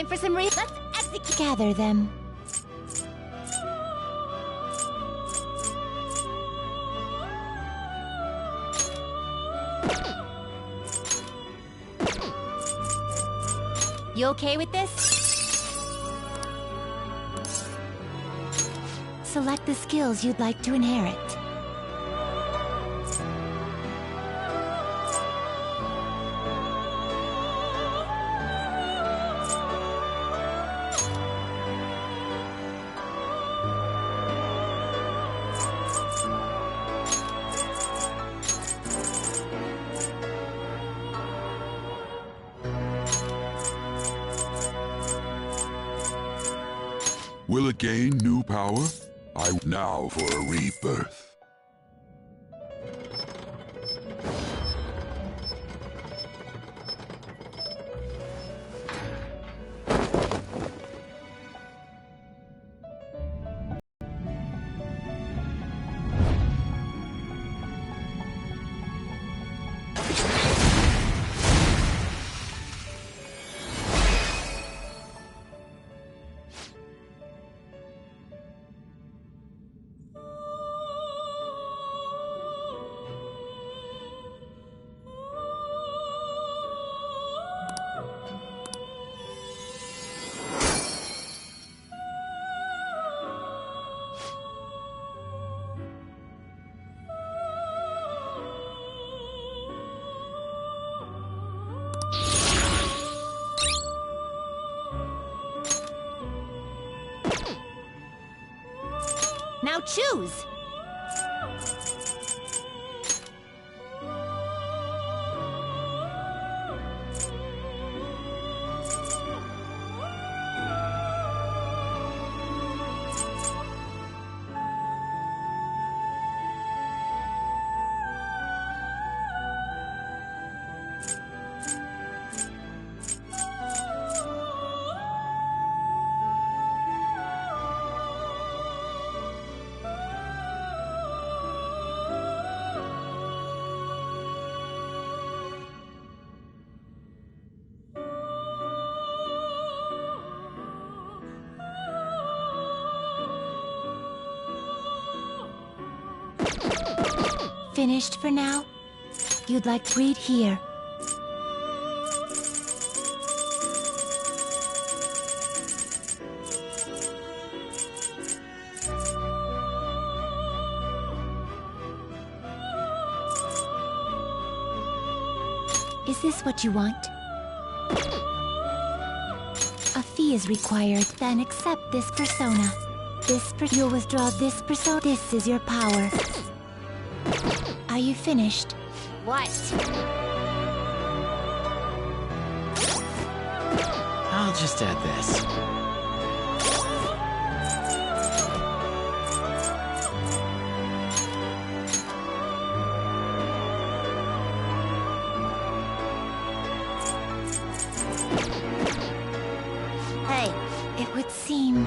Time for some let's execute. Gather them. You okay with this? Select the skills you'd like to inherit. Will it gain new power? Now for a rebirth. Now choose! Finished for now? You'd like to read here. Is this what you want? A fee is required, then accept this persona. You'll withdraw this persona. This is your power. Are you finished? What? I'll just add this. Hey, It would seem...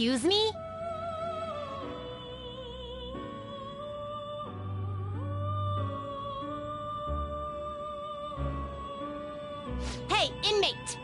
excuse me? Hey, inmate!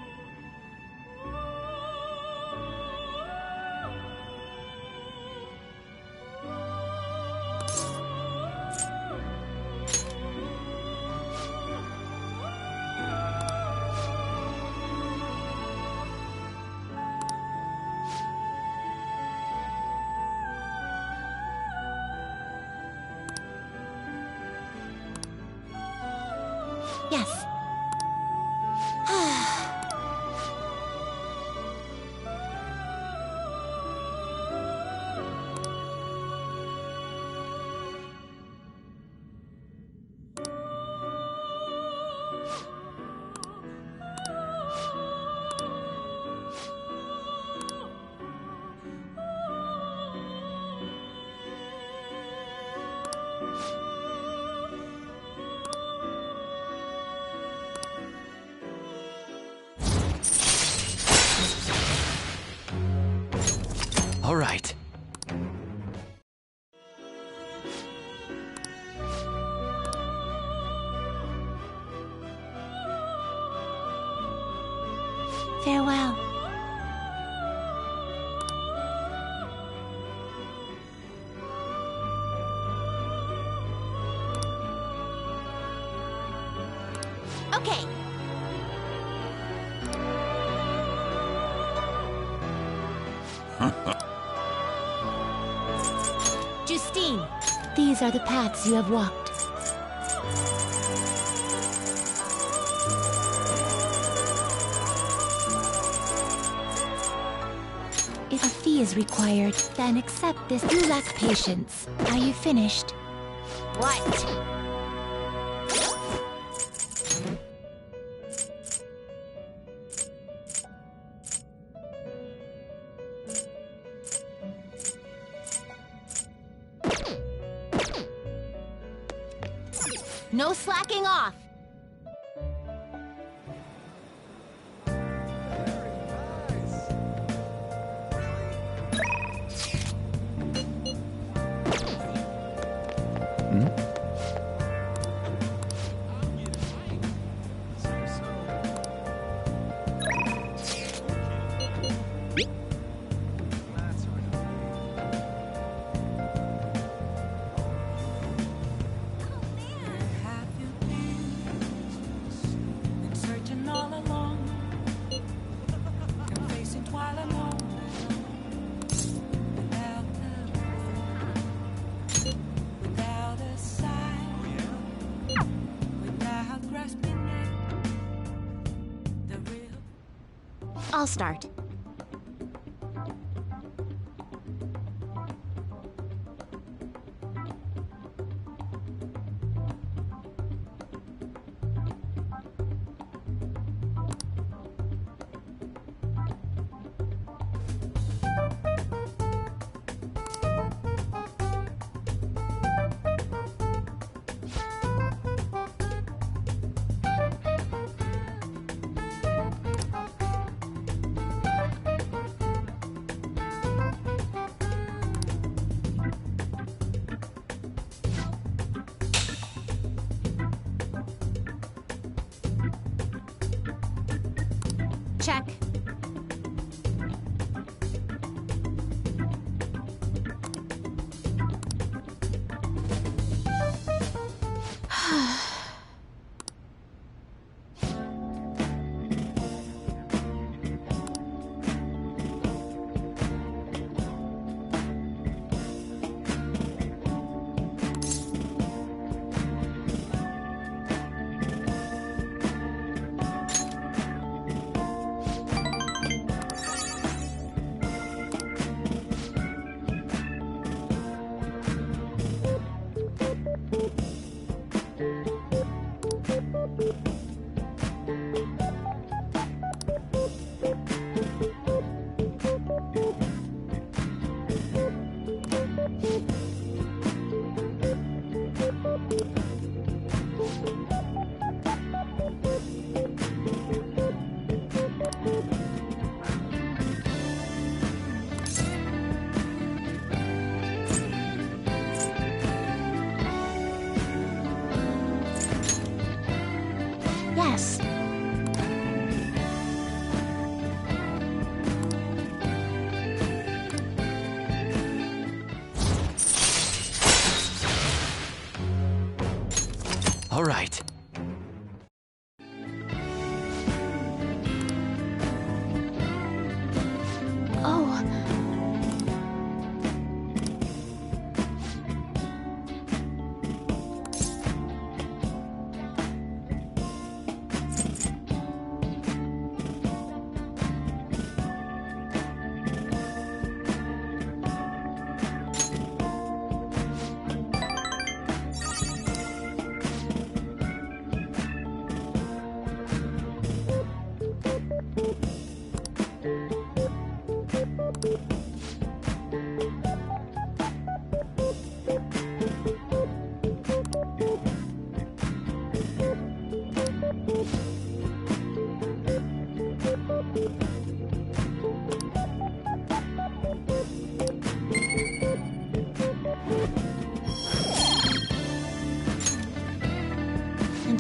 Yes. All right. Farewell. Okay. Justine. These are the paths you have walked. If a fee is required, then accept this. You lack patience. Are you finished? What? No slacking off. I'll start. Check. Yes. All right. Oh.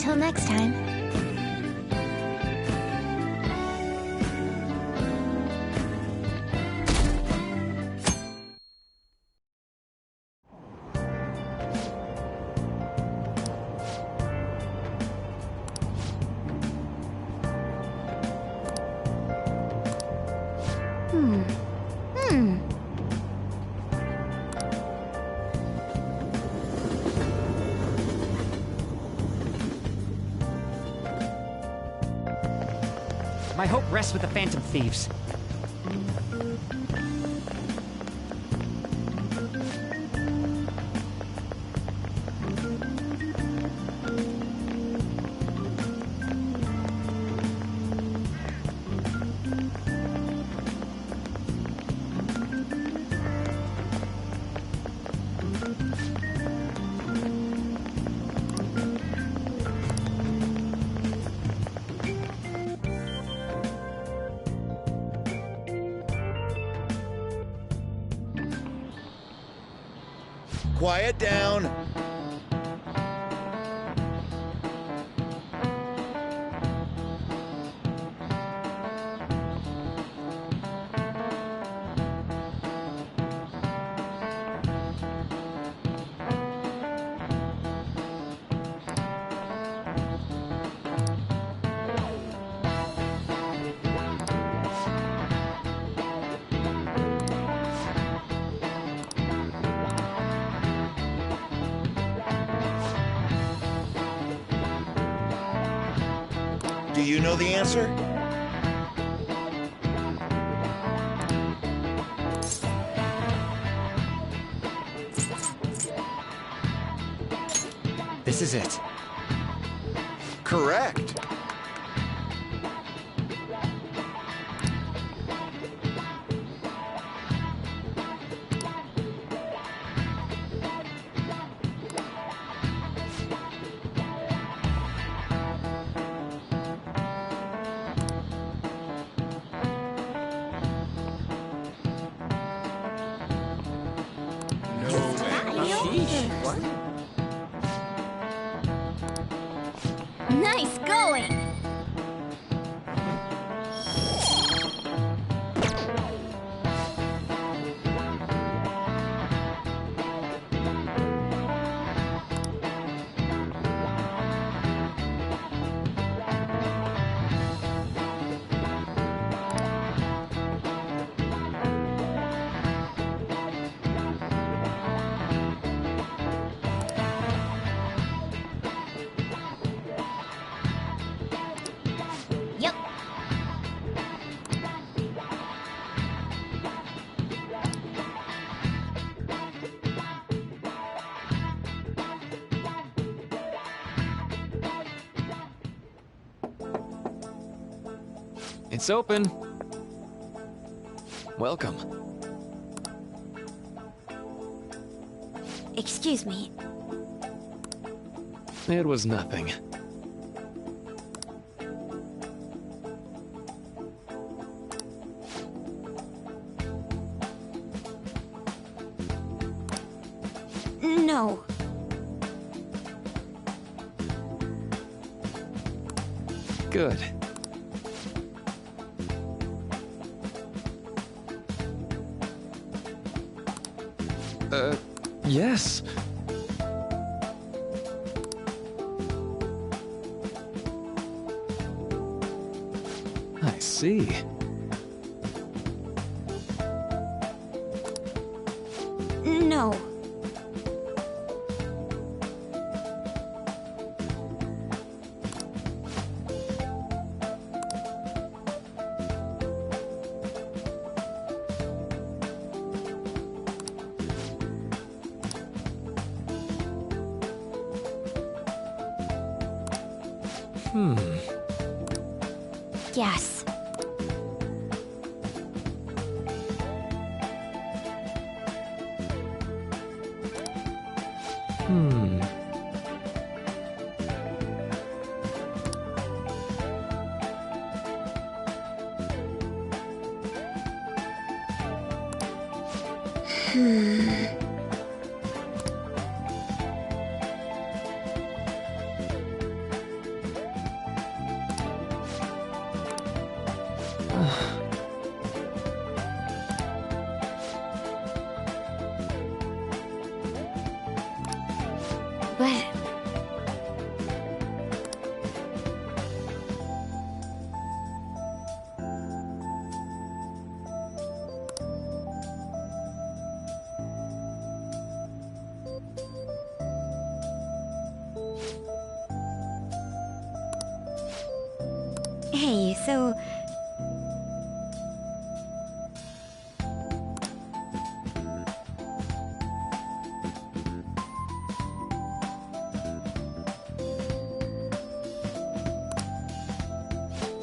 Until next time. My hope rests with the Phantom Thieves. Quiet down. Do you know the answer? This is it. Correct. Nice going! Yep. It's open. Welcome. Excuse me. It was nothing. No. Good. Yes. I see. No. Yes. But... Hey, so...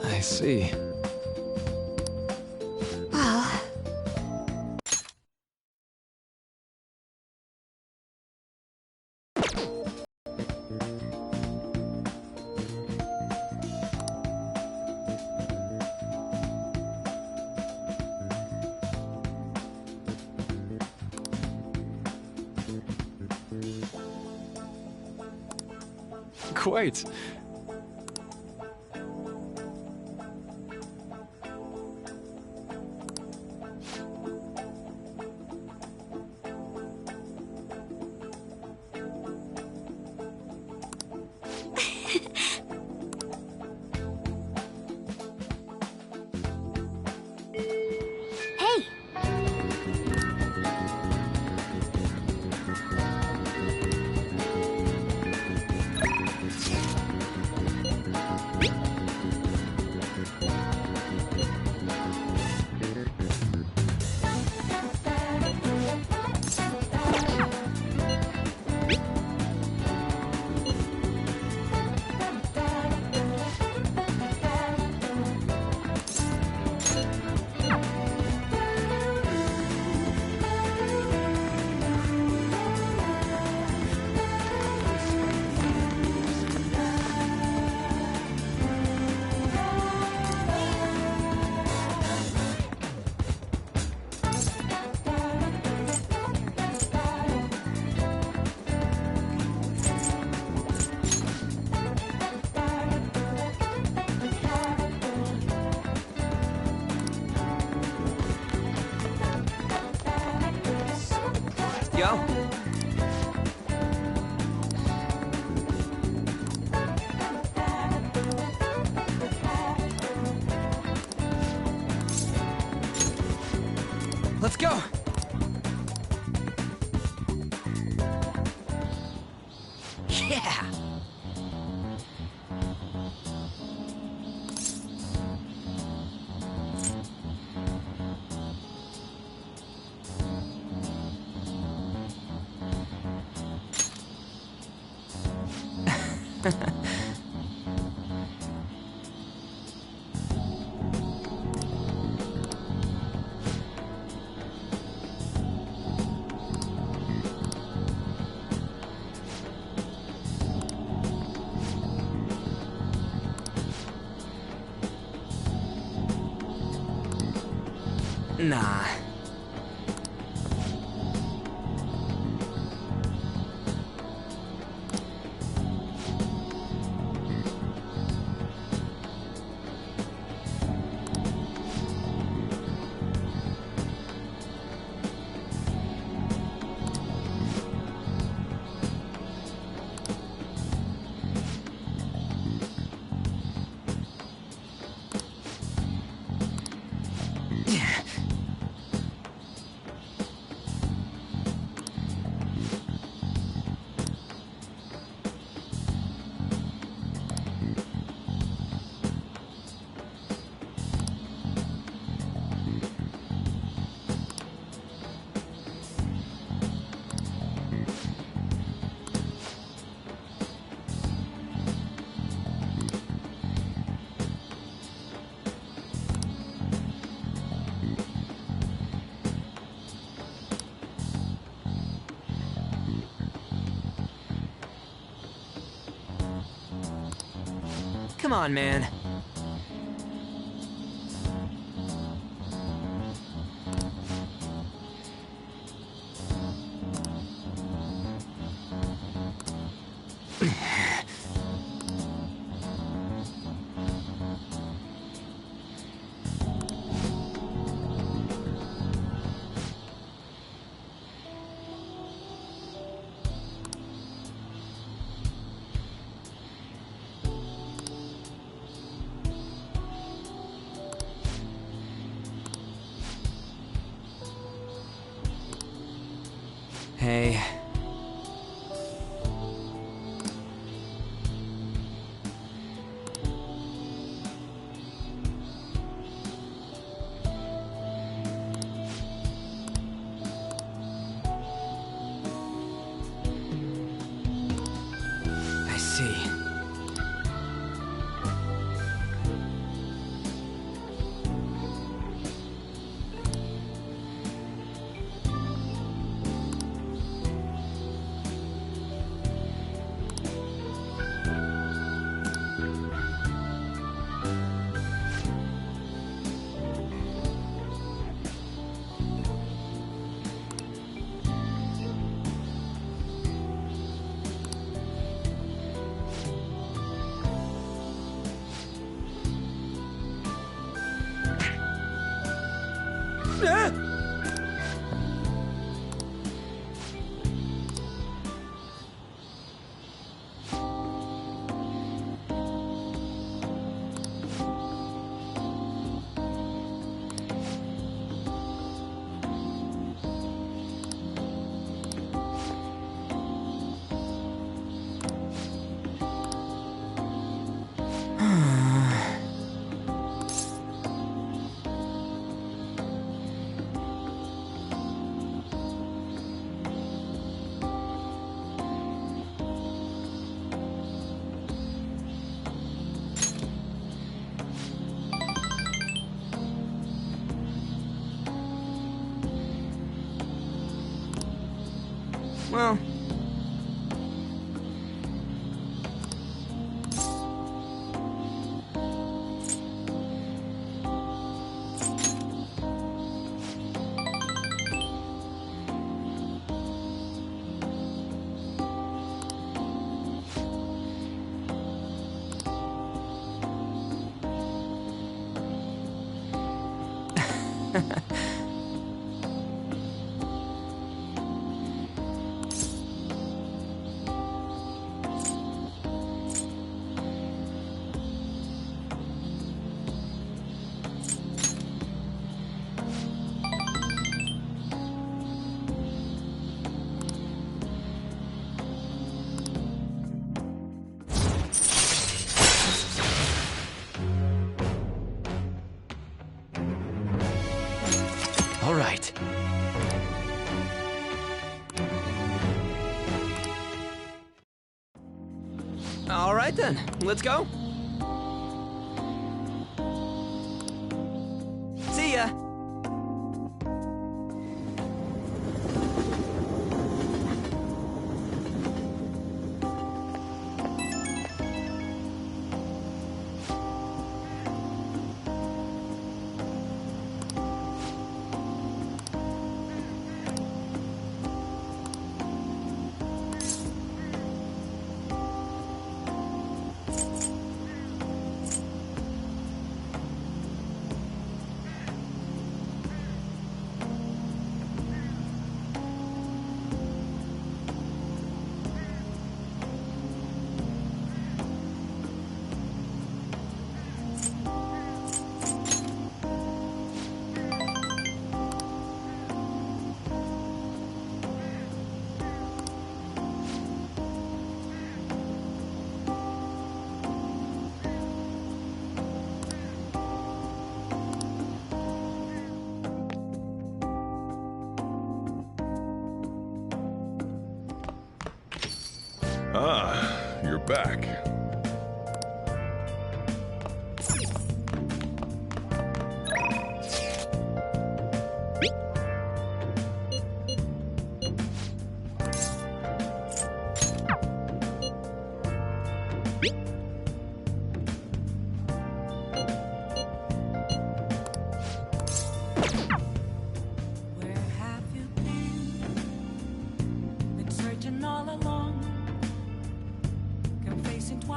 I see. Well... Quite. Hey! Yo. Let's go. Yeah. Nah. Come on, man. Hey. I see. Well... All right. All right then, let's go. See ya. Ah, you're back. Where have you been? Been searching all along, confessing twice.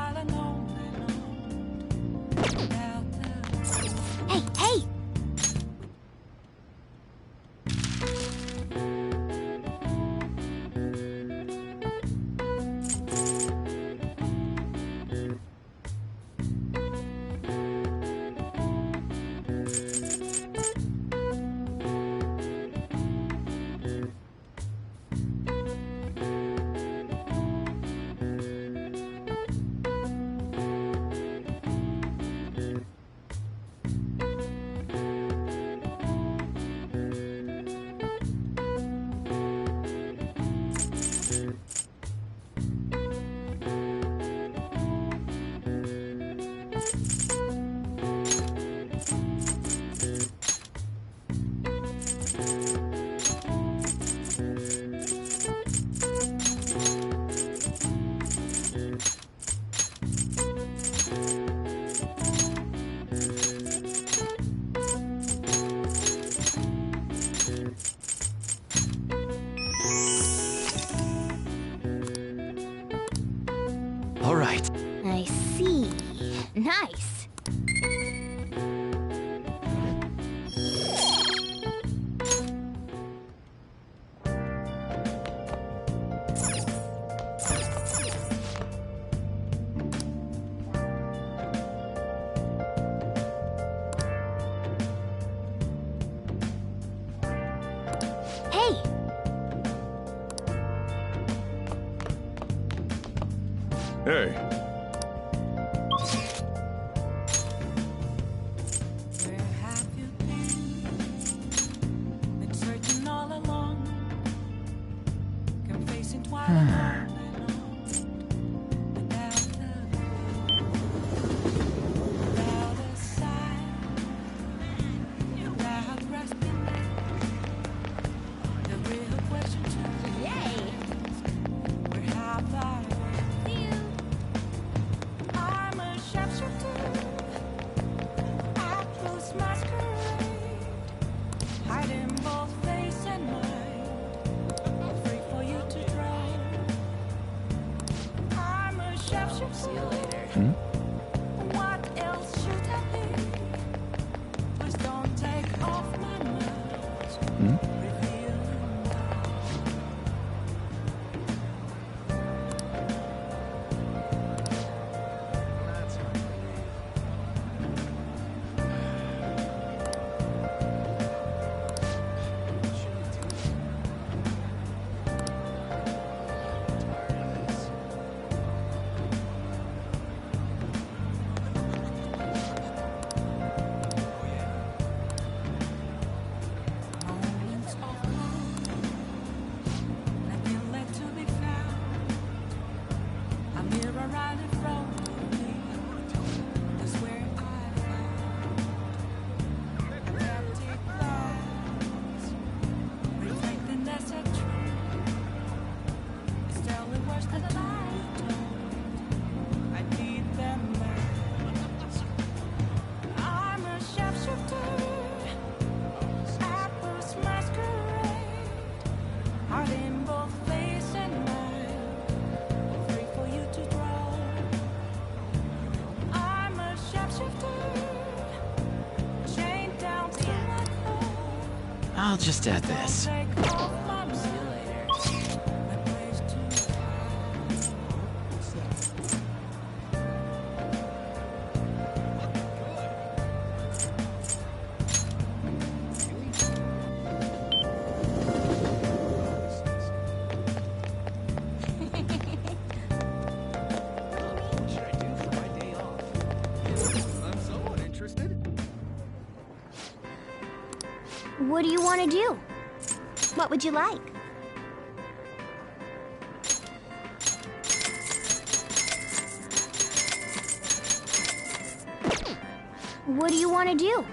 Nice. Hey! Hey, Where have you been searching all along, come facing twilight all night long, without a sign, without grasping the real question to me. Yay! Where have I been? I'm a sharpshooter. Apples masquerade, hiding both face and mind, free for you to draw. I'm a sharpshooter. See you later. What else should I be? Please don't take off my mask. Revealing now. Moments of calm, nothing left to be found. A mirror right in front of me. That's where I found an empty glass, reflecting that's a truth. It's telling words that I don't. I need them back. I'm a sharpshooter. Apples masquerade, hiding both face and mind, free for you to draw. I'm a sharpshooter, chained down to my core. I'll just add this. Take off my mask. My place to hide. What do you want to do? What would you like? What do you want to do?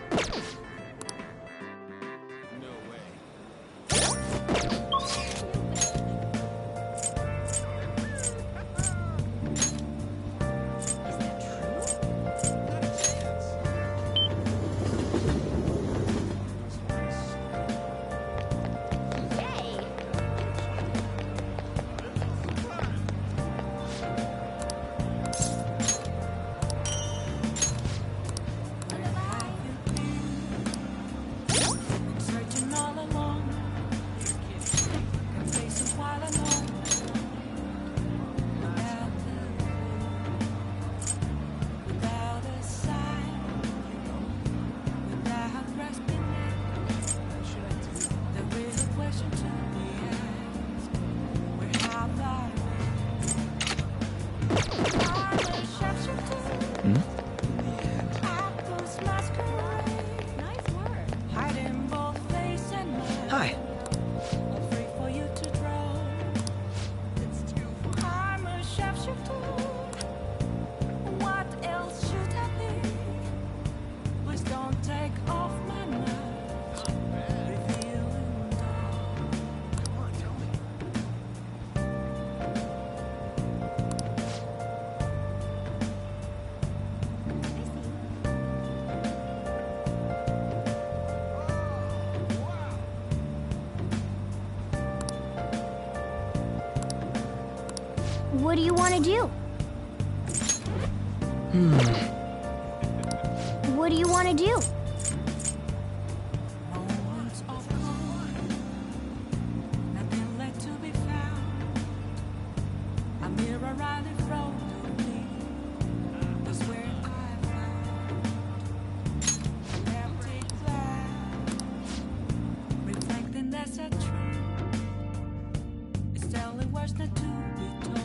Searching all along, facing while I know without a sign, without grasping it, the real question to be asked: where have I been? I'm a sharpshooter. Apples masquerade. Nice work. Hiding both face and mind. Hi. Free for you to draw. I'm a sharpshooter. What else should I be? Please don't take off my mask. Revealing dawn. Come on, tell me. What do you want to do? do? Moments of calm, nothing left to be found. A mirror right in front of me was where I found an empty glass, reflecting that's a truth. It's telling words not to be told.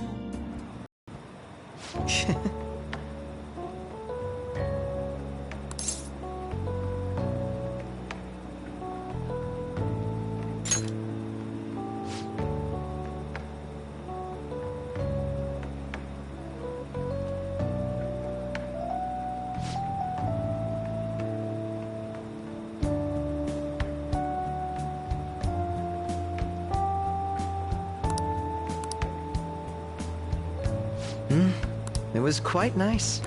It was quite nice.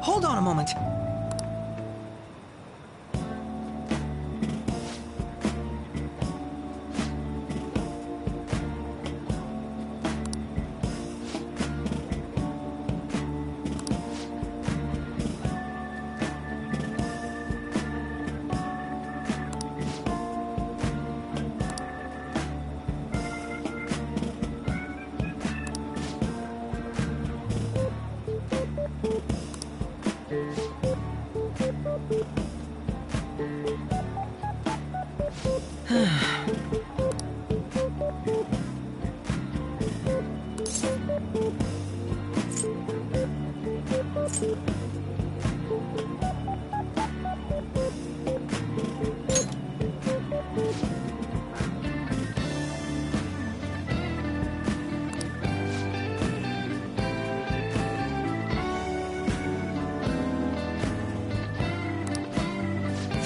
Hold on a moment.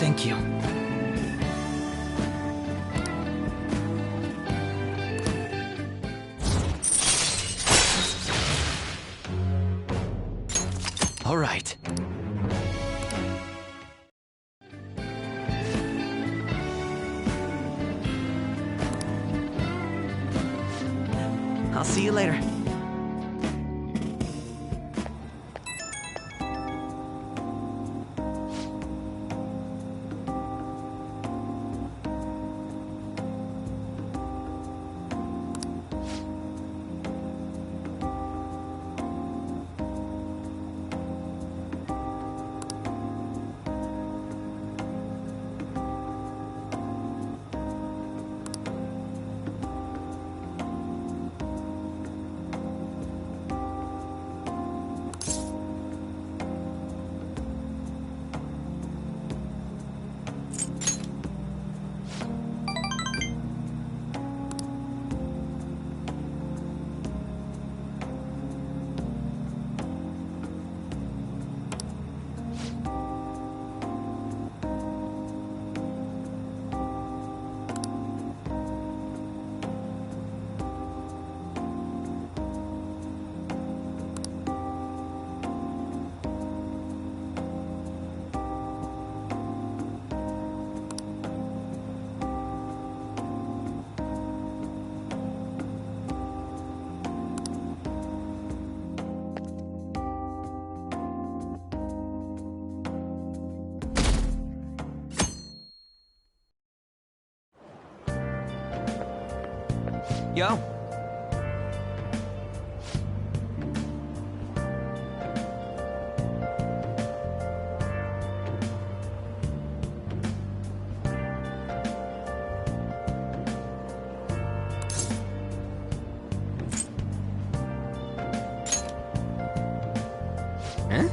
Thank you. All right. I'll see you later. Yo. Huh?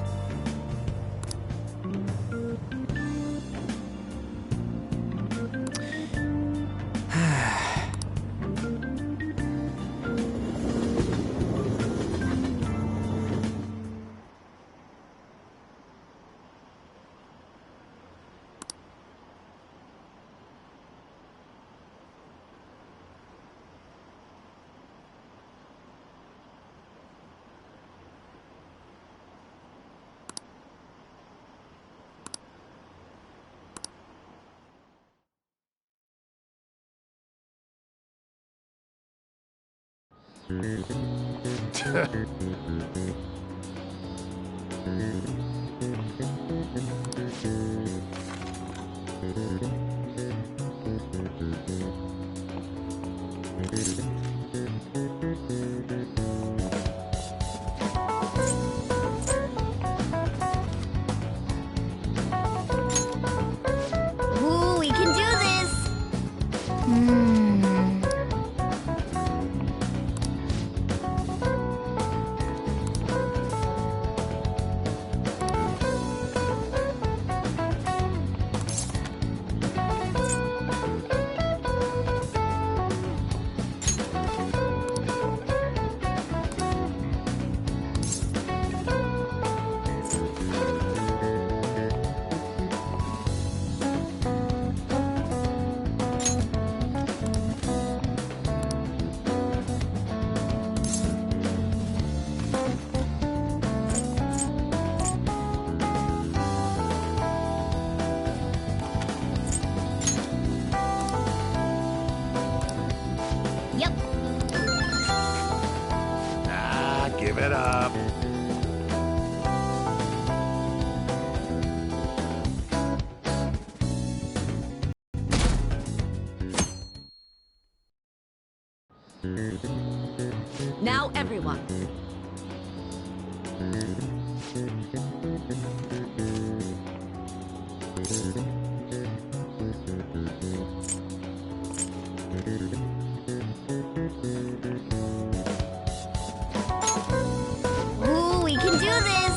Ooh, we can do this! Yep. Ah, give it up. Now, everyone. Ooh, we can do this!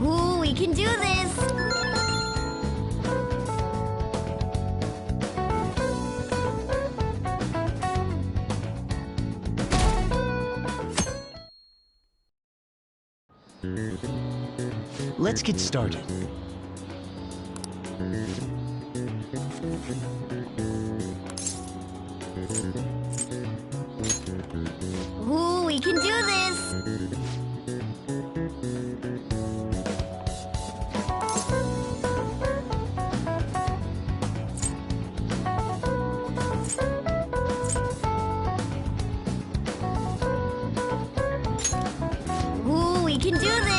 Ooh, we can do this! Let's get started. Ooh, we can do this! Ooh, we can do this!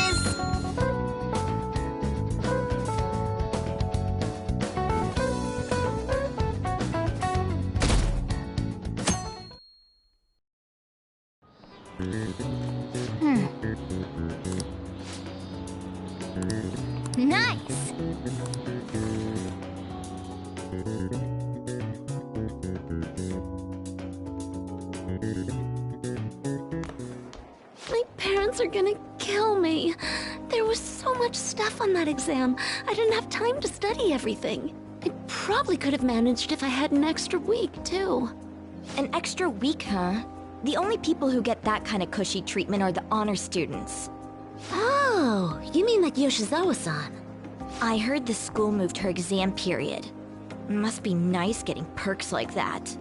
Nice! My parents are gonna kill me. There was so much stuff on that exam. I didn't have time to study everything. I probably could have managed if I had an extra week, too. An extra week, huh? The only people who get that kind of cushy treatment are the honor students. Oh, you mean like Yoshizawa-san? I heard the school moved her exam period. Must be nice getting perks like that.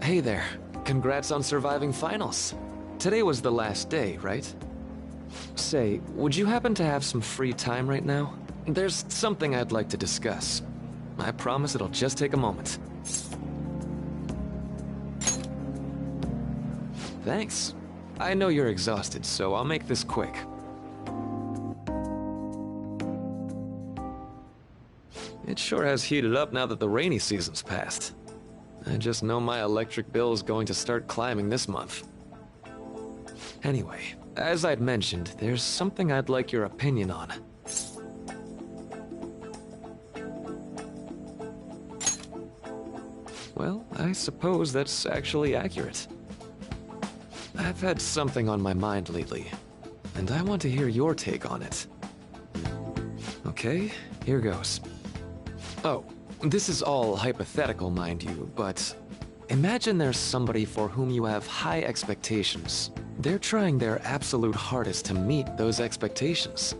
Hey there. Congrats on surviving finals. Today was the last day, right? Say, would you happen to have some free time right now? There's something I'd like to discuss. I promise it'll just take a moment. Thanks. I know you're exhausted, so I'll make this quick. It sure has heated up now that the rainy season's passed. I just know my electric bill is going to start climbing this month. Anyway, as I'd mentioned, there's something I'd like your opinion on. Well, I suppose that's actually accurate. I've had something on my mind lately, and I want to hear your take on it. Okay, here goes. Oh, this is all hypothetical, mind you, but imagine there's somebody for whom you have high expectations. They're trying their absolute hardest to meet those expectations.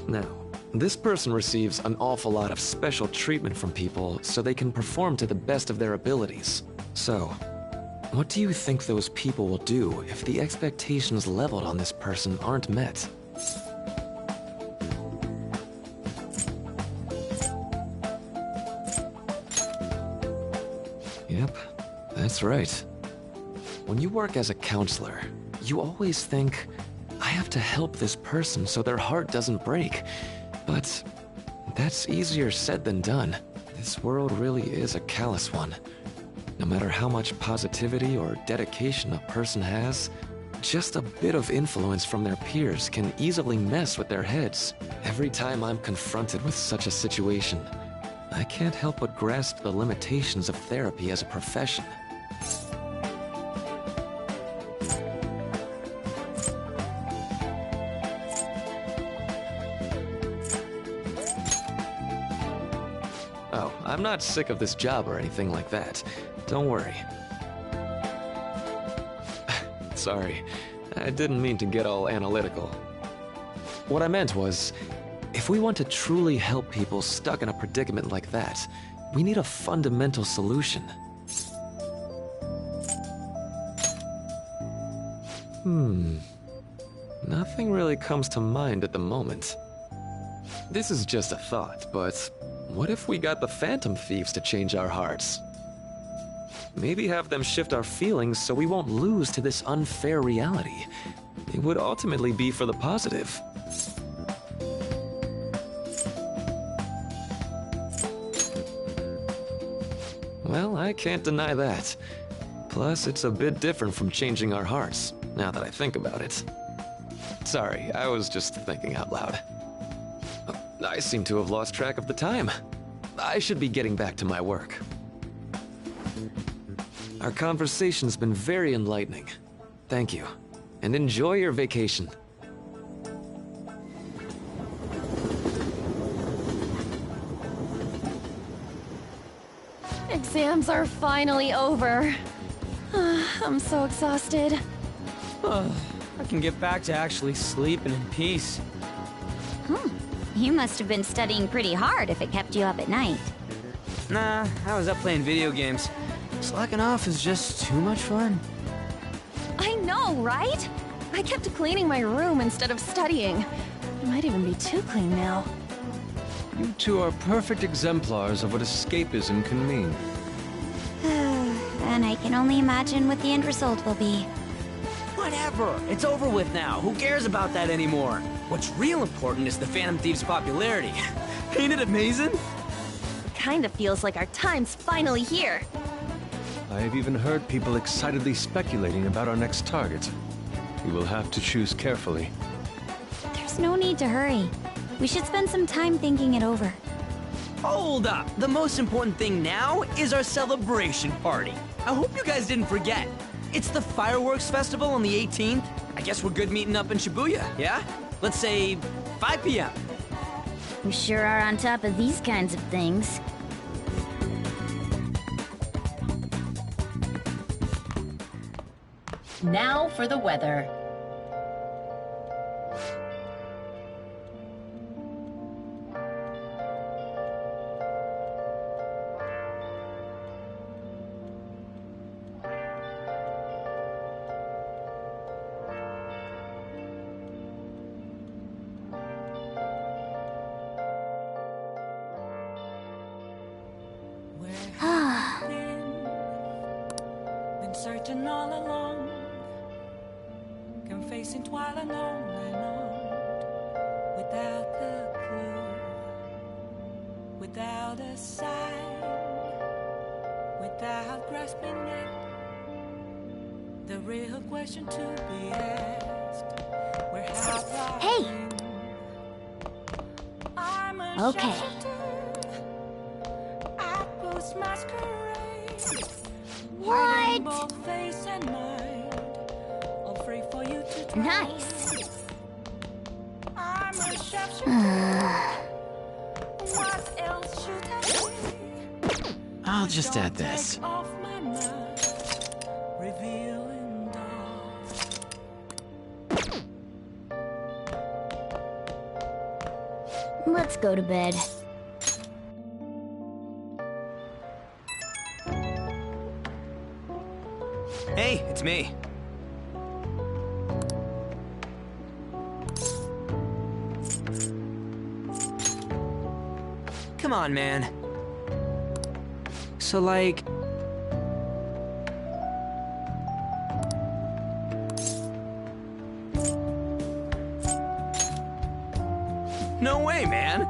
Now, this person receives an awful lot of special treatment from people so they can perform to the best of their abilities. So, what do you think those people will do if the expectations leveled on this person aren't met? Yep, that's right. When you work as a counselor, you always think, I have to help this person so their heart doesn't break. But that's easier said than done. This world really is a callous one. No matter how much positivity or dedication a person has, just a bit of influence from their peers can easily mess with their heads. Every time I'm confronted with such a situation, I can't help but grasp the limitations of therapy as a profession. Oh, I'm not sick of this job or anything like that. Don't worry. Sorry, I didn't mean to get all analytical. What I meant was, if we want to truly help people stuck in a predicament like that, we need a fundamental solution. Nothing really comes to mind at the moment. This is just a thought, but what if we got the Phantom Thieves to change our hearts? Maybe have them shift our feelings so we won't lose to this unfair reality. It would ultimately be for the positive. Well, I can't deny that. Plus, it's a bit different from changing our hearts, now that I think about it. Sorry, I was just thinking out loud. I seem to have lost track of the time. I should be getting back to my work. Our conversation's been very enlightening. Thank you, and enjoy your vacation. Exams are finally over. I'm so exhausted. I can get back to actually sleeping in peace. You must have been studying pretty hard if it kept you up at night. Nah, I was up playing video games. Slacking off is just too much fun. I know, right? I kept cleaning my room instead of studying. It might even be too clean now. You two are perfect exemplars of what escapism can mean. And I can only imagine what the end result will be. Whatever, it's over with now. Who cares about that anymore? What's real important is the Phantom Thieves' popularity. Ain't it amazing? Kinda feels like our time's finally here. I have even heard people excitedly speculating about our next target. We will have to choose carefully. There's no need to hurry. We should spend some time thinking it over. Hold up! The most important thing now is our celebration party. I hope you guys didn't forget. It's the fireworks festival on the 18th. I guess we're good meeting up in Shibuya, yeah? Let's say 5 p.m. We sure are on top of these kinds of things. Now for the weather. Been searching all along, confessing while alone and on, without a clue, without other side without grasping it. The real question to be asked, where have I Hey! been? I'm a Okay. shapeshifter. I post masquerade. What? Hiding both face and mind. All free for you to try. Nice. I'm a sharpshooter. What else should I say? I'll just Don't add this. take off my mask, revealing dark. Let's go to bed. Hey, it's me. Come on, man. So, like... No way, man!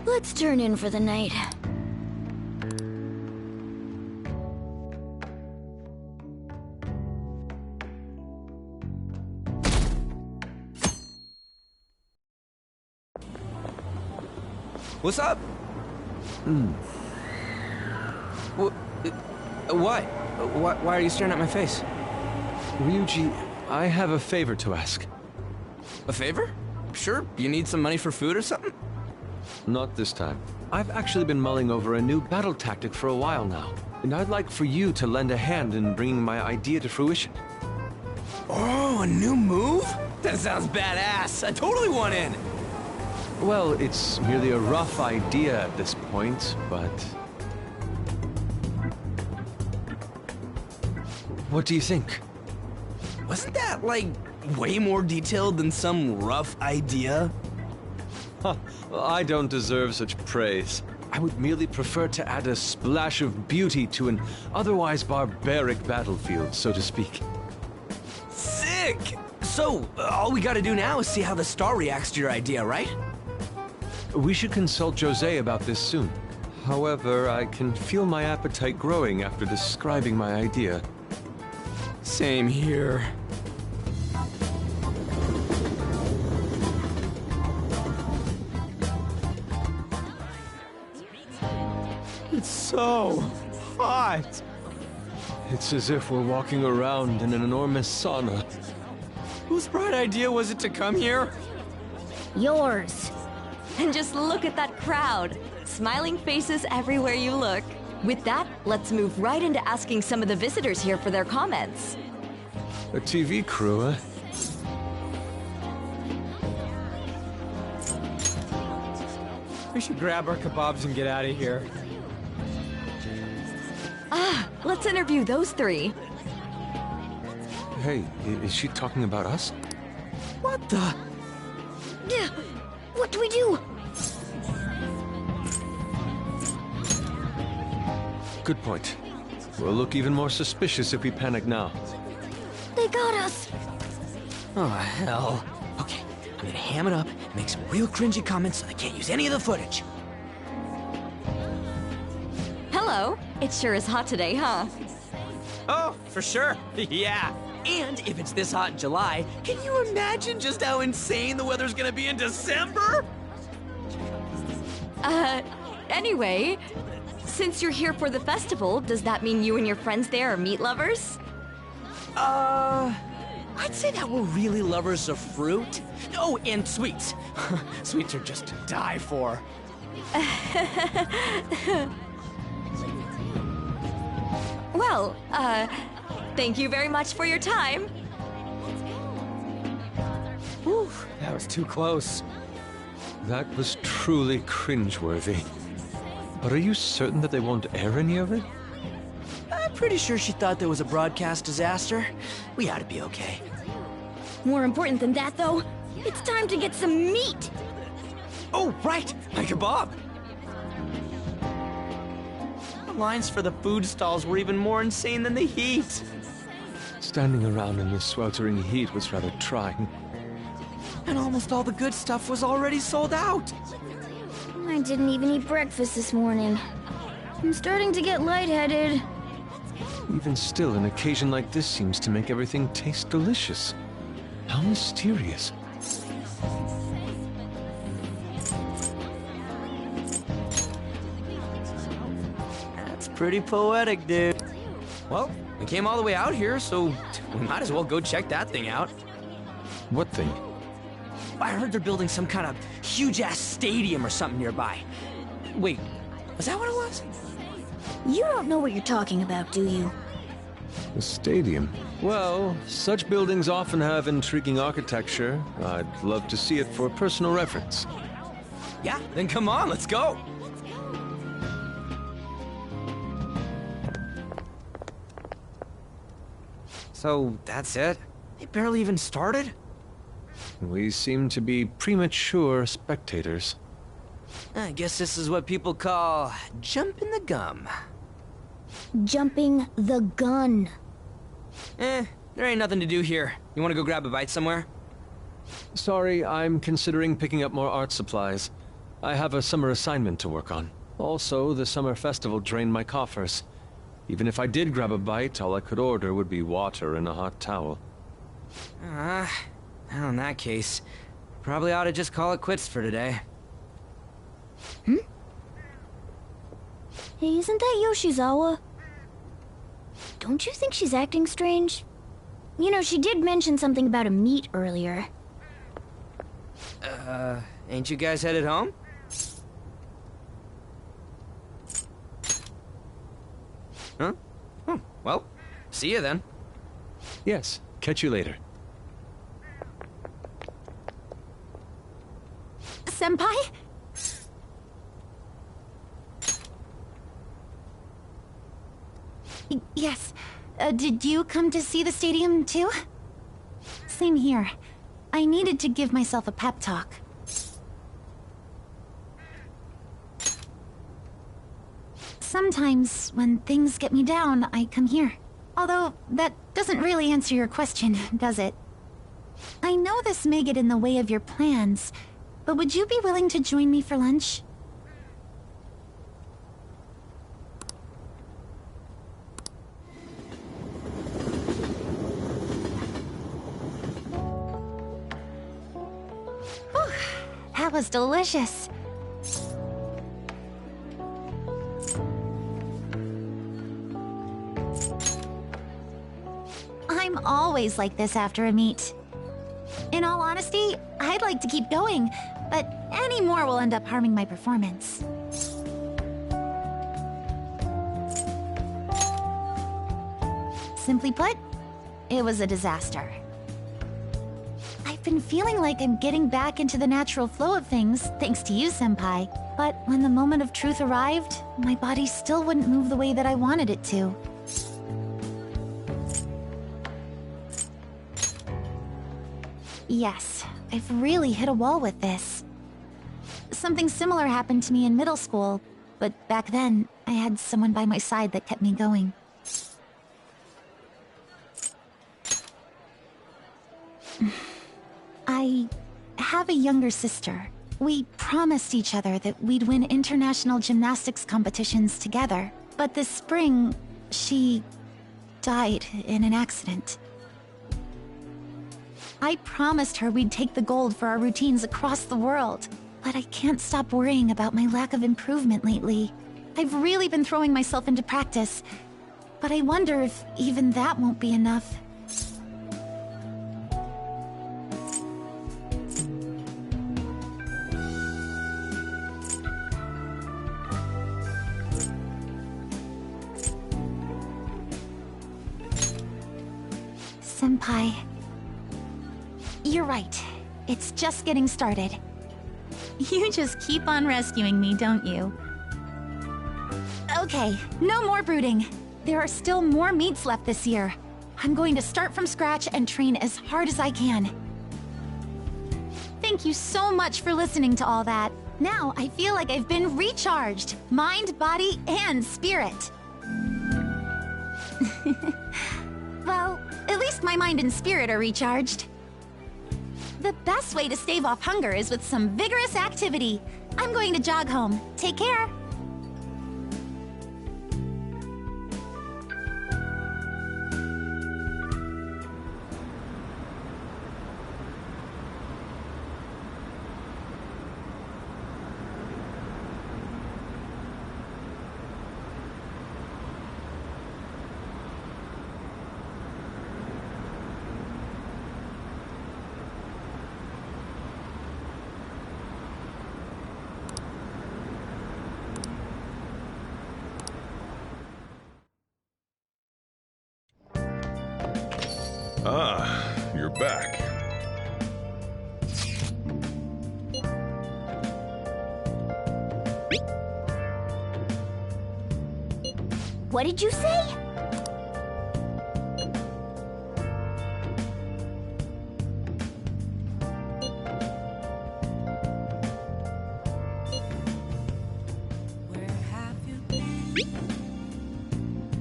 Let's turn in for the night. What's up? What? Why are you staring at my face? Ryuji, I have a favor to ask. A favor? Sure, you need some money for food or something? Not this time. I've actually been mulling over a new battle tactic for a while now, and I'd like for you to lend a hand in bringing my idea to fruition. Oh, a new move? That sounds badass. I totally want in. Well, it's merely a rough idea at this point, but... What do you think? Wasn't that, like, way more detailed than some rough idea? Huh, well, I don't deserve such praise. I would merely prefer to add a splash of beauty to an otherwise barbaric battlefield, so to speak. Sick! So, all we gotta do now is see how the star reacts to your idea, right? We should consult Jose about this soon. However, I can feel my appetite growing after describing my idea. Same here. It's so hot. It's as if we're walking around in an enormous sauna. Whose bright idea was it to come here? Yours. And just look at that crowd. Smiling faces everywhere you look. With that, let's move right into asking some of the visitors here for their comments. A TV crew, eh? We should grab our kebabs and get out of here. Let's interview those three. Hey, is she talking about us? What the? Yeah. What do we do? Good point. We'll look even more suspicious if we panic now. They got us. Oh, hell. Okay, I'm gonna ham it up and make some real cringy comments so they can't use any of the footage. Hello. It sure is hot today, huh? Oh, for sure. Yeah. And if it's this hot in July, can you imagine just how insane the weather's gonna be in December? Anyway, since you're here for the festival, does that mean you and your friends there are meat lovers? I'd say that we're really lovers of fruit. Oh, and sweets. Sweets are just to die for. Well, thank you very much for your time. Whew, that was too close. That was truly cringeworthy. But are you certain that they won't air any of it? I'm pretty sure she thought there was a broadcast disaster. We ought to be okay. More important than that, though, it's time to get some meat! Oh, right! My kebab! The lines for the food stalls were even more insane than the heat. Standing around in this sweltering heat was rather trying. And almost all the good stuff was already sold out. I didn't even eat breakfast this morning. I'm starting to get lightheaded. Even still, an occasion like this seems to make everything taste delicious. How mysterious. That's pretty poetic, dude. Well, we came all the way out here, so we might as well go check that thing out. What thing? I heard they're building some kind of huge-ass stadium or something nearby. Wait, was that what it was? You don't know what you're talking about, do you? A stadium? Well, such buildings often have intriguing architecture. I'd love to see it for personal reference. Yeah, then come on, let's go. So, that's it? They barely even started? We seem to be premature spectators. I guess this is what people call jumping the gum. Jumping the gun. There ain't nothing to do here. You wanna go grab a bite somewhere? Sorry, I'm considering picking up more art supplies. I have a summer assignment to work on. Also, the summer festival drained my coffers. Even if I did grab a bite, all I could order would be water and a hot towel. Well, in that case, probably ought to just call it quits for today. Hey, isn't that Yoshizawa? Don't you think she's acting strange? You know, she did mention something about a meet earlier. Ain't you guys headed home? Huh? Oh, well, see you then. Yes, catch you later. Senpai? Yes. Did you come to see the stadium too? Same here. I needed to give myself a pep talk. Sometimes, when things get me down, I come here. Although, that doesn't really answer your question, does it? I know this may get in the way of your plans, but would you be willing to join me for lunch? Whew, that was delicious. I'm always like this after a meet. In all honesty, I'd like to keep going, but any more will end up harming my performance. Simply put, it was a disaster. I've been feeling like I'm getting back into the natural flow of things, thanks to you, Senpai. But when the moment of truth arrived, my body still wouldn't move the way that I wanted it to. Yes, I've really hit a wall with this. Something similar happened to me in middle school, but back then, I had someone by my side that kept me going. I have a younger sister. We promised each other that we'd win international gymnastics competitions together. But this spring, she died in an accident. I promised her we'd take the gold for our routines across the world. But I can't stop worrying about my lack of improvement lately. I've really been throwing myself into practice. But I wonder if even that won't be enough. Senpai, you're right. It's just getting started. You just keep on rescuing me, don't you? Okay, no more brooding. There are still more meets left this year. I'm going to start from scratch and train as hard as I can. Thank you so much for listening to all that. Now I feel like I've been recharged. Mind, body, and spirit. Well, at least my mind and spirit are recharged. The best way to stave off hunger is with some vigorous activity. I'm going to jog home. Take care. Ah, you're back. What did you say? Where have you been?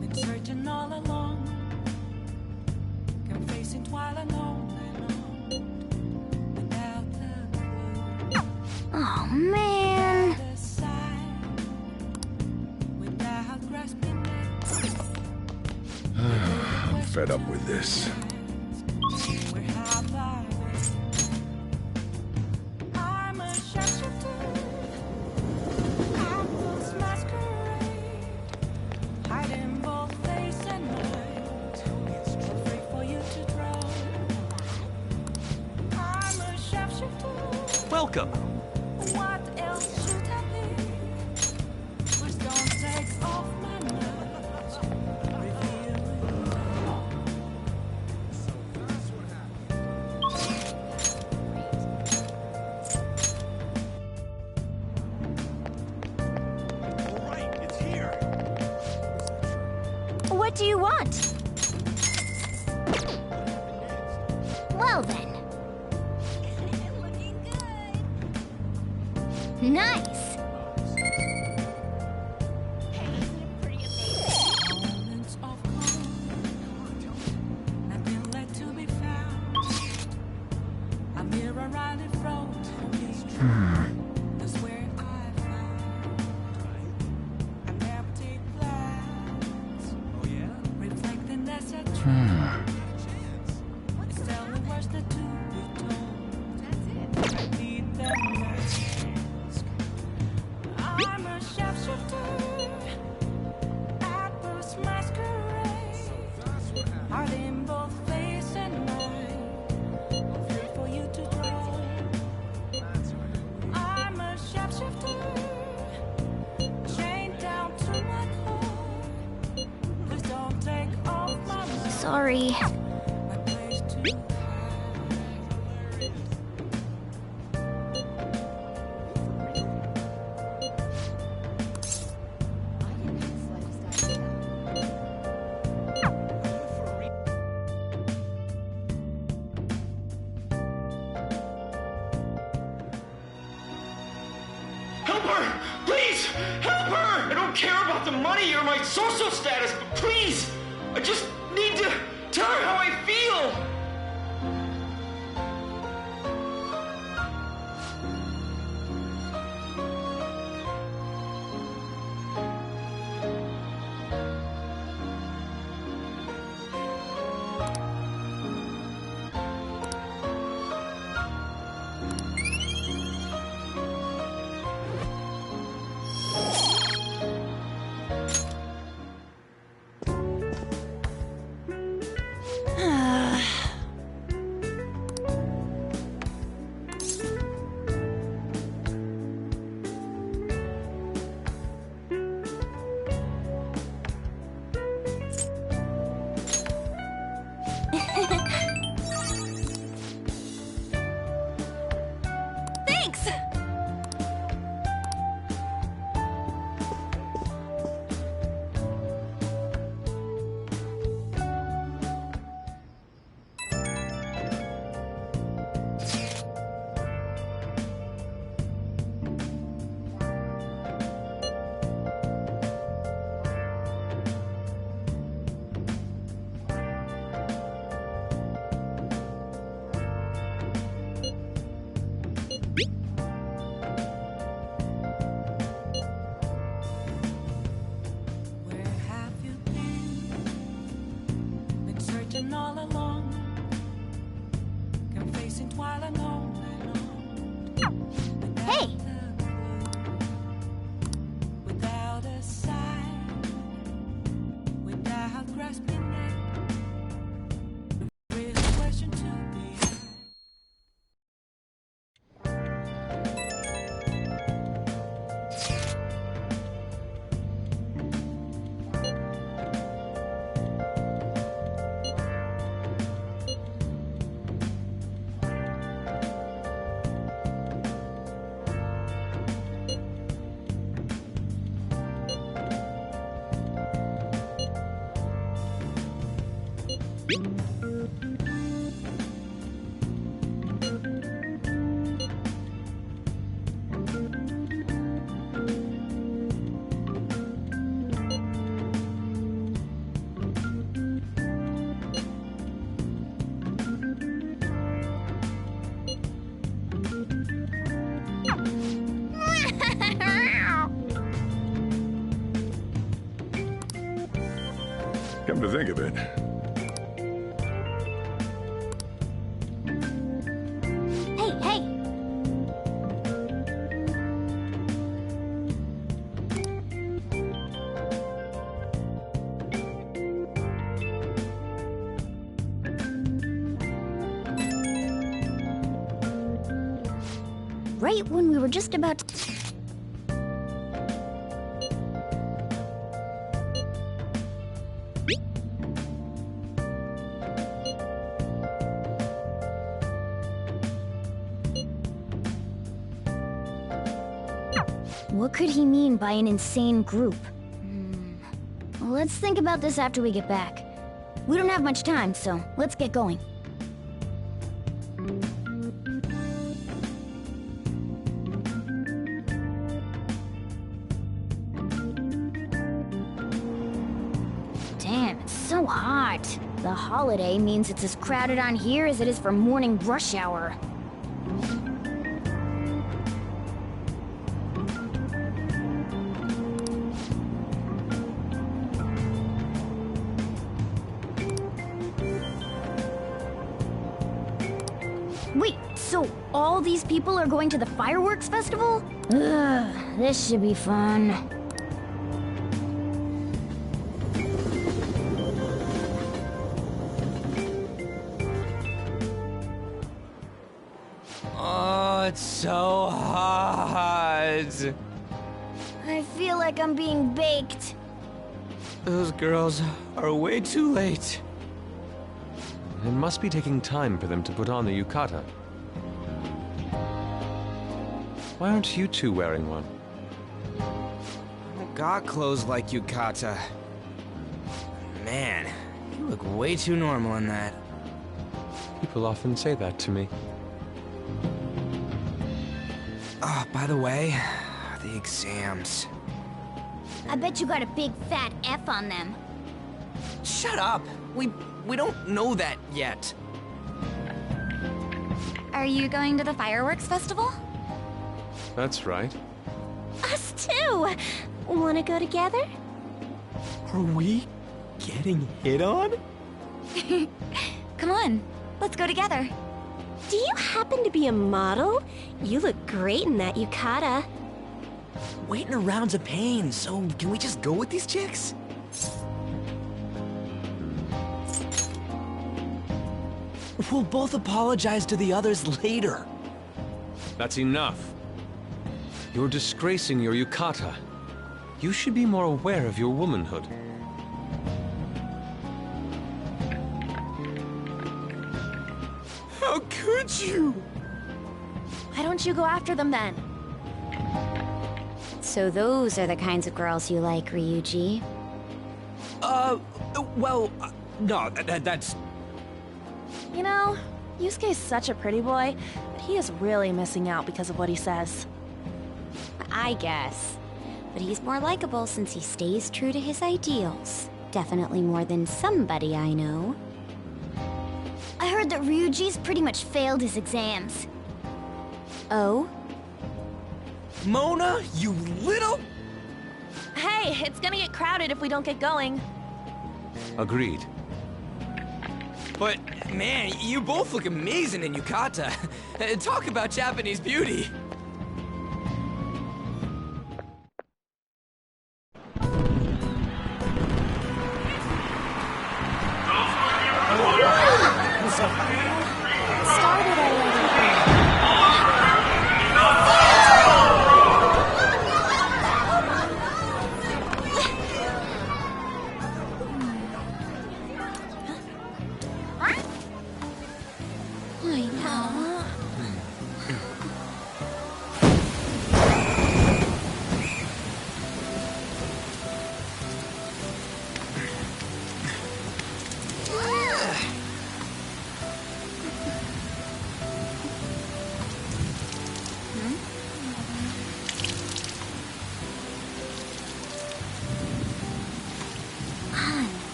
Been searching all along. Kept facing while alone and on. Without the clue. Oh, man. The sign. Without grasping it. I'm fed up with this. Where have I been? I'm a shapeshifter. Apples masquerade. Hiding both face and mind. Afraid for you to drown. I'm a shapeshifter. Welcome. What else should I be? Please don't take off my mask. Revealing What do you want? Well then. Looking good. Nice. moments of calm. Nothing left to be found. A mirror right in front of me. That's where I found an empty glass. Oh yeah? Reflecting that's a truth. It's telling words that to be told. I need the mask. I'm a shapeshifter. Apples masquerade. Heart in both face and mind. Afraid for you to draw. I'm a shapeshifter. Chained down to my core. Please don't take off my mask. Sorry. My place to hide. Help her! Please! Help her! I don't care about the money or my social status, but please! I just need to tell her how I feel! Come to think of it, Hey, hey! Right when we were just about to... What could he mean by an insane group? Let's think about this after we get back. We don't have much time, so let's get going. Damn, it's so hot. The holiday means it's as crowded on here as it is for morning rush hour. Wait, so all these people are going to the fireworks festival? Ugh, this should be fun. Oh, it's so hot. I feel like I'm being baked. Those girls are way too late. It must be taking time for them to put on the yukata. Why aren't you two wearing one? I don't got clothes like yukata. Man, you look way too normal in that. People often say that to me. Oh, by the way, the exams. I bet you got a big fat F on them. Shut up! We don't know that yet. Are you going to the fireworks festival? That's right. Us too! Wanna go together? Are we getting hit on? Come on, let's go together. Do you happen to be a model? You look great in that yukata. Waiting around's a pain, so can we just go with these chicks? We'll both apologize to the others later. That's enough. You're disgracing your yukata. You should be more aware of your womanhood. How could you? Why don't you go after them then? So those are the kinds of girls you like, Ryuji. No, that's... You know, Yusuke's such a pretty boy, but he is really missing out because of what he says. I guess. But he's more likable since he stays true to his ideals. Definitely more than somebody I know. I heard that Ryuji's pretty much failed his exams. Oh? Mona, you little... Hey, it's gonna get crowded if we don't get going. Agreed. But, man, you both look amazing in yukata. Talk about Japanese beauty. Started already.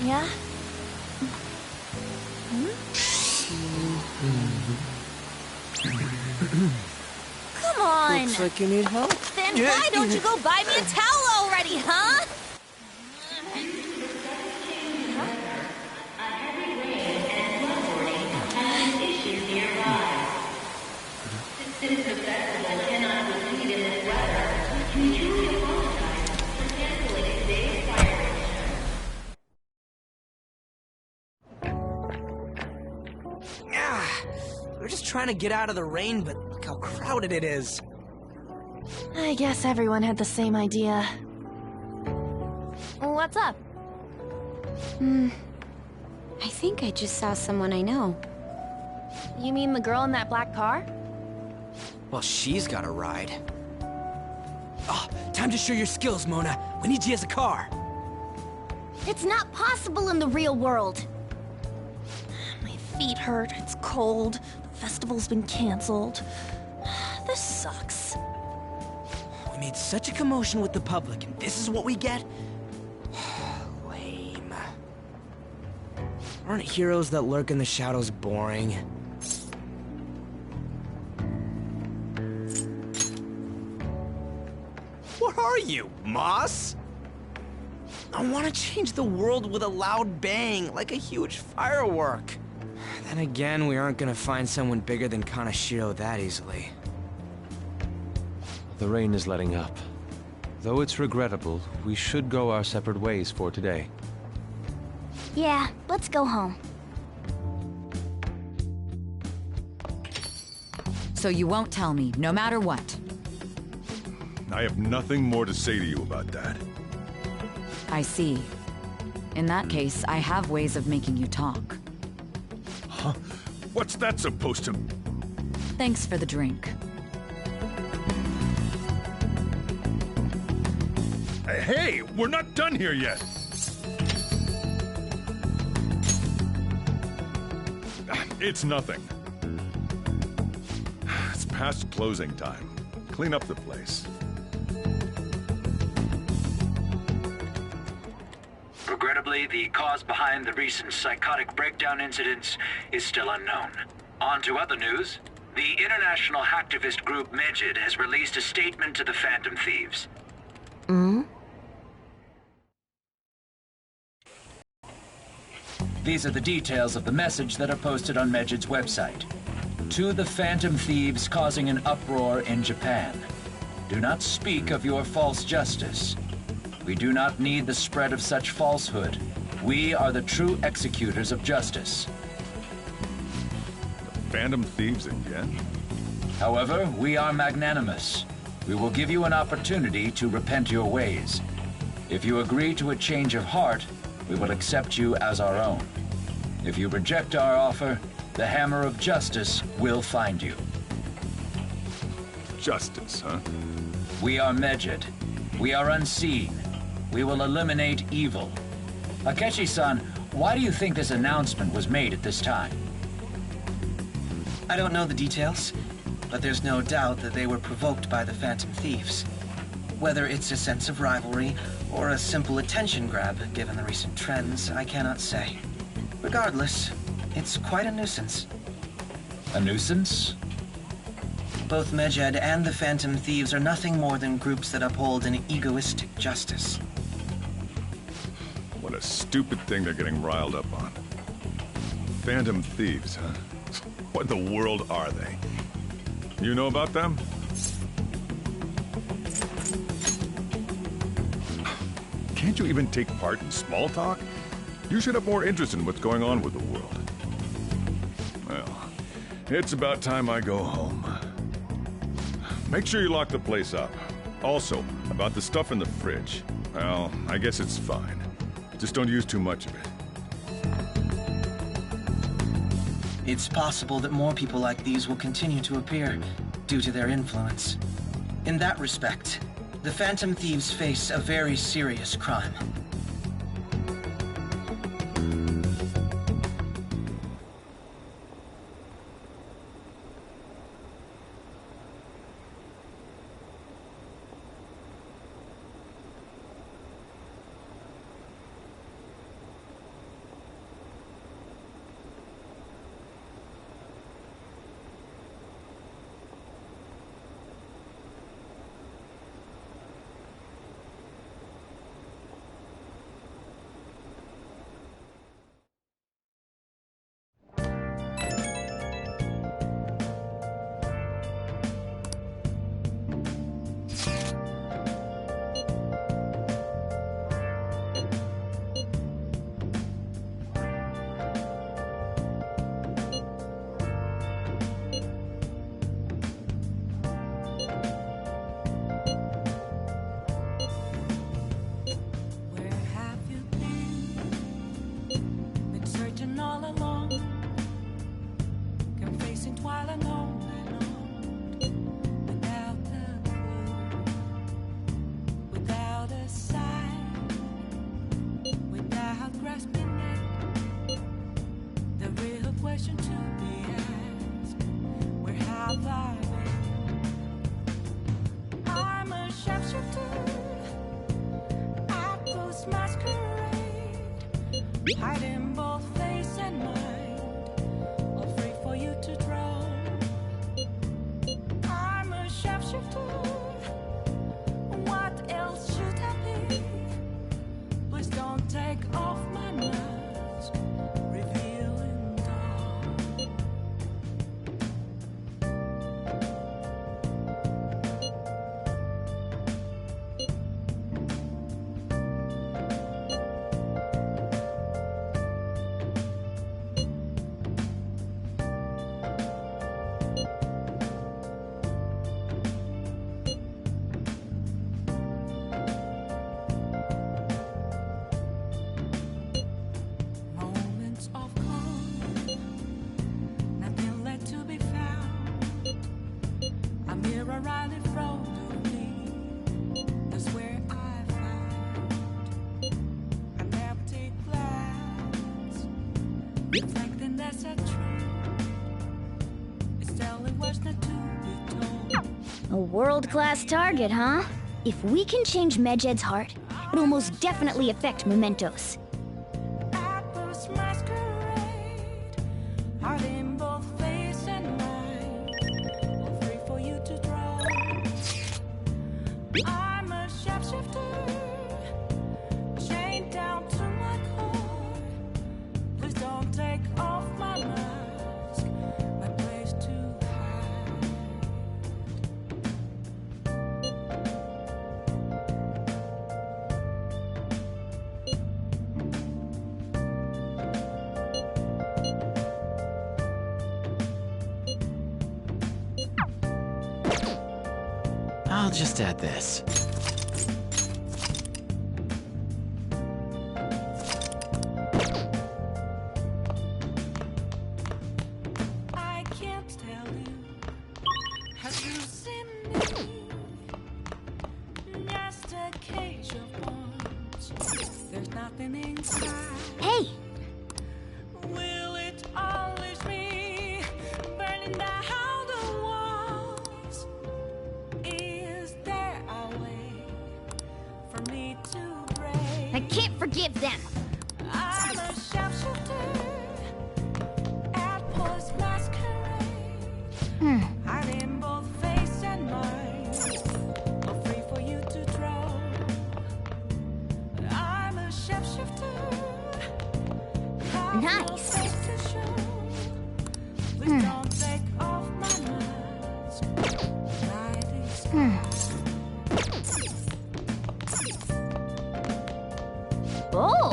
Yeah? Come on! Looks like you need help. Then why don't you go buy me a towel already, huh? We're just trying to get out of the rain, but look how crowded it is. I guess everyone had the same idea. What's up? I think I just saw someone I know. You mean the girl in that black car? Well, she's got a ride. Oh, time to show your skills, Mona. We need you as a car. It's not possible in the real world. My feet hurt, it's cold, the festival's been canceled. This sucks. We made such a commotion with the public, and this is what we get? Lame. Aren't heroes that lurk in the shadows boring? What are you, Moss? I want to change the world with a loud bang, like a huge firework. Then again, we aren't gonna find someone bigger than Kanashiro that easily. The rain is letting up. Though it's regrettable, we should go our separate ways for today. Yeah, let's go home. So you won't tell me, no matter what? I have nothing more to say to you about that. I see. In that case, I have ways of making you talk. Huh? What's that supposed to... Thanks for the drink. Hey, we're not done here yet! It's nothing. It's past closing time. Clean up the place. Regrettably, the cause behind the recent psychotic breakdown incidents is still unknown. On to other news. The international hacktivist group Megid has released a statement to the Phantom Thieves. These are the details of the message that are posted on Megid's website. To the Phantom Thieves causing an uproar in Japan. Do not speak of your false justice. We do not need the spread of such falsehood. We are the true executors of justice. The Phantom Thieves again? However, we are magnanimous. We will give you an opportunity to repent your ways. If you agree to a change of heart, we will accept you as our own. If you reject our offer, the hammer of justice will find you. Justice, huh? We are Megid. We are unseen. We will eliminate evil. Akechi-san, why do you think this announcement was made at this time? I don't know the details, but there's no doubt that they were provoked by the Phantom Thieves. Whether it's a sense of rivalry or a simple attention grab, given the recent trends, I cannot say. Regardless, it's quite a nuisance. A nuisance? Both Megid and the Phantom Thieves are nothing more than groups that uphold an egoistic justice. What a stupid thing they're getting riled up on. Phantom Thieves, huh? What in the world are they? You know about them? Can't you even take part in small talk? You should have more interest in what's going on with the world. Well, it's about time I go home. Make sure you lock the place up. Also, about the stuff in the fridge. Well, I guess it's fine. Just don't use too much of it. It's possible that more people like these will continue to appear due to their influence. In that respect, the Phantom Thieves face a very serious crime. grasping it. The real question to be asked, where have I been? I'm a sharpshooter at those masquerade, hiding both face and mind, all free for you to draw. I'm a sharpshooter. What else should I be? Please don't take off my mask, revealing dawn. Moments of calm, nothing left to be found. A mirror right in front of me, that's where I found an empty glass, reflecting that's a truth. It's telling what's not to be told. A world-class target, huh? If we can change Medjed's heart, it'll most definitely affect Mementos. Apples masquerade, hiding both face and mind, all free for you to draw. I'm a sharpshooter, chained down to my core. Please don't take off my mask, my place to hide. I'll just add this. I can't tell you. Have you seen me? Just a cage of bones. There's nothing inside. Hey! Will it always be burning down the walls? Is there a way for me to break? I can't forgive them! I'm a sharpshooter at post masquerade, hiding both face and mind, all free for you to draw. I'm a sharpshooter, have no Nice. face to show. Please don't take off my mask. Night is Oh!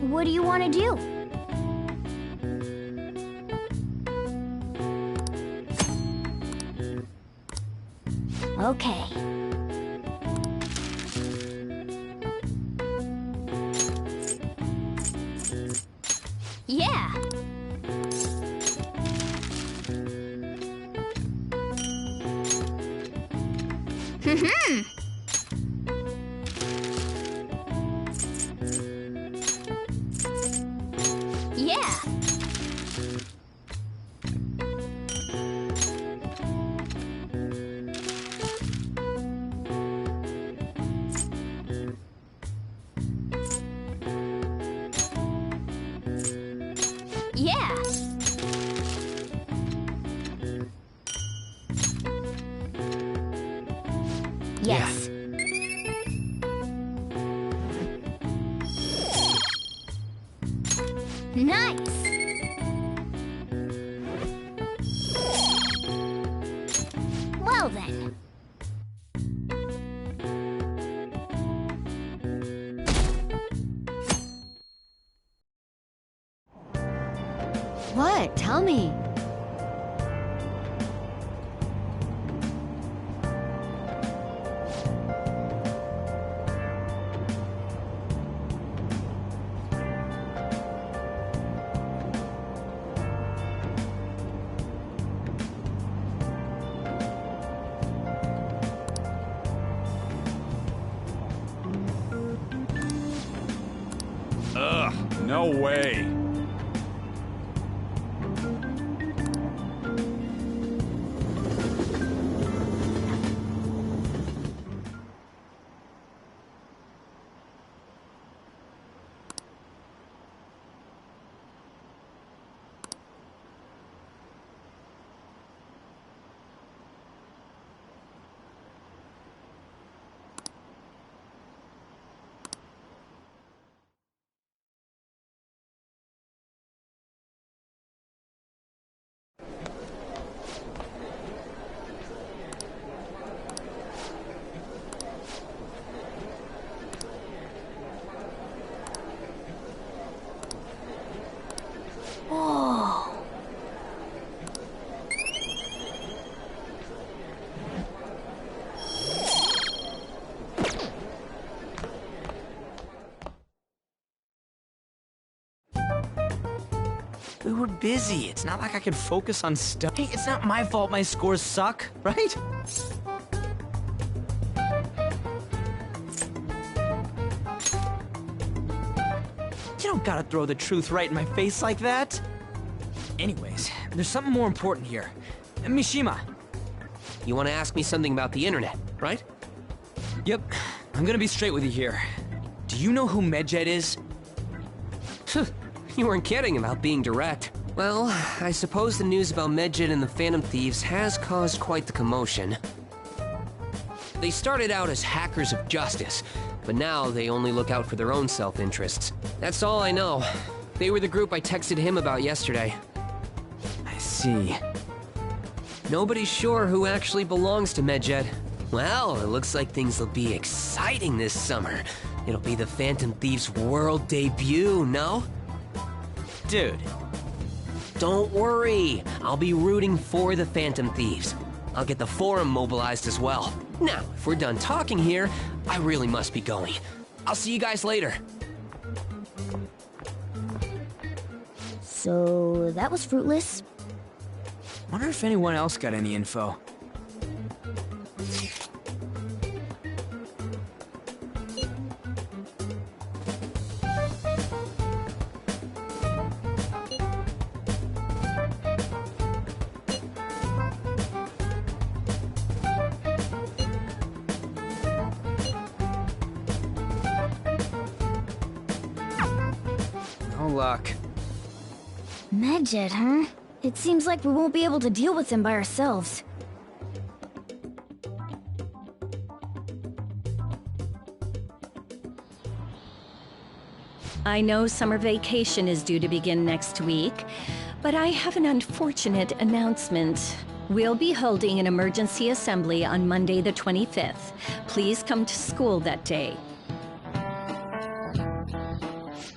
What do you want to do? Okay. Yeah. Yeah. Yeah. Yes. Nice. Well then. What? Tell me. Ugh, no way. Whoa. We were busy. It's not like I could focus on stuff. Hey, it's not my fault my scores suck, right? You don't gotta throw the truth right in my face like that. Anyways, there's something more important here. Mishima. You want to ask me something about the internet, right? Yep. I'm gonna be straight with you here. Do you know who Medjed is? You weren't kidding about being direct. Well, I suppose the news about Medjed and the Phantom Thieves has caused quite the commotion. They started out as hackers of justice, but now they only look out for their own self-interests. That's all I know. They were the group I texted him about yesterday. I see. Nobody's sure who actually belongs to Medjed. Well, it looks like things will be exciting this summer. It'll be the Phantom Thieves' world debut, no? Dude. Don't worry. I'll be rooting for the Phantom Thieves. I'll get the forum mobilized as well. Now, if we're done talking here, I really must be going. I'll see you guys later. So, that was fruitless. Wonder if anyone else got any info. No luck. Medjed, huh? It seems like we won't be able to deal with him by ourselves. I know summer vacation is due to begin next week, but I have an unfortunate announcement. We'll be holding an emergency assembly on Monday the 25th. Please come to school that day.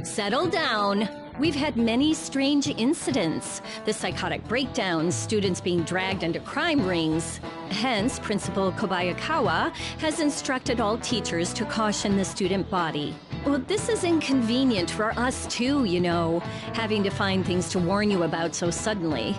Settle down. We've had many strange incidents. The psychotic breakdowns, students being dragged into crime rings. Hence, Principal Kobayakawa has instructed all teachers to caution the student body. Well, this is inconvenient for us too, you know, having to find things to warn you about so suddenly.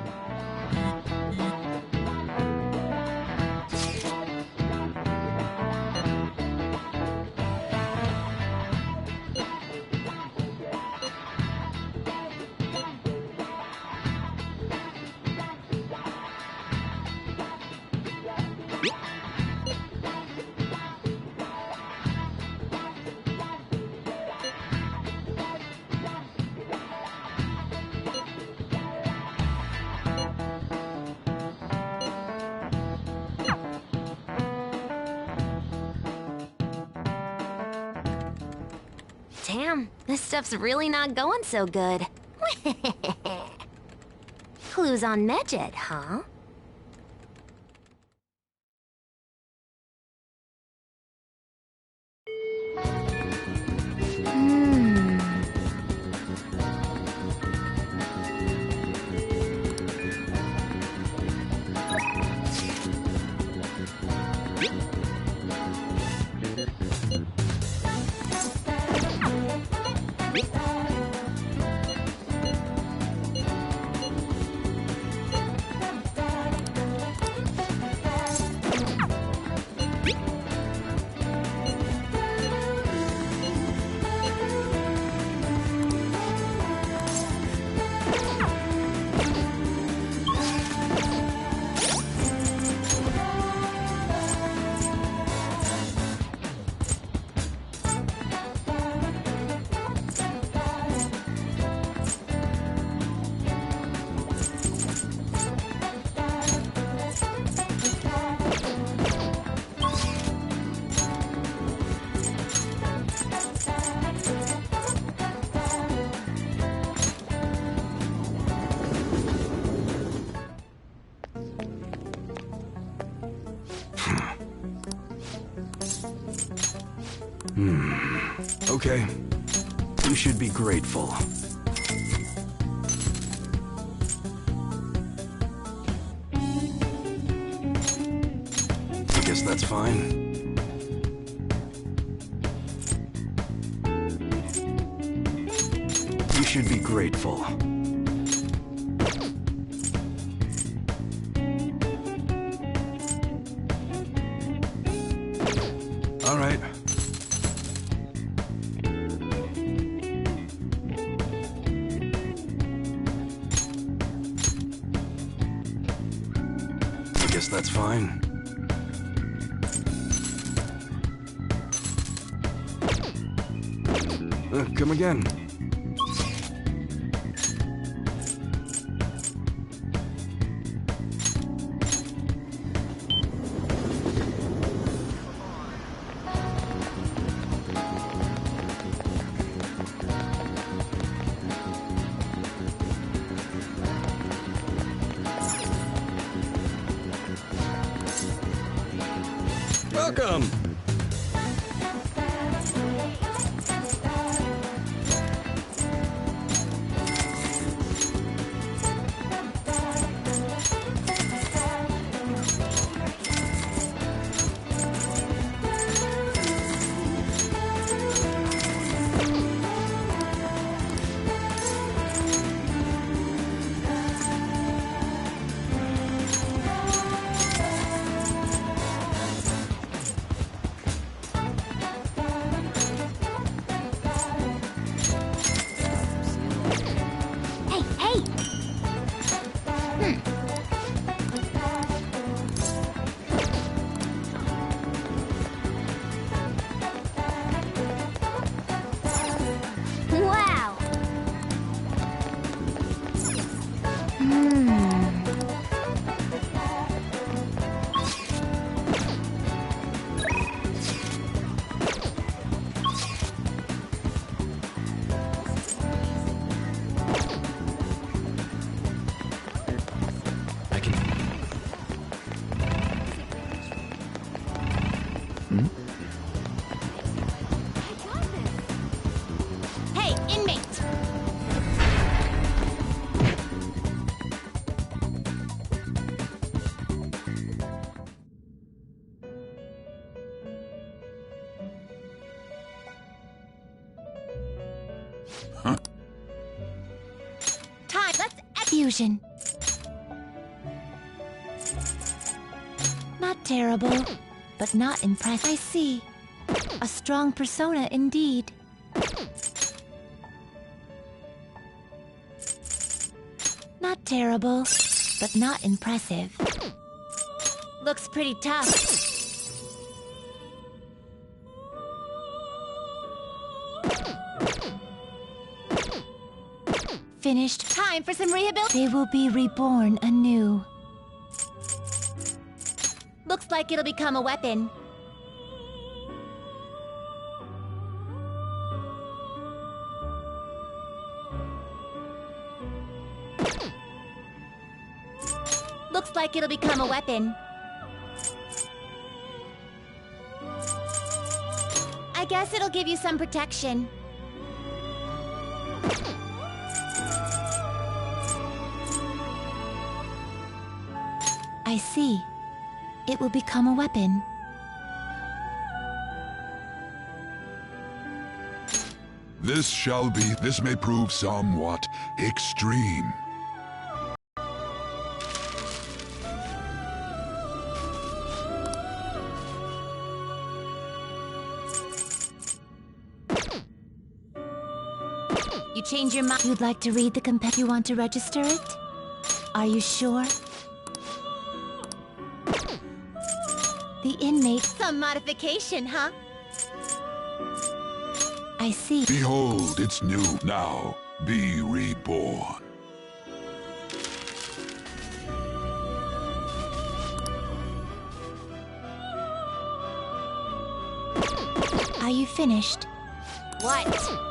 Damn, this stuff's really not going so good. Clues on Medjed, huh? Okay. You should be grateful. I guess that's fine. You should be grateful. All right. I guess that's fine. Come again. Welcome! Wow! I can... Hey, inmate! Time, let's fusion. Not terrible, but not impressed. I see. A strong persona indeed. Not terrible, but not impressive. Looks pretty tough. Finished. Time for some rehabilitation. They will be reborn anew. Looks like it'll become a weapon. Looks like it'll become a weapon. I guess it'll give you some protection. I see. It will become a weapon. This may prove somewhat extreme. You change your mind. You'd like to read the compet? You want to register it? Are you sure? The inmate. Some modification, huh? I see. Behold, it's new now. Be reborn. Are you finished? What?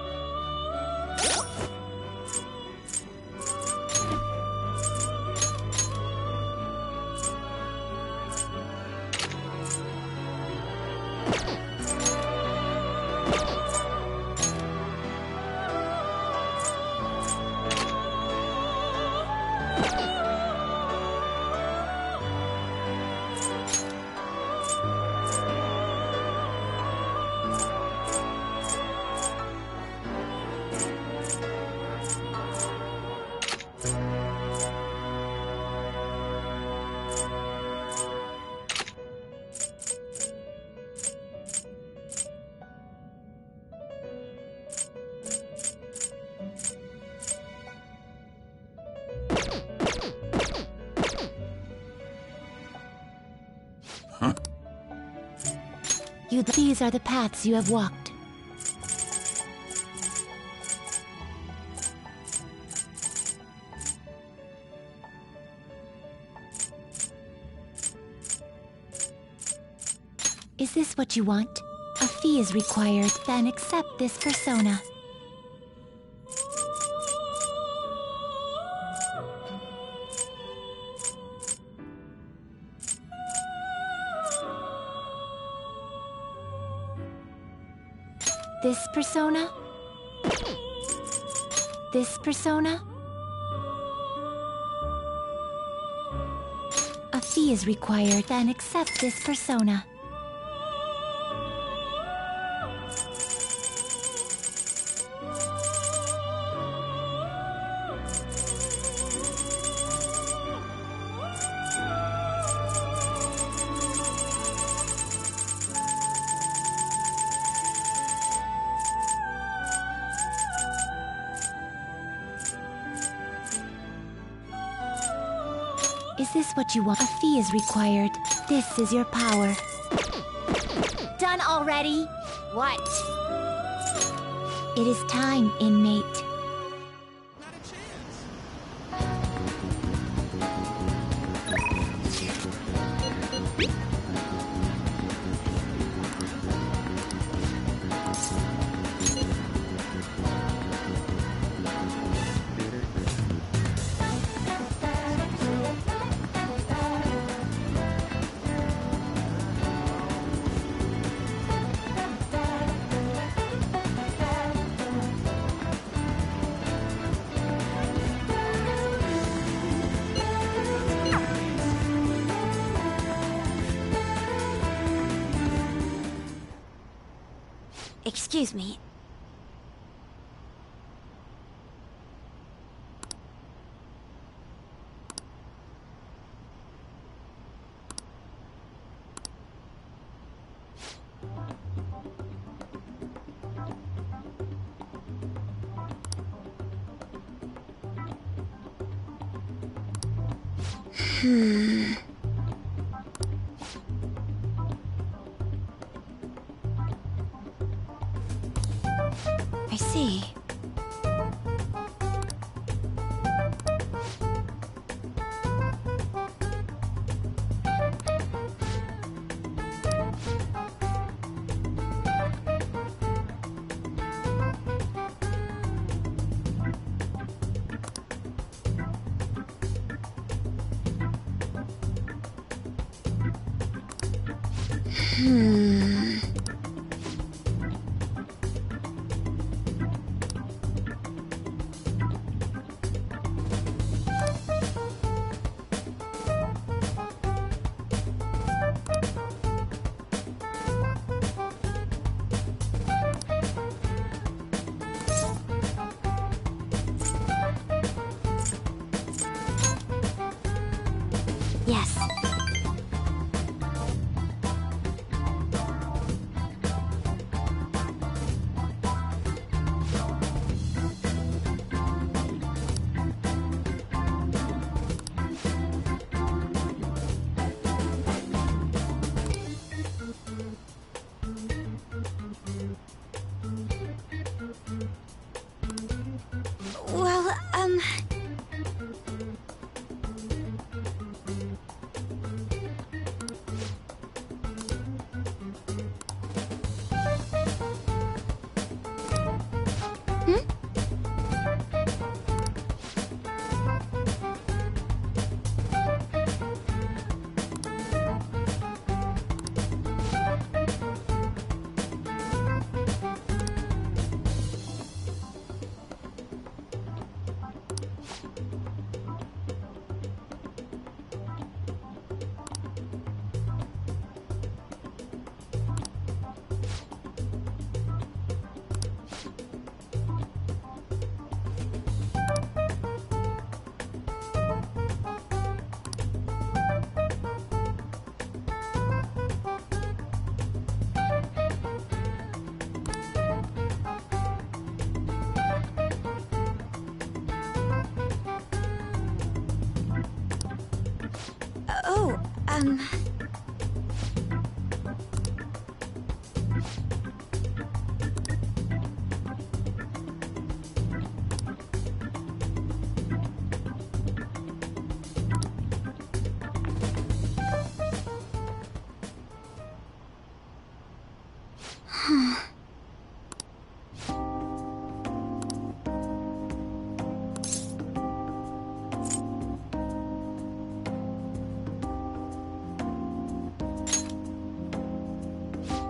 These are the paths you have walked. Is this what you want? A fee is required, then accept this persona. This persona? This persona? A fee is required, then accept this persona. Is this what you want? A fee is required. This is your power. Done already? What? It is time, inmate. Excuse me. I see. Yes. Well,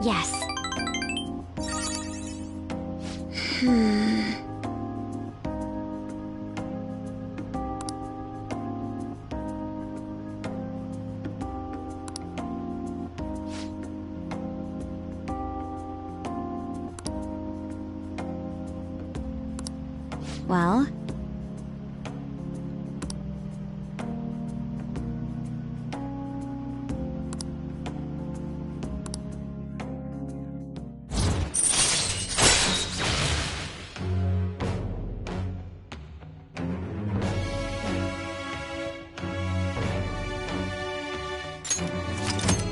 Yes. Well?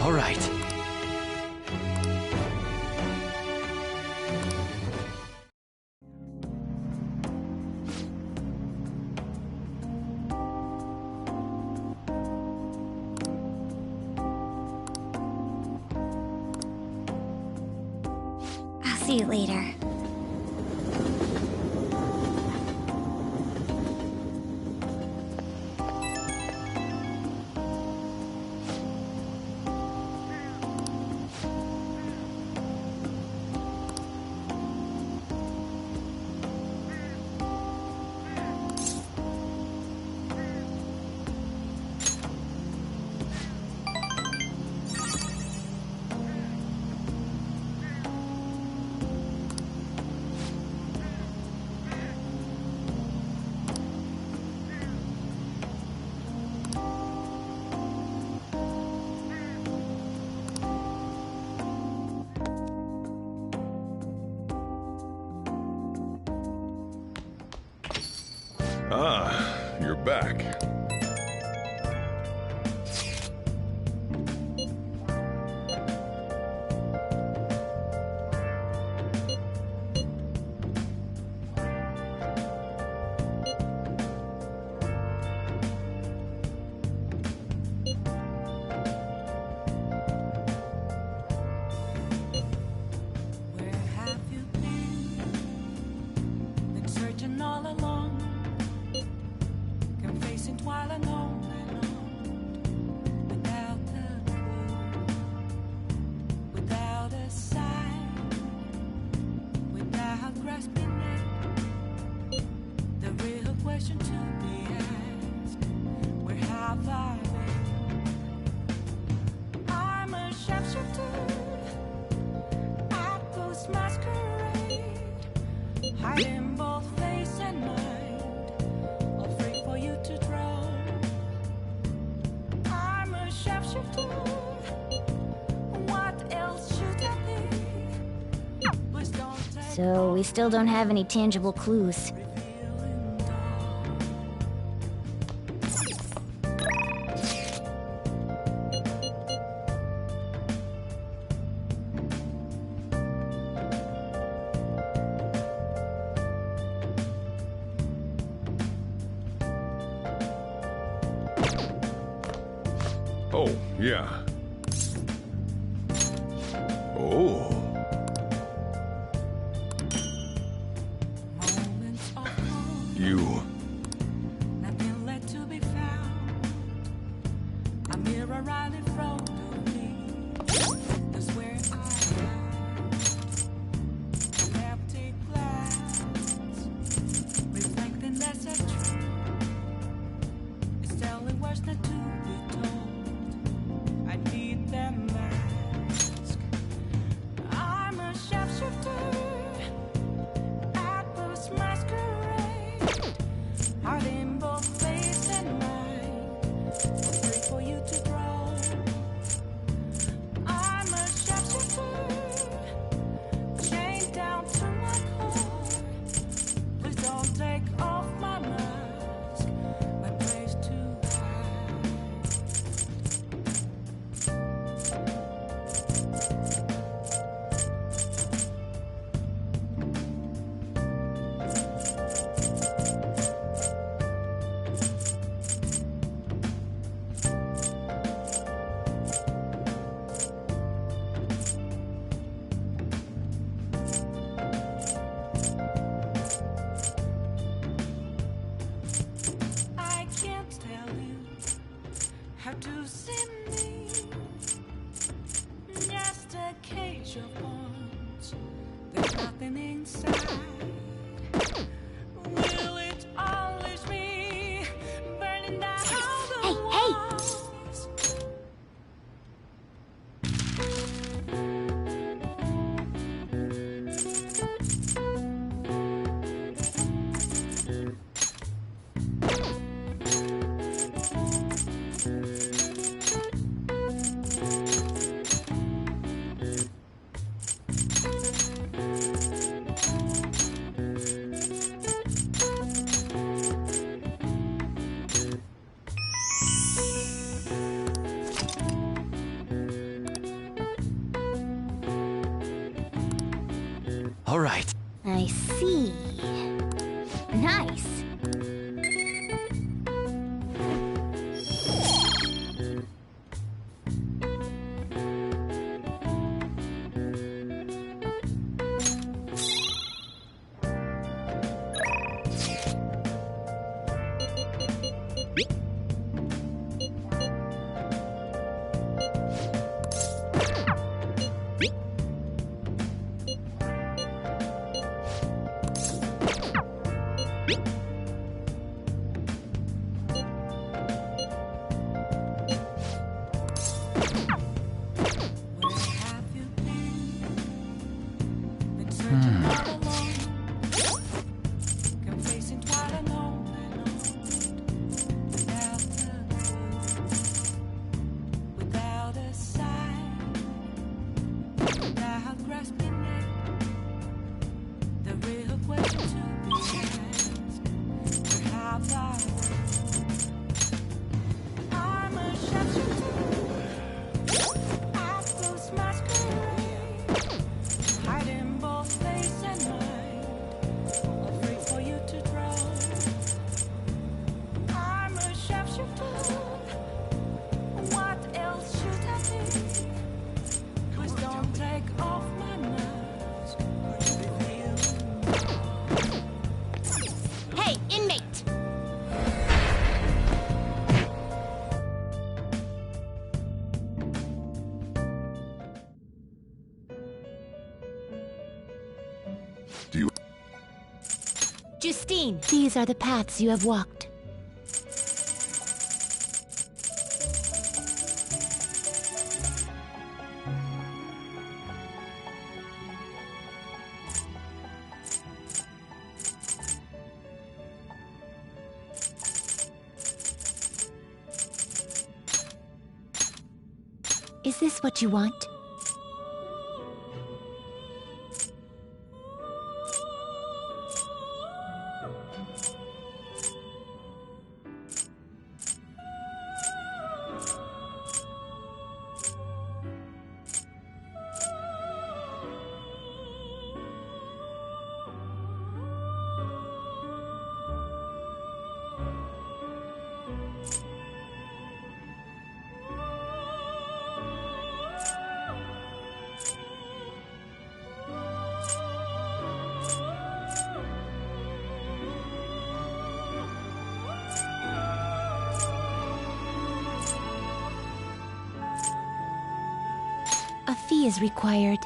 All right. I'll see you later. Ah, you're back. Searching all along, confessing while alone without a clue, without a sign, without grasping it. The real question to be asked: where have I been? I'm a sharpshooter at Post Masquerade, hiding both face and mind, all free for you to draw. I'm a sharpshooter. What else should I be? Please don't take So we still don't have any tangible clues. Oh, yeah. Oh. You. nothing left to be found. A mirror right in front of me. That's where I am. An empty glass, reflecting that's a truth. It's telling words not to be told. I need them mask. I'm a sharpshooter at Post Masquerade, hiding both face and mind, free for you to draw. I'm a sharpshooter, chained down to my core. Please don't take off my mask, my place too high. I can't tell you how to see me. Just a cage of inside. Will it unleash me, burning down the walls? All right. I see. Nice. Hey, inmate! Do you... Justine, these are the paths you have walked. Is this what you want? A fee is required.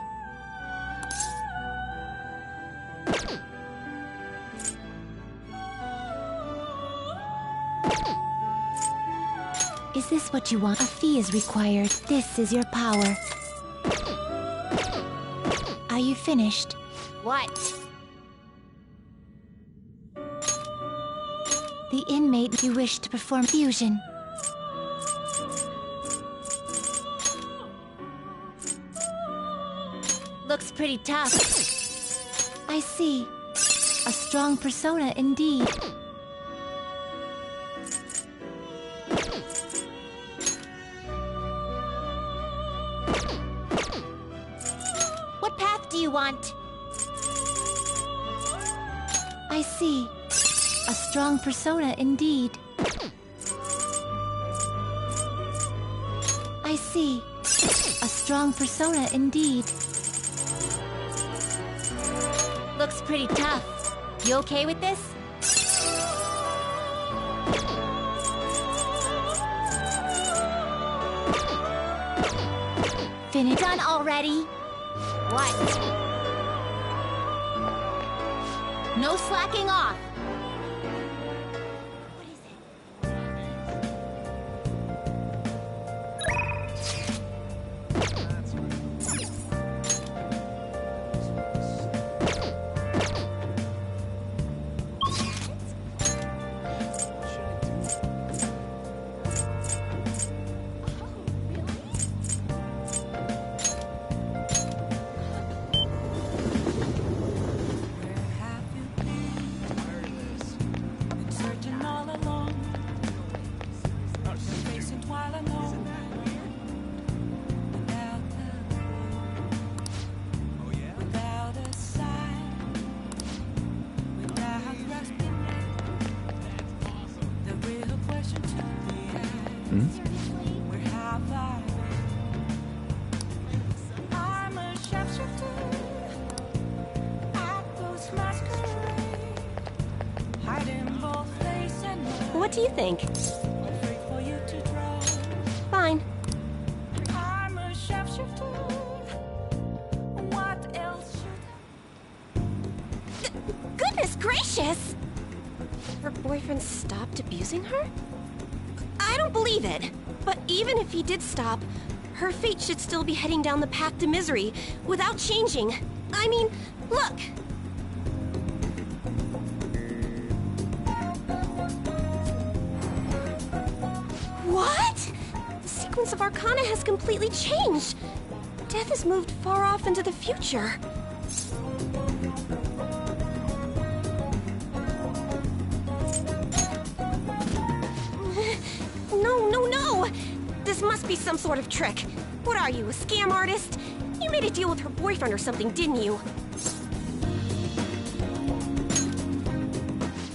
Is this what you want? A fee is required. This is your power. Are you finished? What? The inmate you wish to perform fusion. Looks pretty tough. I see. A strong persona indeed. What path do you want? I see. A strong persona indeed. I see. A strong persona indeed. Looks pretty tough. You okay with this? Finished. Done already? What? No slacking off. Searching all along, facing while alone, without a sign, without grasping the real question to be asked. Where have I been? I'm a shapeshifter at those masquerade, hiding both face and mind. What do you think? Afraid for you to draw. Fine. I'm a shapeshifter. What else should Goodness gracious! Her boyfriend stopped abusing her? I don't believe it. But even if he did stop, her fate should still be heading down the path to misery without changing. I mean, look! What? The sequence of Arcana has completely changed. Death has moved far off into the future. No! This must be some sort of trick. What are you, a scam artist? You made a deal with her boyfriend or something, didn't you?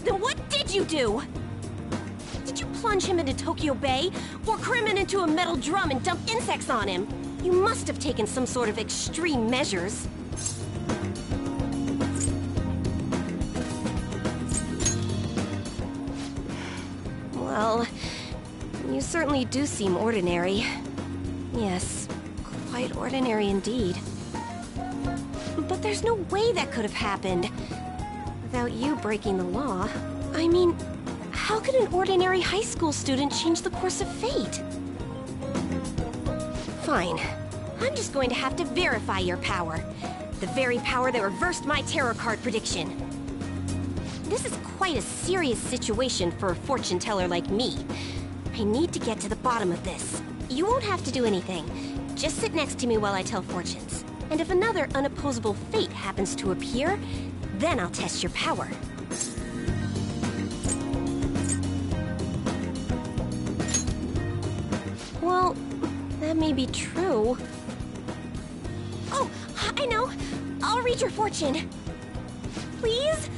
Then what did you do? Did you plunge him into Tokyo Bay? Or cram him into a metal drum and dump insects on him? You must have taken some sort of extreme measures. Well, you certainly do seem ordinary. Yes, quite ordinary indeed. But there's no way that could have happened without you breaking the law. I mean, how could an ordinary high school student change the course of fate? Fine. I'm just going to have to verify your power. The very power that reversed my tarot card prediction. This is quite a serious situation for a fortune teller like me. I need to get to the bottom of this. You won't have to do anything. Just sit next to me while I tell fortunes. And if another unopposable fate happens to appear, then I'll test your power. Well, that may be true. Oh, I know. I'll read your fortune. Please?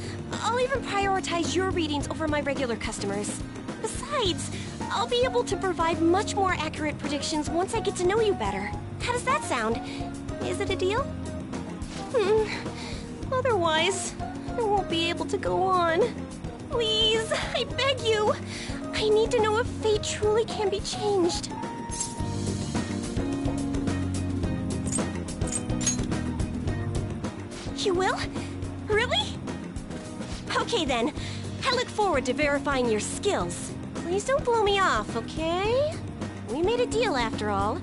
I'll even prioritize your readings over my regular customers. Besides, I'll be able to provide much more accurate predictions once I get to know you better. How does that sound? Is it a deal? Otherwise, I won't be able to go on. Please, I beg you. I need to know if fate truly can be changed. You will? Really? Okay then. I look forward to verifying your skills. Please don't blow me off, okay? We made a deal after all.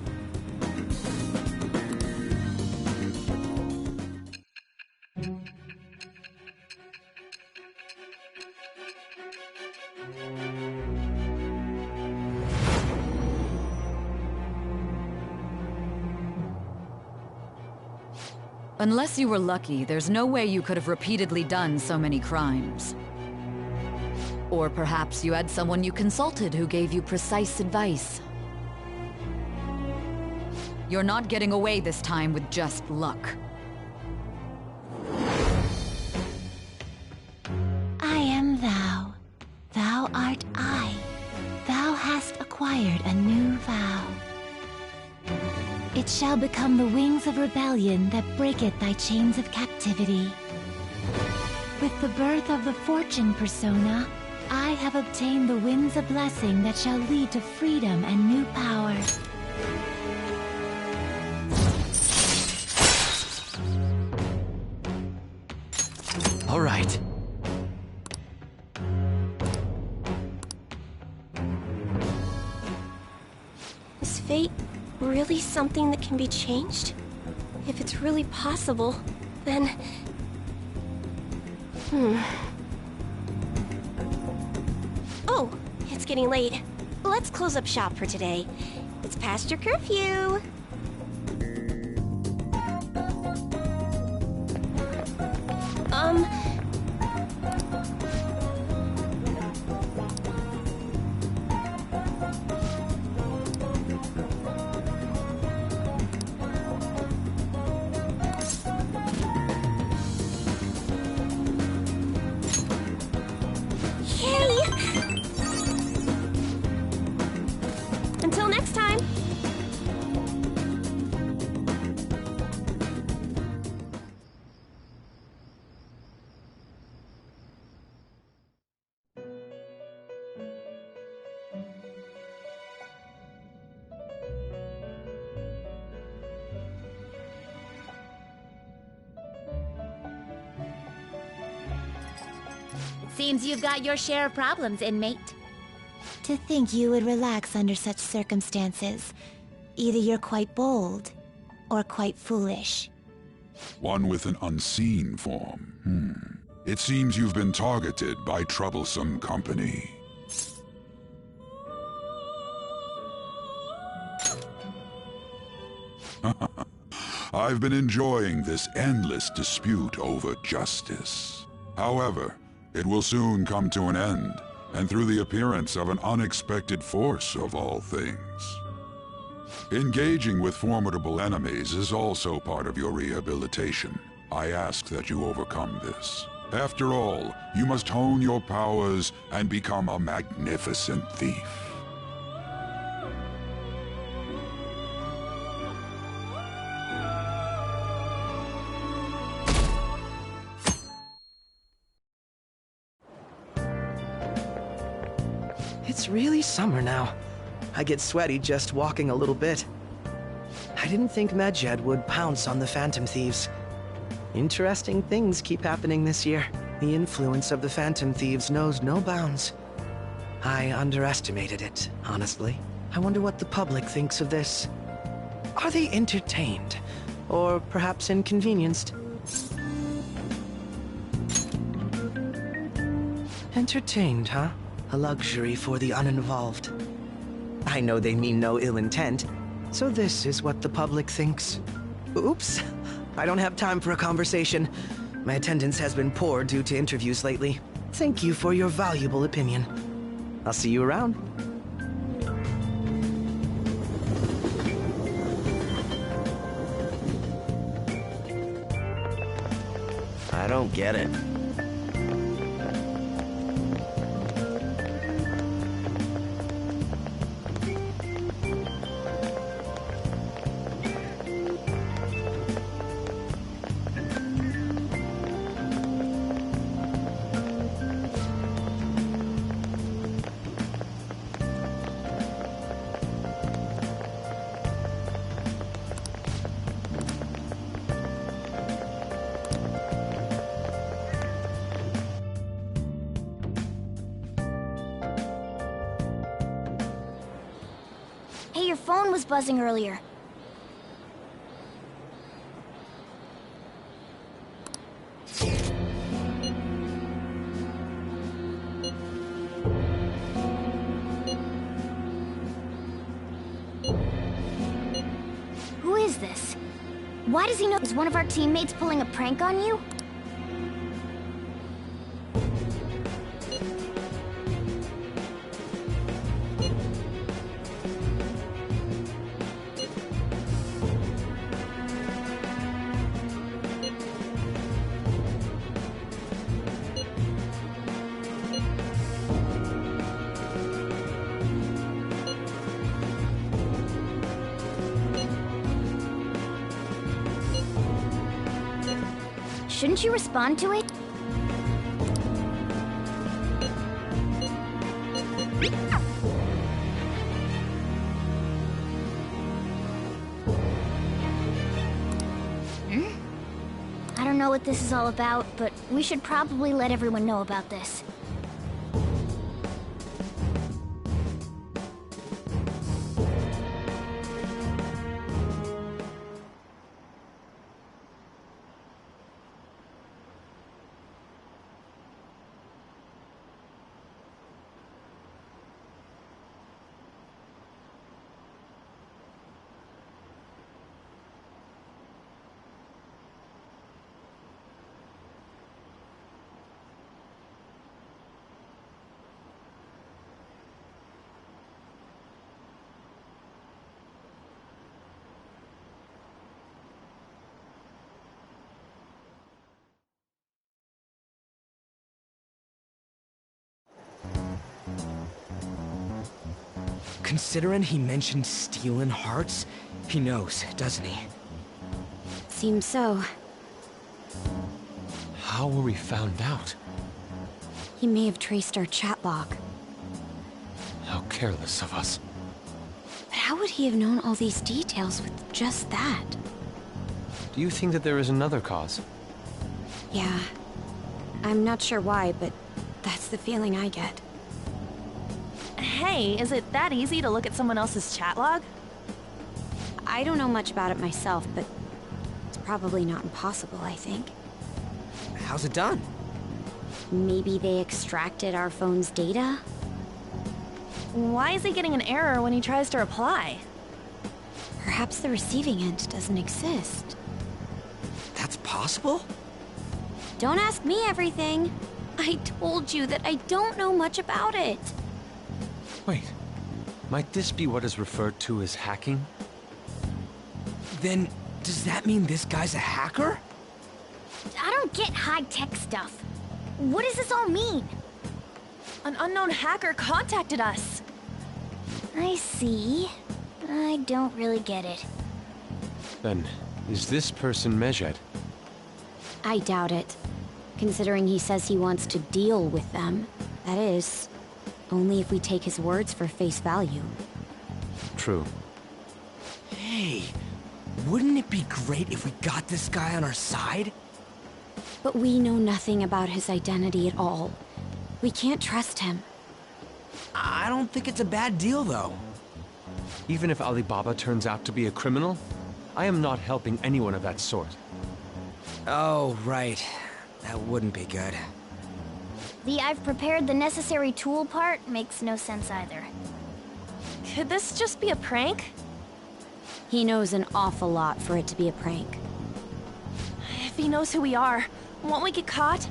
Unless you were lucky, there's no way you could have repeatedly done so many crimes. Or perhaps you had someone you consulted who gave you precise advice. You're not getting away this time with just luck. I am thou. Thou art I. Thou hast acquired a new vow. It shall become the wings of rebellion that breaketh thy chains of captivity. With the birth of the fortune persona, I have obtained the winds of blessing that shall lead to freedom and new power. All right. fate really something that can be changed? If it's really possible, then... Oh, it's getting late. Let's close up shop for today. It's past your curfew. Until next time! Seems you've got your share of problems, inmate. To think you would relax under such circumstances. Either you're quite bold, or quite foolish. One with an unseen form. It seems you've been targeted by troublesome company. I've been enjoying this endless dispute over justice. However, it will soon come to an end, and through the appearance of an unexpected force of all things. Engaging with formidable enemies is also part of your rehabilitation. I ask that you overcome this. After all, you must hone your powers and become a magnificent thief. It's really summer now. I get sweaty just walking a little bit. I didn't think Medjed would pounce on the Phantom Thieves. Interesting things keep happening this year. The influence of the Phantom Thieves knows no bounds. I underestimated it, honestly. I wonder what the public thinks of this. Are they entertained? Or perhaps inconvenienced? Entertained, huh? A luxury for the uninvolved. I know they mean no ill intent, so this is what the public thinks. Oops, I don't have time for a conversation. My attendance has been poor due to interviews lately. Thank you for your valuable opinion. I'll see you around. I don't get it. Hey, your phone was buzzing earlier. Who is this? Why does he know? Is one of our teammates pulling a prank on you? Shouldn't you respond to it? I don't know what this is all about, but we should probably let everyone know about this. Considering he mentioned stealing hearts, he knows, doesn't he? Seems so. How were we found out? He may have traced our chat log. How careless of us. But how would he have known all these details with just that? Do you think that there is another cause? Yeah. I'm not sure why, but that's the feeling I get. Hey, is it that easy to look at someone else's chat log? I don't know much about it myself, but it's probably not impossible, I think. How's it done? Maybe they extracted our phone's data? Why is he getting an error when he tries to reply? Perhaps the receiving end doesn't exist. That's possible? Don't ask me everything. I told you that I don't know much about it. Wait, might this be what is referred to as hacking? Then, does that mean this guy's a hacker? I don't get high-tech stuff. What does this all mean? An unknown hacker contacted us. I see. I don't really get it. Then, is this person Medjed? I doubt it. Considering he says he wants to deal with them. That is, only if we take his words for face value. True. Hey, wouldn't it be great if we got this guy on our side? But we know nothing about his identity at all. We can't trust him. I don't think it's a bad deal, though. Even if Alibaba turns out to be a criminal, I am not helping anyone of that sort. Oh, right. That wouldn't be good. The "I've prepared the necessary tool" part makes no sense either. Could this just be a prank? He knows an awful lot for it to be a prank. If he knows who we are, won't we get caught?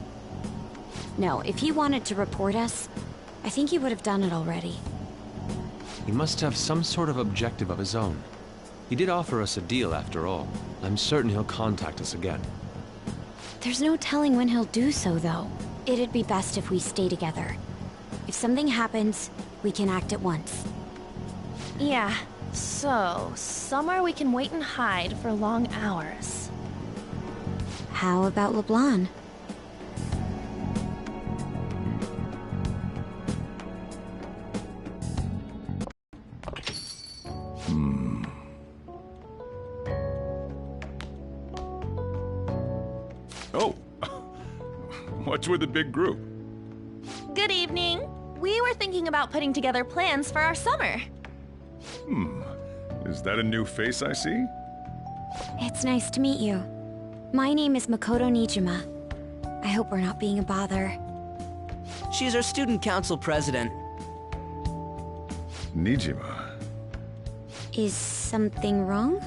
No, if he wanted to report us, I think he would have done it already. He must have some sort of objective of his own. He did offer us a deal after all. I'm certain he'll contact us again. There's no telling when he'll do so, though. It'd be best if we stay together. If something happens, we can act at once. Yeah, so somewhere we can wait and hide for long hours. How about LeBlanc? Oh, what's with the big group? Good evening. We were thinking about putting together plans for our summer. Is that a new face I see? It's nice to meet you. My name is Makoto Nijima. I hope we're not being a bother. She's our student council president. Nijima? Is something wrong?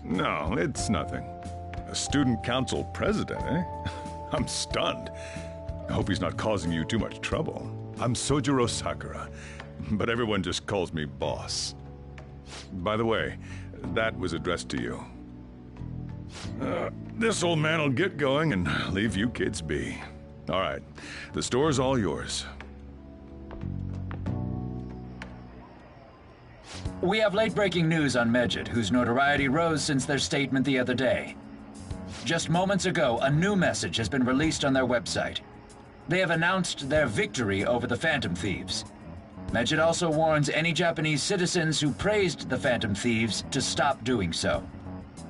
No, it's nothing. A student council president, eh? I'm stunned. I hope he's not causing you too much trouble. I'm Sojiro Sakura, but everyone just calls me boss. By the way, that was addressed to you. This old man will get going and leave you kids be. All right, the store's all yours. We have late-breaking news on Medjed, whose notoriety rose since their statement the other day. Just moments ago, a new message has been released on their website. They have announced their victory over the Phantom Thieves. Medjed also warns any Japanese citizens who praised the Phantom Thieves to stop doing so.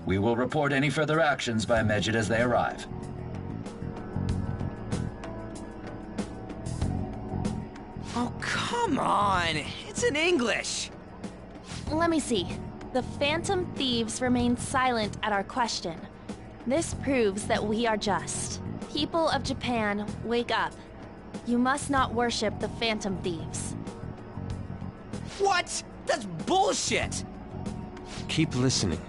We will report any further actions by Medjed as they arrive. Oh, come on! It's in English! Let me see. The Phantom Thieves remain silent at our question. This proves that we are just. People of Japan, wake up. You must not worship the Phantom Thieves. What? That's bullshit! Keep listening.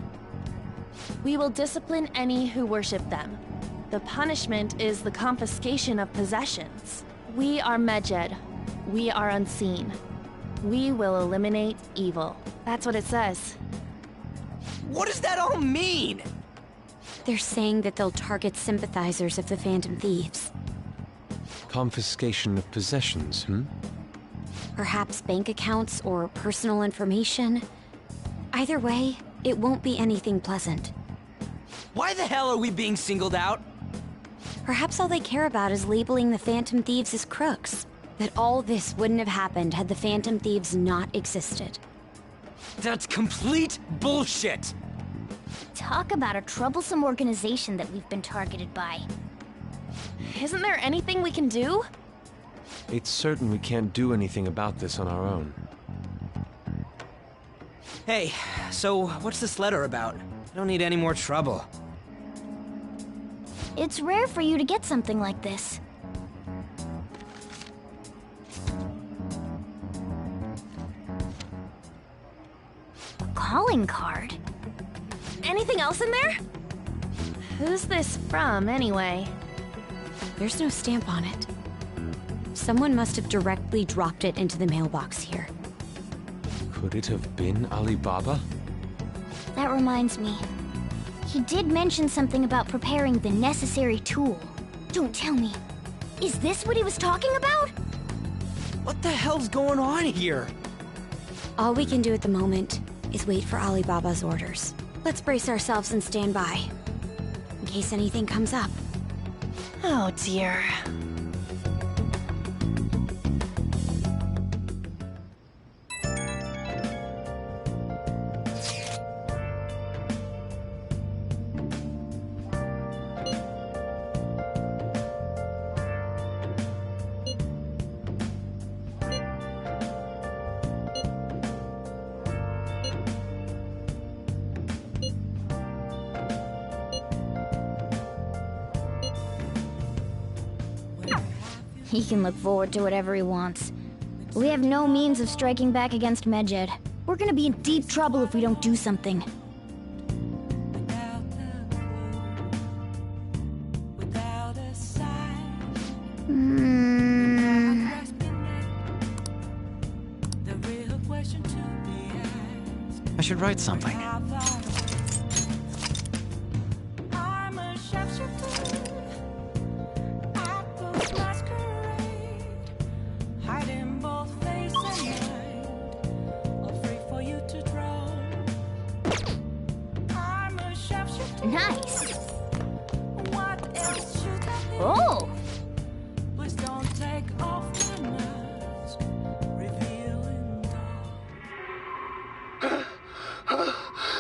We will discipline any who worship them. The punishment is the confiscation of possessions. We are Medjed. We are unseen. We will eliminate evil. That's what it says. What does that all mean? They're saying that they'll target sympathizers of the Phantom Thieves. Confiscation of possessions, Perhaps bank accounts or personal information. Either way, it won't be anything pleasant. Why the hell are we being singled out? Perhaps all they care about is labeling the Phantom Thieves as crooks. That all this wouldn't have happened had the Phantom Thieves not existed. That's complete bullshit! Talk about a troublesome organization that we've been targeted by. Isn't there anything we can do? It's certain we can't do anything about this on our own. Hey, so what's this letter about? I don't need any more trouble. It's rare for you to get something like this. A calling card? Anything else in there? Who's this from, anyway? There's no stamp on it. Someone must have directly dropped it into the mailbox here. Could it have been Alibaba? That reminds me. He did mention something about preparing the necessary tool. Don't tell me. Is this what he was talking about? What the hell's going on here? All we can do at the moment is wait for Alibaba's orders. Let's brace ourselves and stand by, in case anything comes up. Oh dear. He can look forward to whatever he wants. We have no means of striking back against Medjed. We're gonna be in deep trouble if we don't do something. I should write something. Nice. Oh.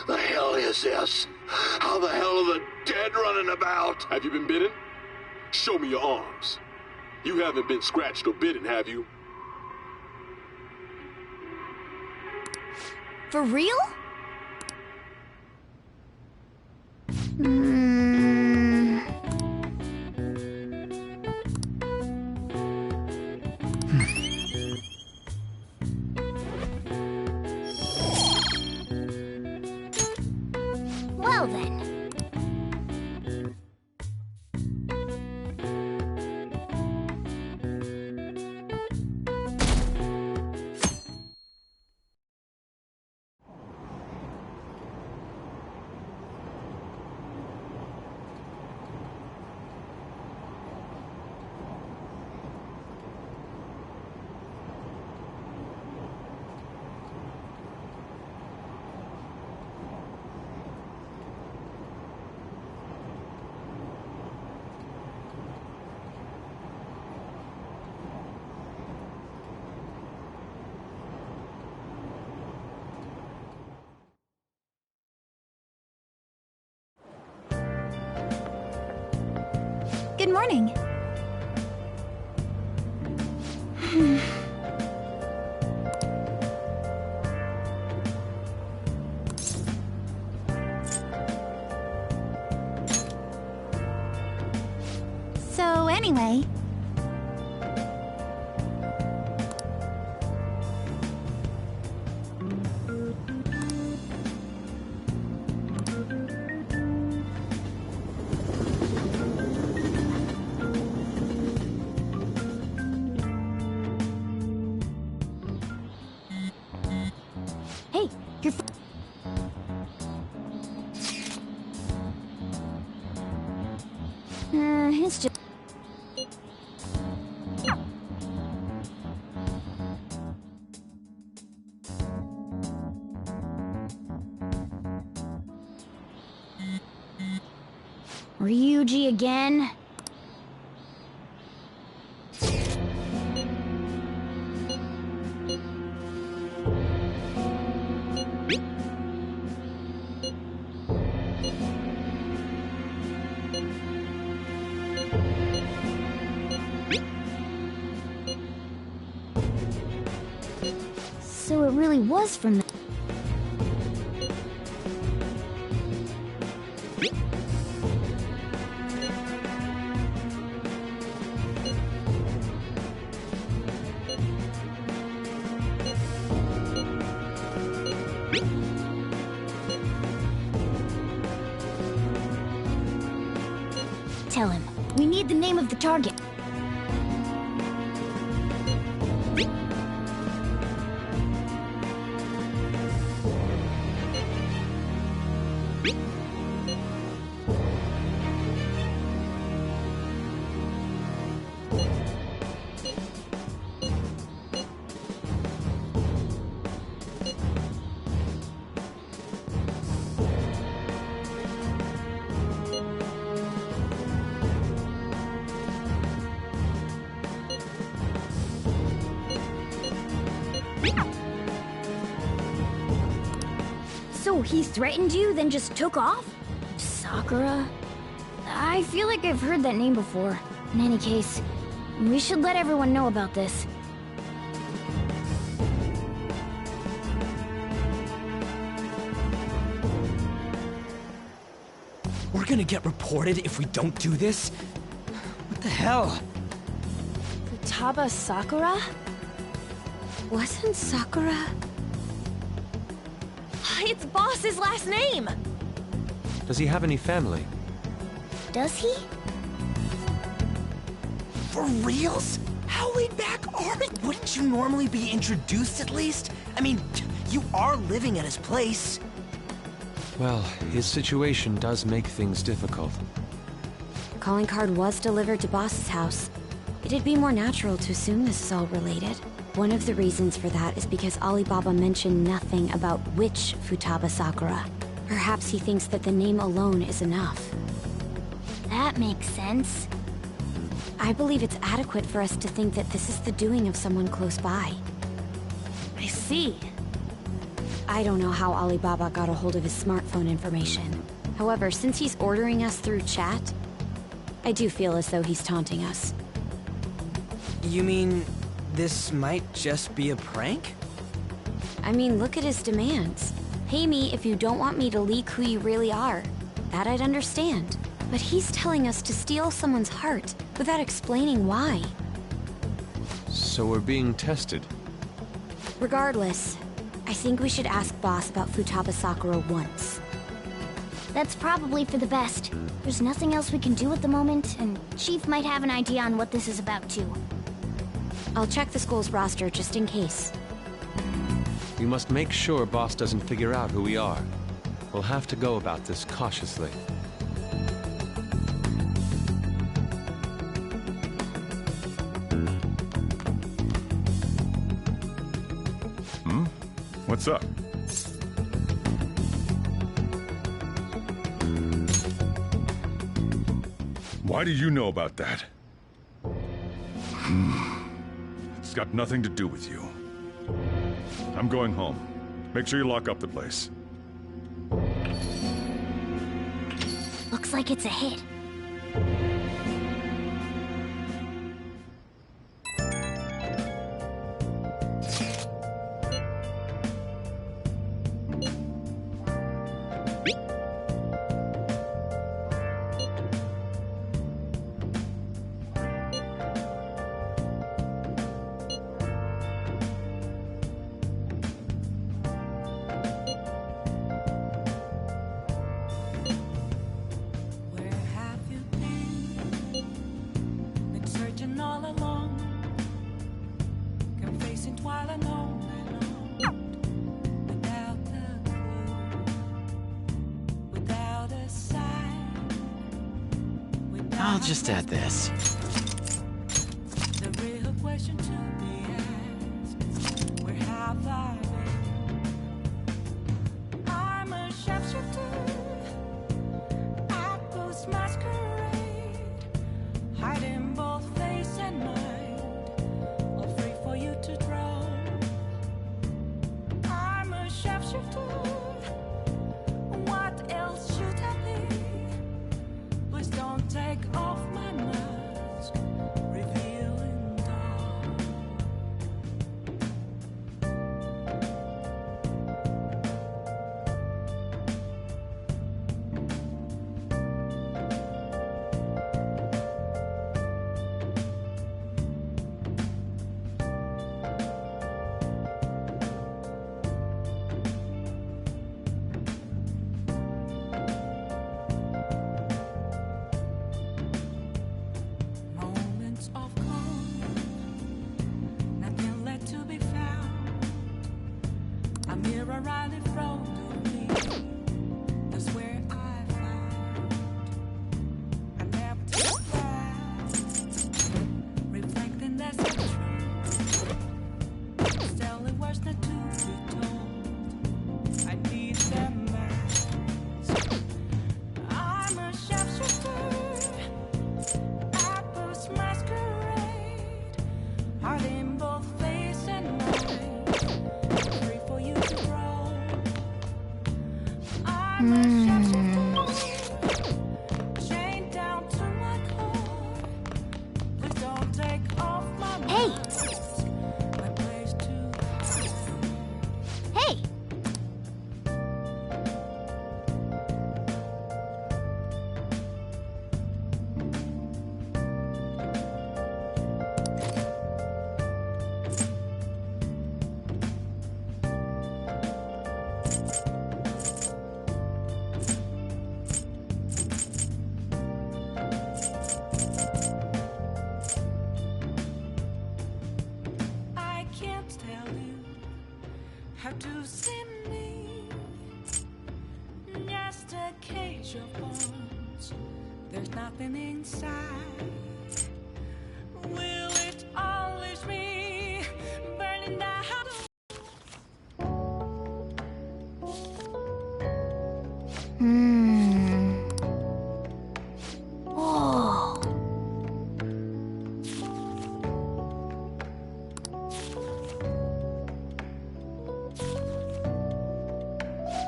The hell is this? How the hell are the dead running about? Have you been bitten? Show me your arms. You haven't been scratched or bitten, have you? For real? Well then. Good morning. So anyway... Hey, you're... It's just... Ryuji again? So it really was from the... Tell him. We need the name of the target. So he threatened you, then just took off? Sakura? I feel like I've heard that name before. In any case, we should let everyone know about this. We're gonna get reported if we don't do this? What the hell? Futaba Sakura? Wasn't Sakura... It's Boss's last name! Does he have any family? Does he? For reals? How laid back are you? Wouldn't you normally be introduced at least? I mean, you are living at his place. Well, his situation does make things difficult. Calling card was delivered to Boss's house. It'd be more natural to assume this is all related. One of the reasons for that is because Alibaba mentioned nothing about which Futaba Sakura. Perhaps he thinks that the name alone is enough. That makes sense. I believe it's adequate for us to think that this is the doing of someone close by. I see. I don't know how Alibaba got a hold of his smartphone information. However, since he's ordering us through chat, I do feel as though he's taunting us. You mean this might just be a prank? I mean, look at his demands. Pay me if you don't want me to leak who you really are. That I'd understand. But he's telling us to steal someone's heart without explaining why. So we're being tested. Regardless, I think we should ask Boss about Futaba Sakura once. That's probably for the best. There's nothing else we can do at the moment, and Chief might have an idea on what this is about too. I'll check the school's roster just in case. We must make sure Boss doesn't figure out who we are. We'll have to go about this cautiously. What's up? Why do you know about that? It's got nothing to do with you. I'm going home. Make sure you lock up the place. Looks like it's a hit. I'll just add this. The real question to be asked, where have I been? I'm a sharpshooter. I post masquerade. mirror right in front of me. That's where I found I never took back, reflecting that's the truth. Telling words not to be told. I need them mask. I'm a sharpshooter. Apples masquerade. Heart in both face and mind. Free for you to grow. I'm a sharpshooter. Chained down to my core. Please don't take off my mask. My place to Hey! I can't tell you how to see me. Just a cage of bones. There's nothing inside. Will it always be burning down? Whoa.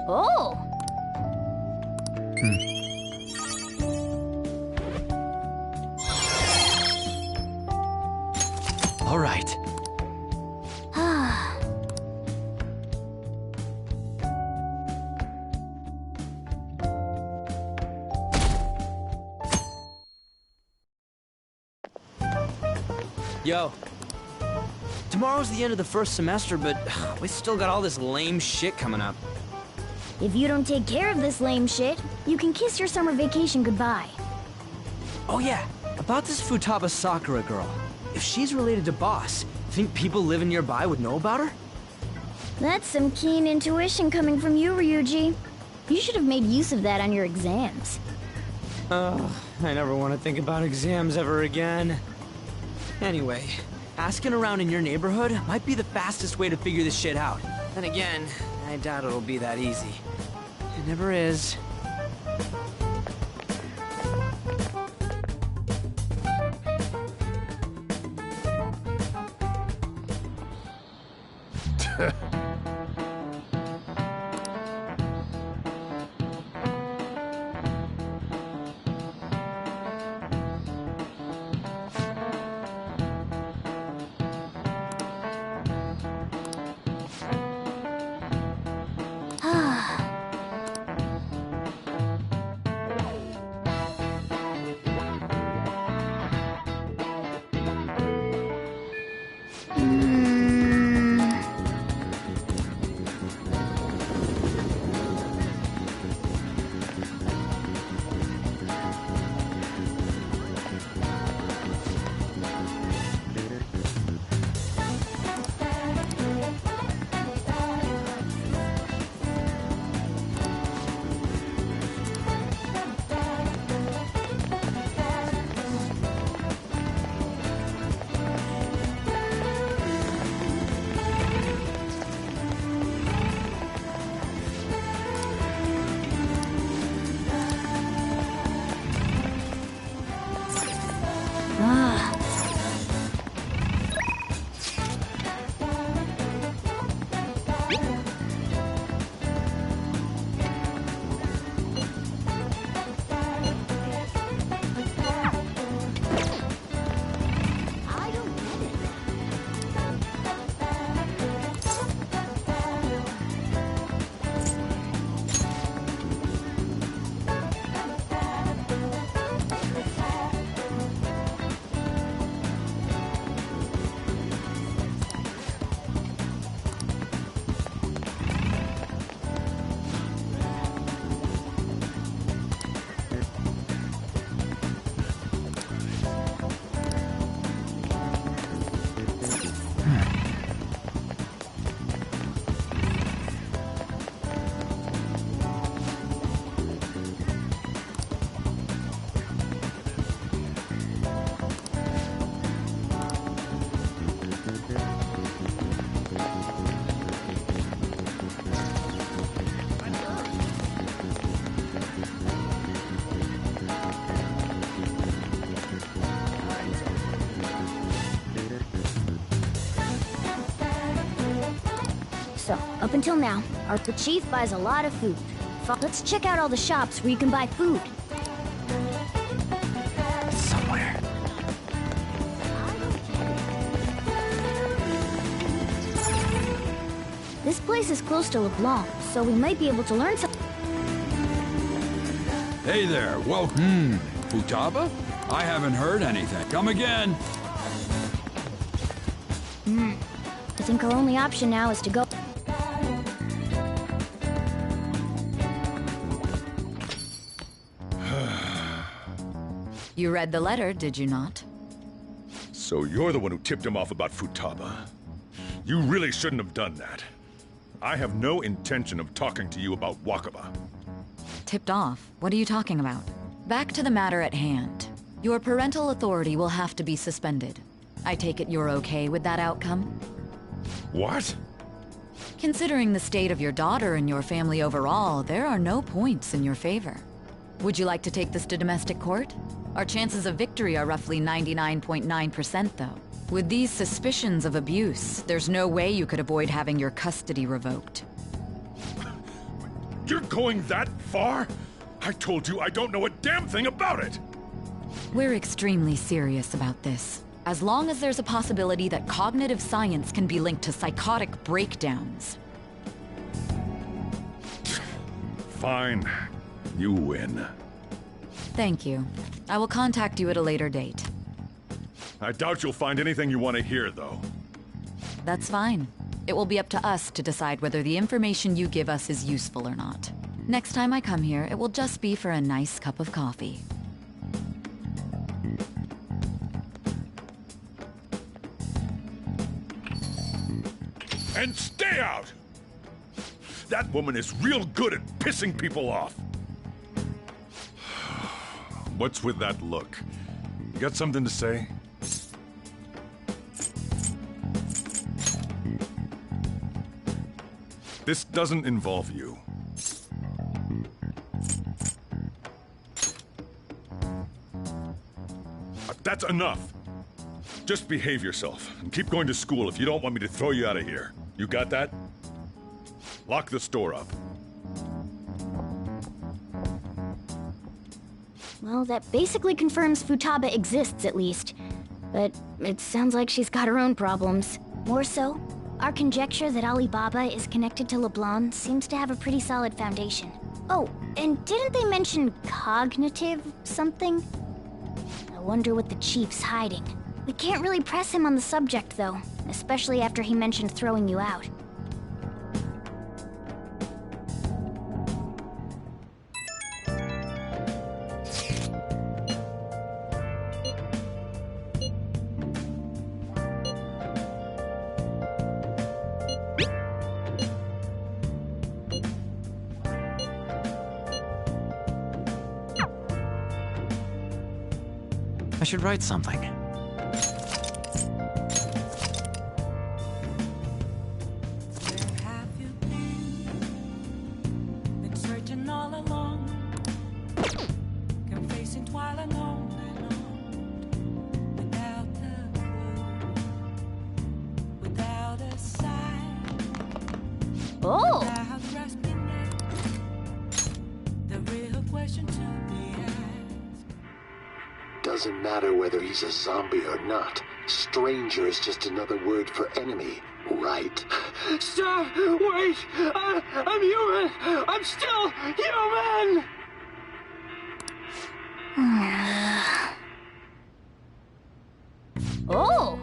Oh! All right. Yo. Tomorrow's the end of the first semester, but we still got all this lame shit coming up. If you don't take care of this lame shit, you can kiss your summer vacation goodbye. Oh yeah, about this Futaba Sakura girl. If she's related to Boss, think people living nearby would know about her? That's some keen intuition coming from you, Ryuji. You should have made use of that on your exams. Ugh, I never want to think about exams ever again. Anyway, asking around in your neighborhood might be the fastest way to figure this shit out. Then again, I doubt it'll be that easy. It never is. So, up until now, the chief buys a lot of food. Let's check out all the shops where you can buy food. Somewhere. This place is close to LeBlanc, so we might be able to learn something. Hey there, welcome. Futaba? I haven't heard anything. Come again. I think our only option now is to go. You read the letter, did you not? So you're the one who tipped him off about Futaba. You really shouldn't have done that. I have no intention of talking to you about Wakaba. Tipped off? What are you talking about? Back to the matter at hand. Your parental authority will have to be suspended. I take it you're okay with that outcome? What? Considering the state of your daughter and your family overall, there are no points in your favor. Would you like to take this to domestic court? Our chances of victory are roughly 99.9%, though. With these suspicions of abuse, there's no way you could avoid having your custody revoked. You're going that far? I told you I don't know a damn thing about it! We're extremely serious about this. As long as there's a possibility that cognitive science can be linked to psychotic breakdowns. Fine. You win. Thank you. I will contact you at a later date. I doubt you'll find anything you want to hear, though. That's fine. It will be up to us to decide whether the information you give us is useful or not. Next time I come here, it will just be for a nice cup of coffee. And stay out! That woman is real good at pissing people off. What's with that look? You got something to say? This doesn't involve you. That's enough. Just behave yourself and keep going to school if you don't want me to throw you out of here. You got that? Lock the store up. Well, that basically confirms Futaba exists, at least. But it sounds like she's got her own problems. More so, our conjecture that Alibaba is connected to LeBlanc seems to have a pretty solid foundation. Oh, and didn't they mention cognitive something? I wonder what the chief's hiding. We can't really press him on the subject, though, especially after he mentioned throwing you out. I should write something. Been searching all along, confessing while alone without a clue, without a sign. Oh! Without grasping at the real question to be asked. Doesn't matter whether he's a zombie or not. Stranger is just another word for enemy, right? Stop! Wait! I'm human! I'm still human! Oh!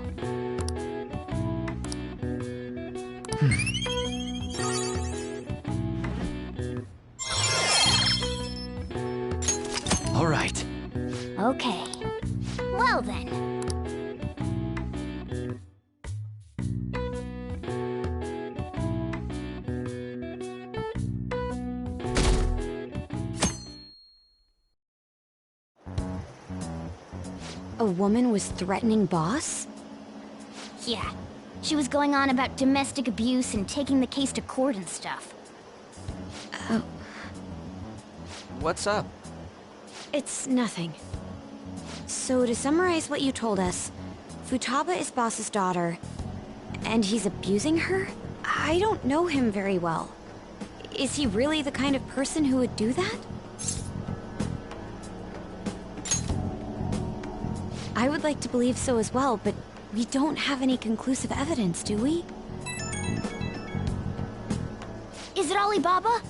All right. Okay. Well then. A woman was threatening Boss? Yeah. She was going on about domestic abuse and taking the case to court and stuff. Oh. What's up? It's nothing. So to summarize what you told us, Futaba is Boss's daughter, and he's abusing her? I don't know him very well. Is he really the kind of person who would do that? I would like to believe so as well, but we don't have any conclusive evidence, do we? Is it Alibaba?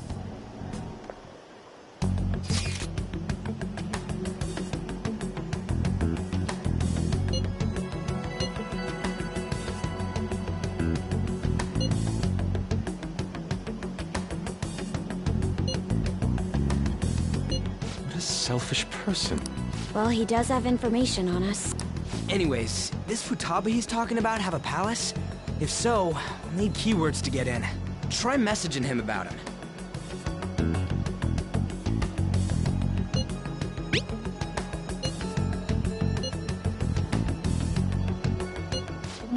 What a selfish person. Well, he does have information on us. Anyways, this Futaba he's talking about have a palace? If so, we'll need keywords to get in. Try messaging him about him.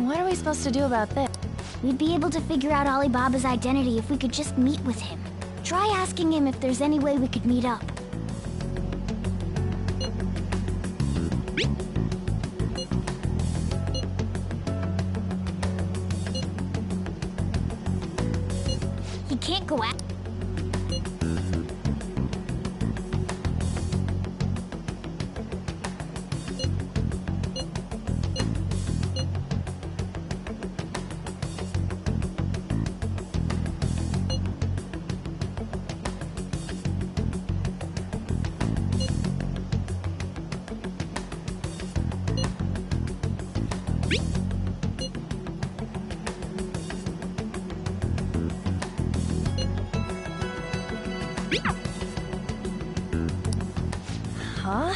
What are we supposed to do about this? We'd be able to figure out Alibaba's identity if we could just meet with him. Try asking him if there's any way we could meet up. He can't go out. Huh?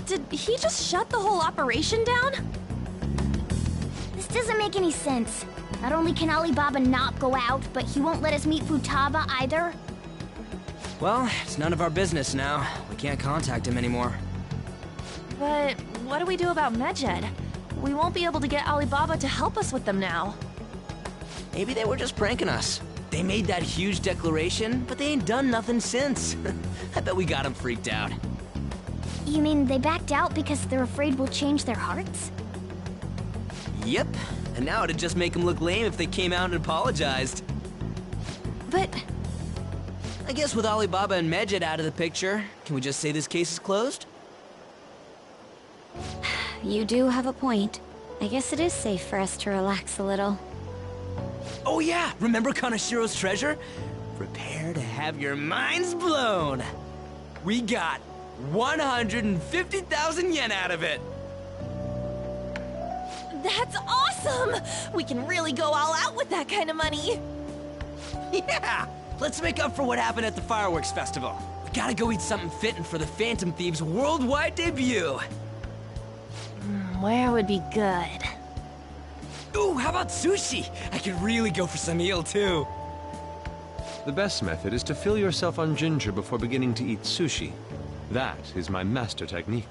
Did he just shut the whole operation down? This doesn't make any sense. Not only can Alibaba not go out, but he won't let us meet Futaba either. Well, it's none of our business now. We can't contact him anymore. But what do we do about Medjed? We won't be able to get Alibaba to help us with them now. Maybe they were just pranking us. They made that huge declaration, but they ain't done nothing since. I bet we got them freaked out. You mean they backed out because they're afraid we'll change their hearts? Yep, and now it'd just make them look lame if they came out and apologized. But I guess with Alibaba and Medjed out of the picture, can we just say this case is closed? You do have a point. I guess it is safe for us to relax a little. Oh yeah, remember Kanashiro's treasure? Prepare to have your minds blown. We got 150,000 yen out of it. that's awesome! We can really go all out with that kind of money. Yeah! Let's make up for what happened at the fireworks festival. We gotta go eat something fitting for the Phantom Thieves' worldwide debut. Where would be good? Ooh, how about sushi? I could really go for some eel, too. The best method is to fill yourself on ginger before beginning to eat sushi. That is my master technique.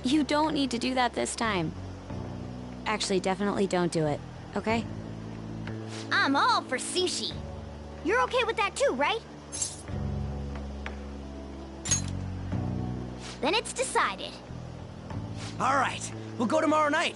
You don't need to do that this time. Actually, definitely don't do it, okay? I'm all for sushi. You're okay with that too, right? Then it's decided. All right, we'll go tomorrow night.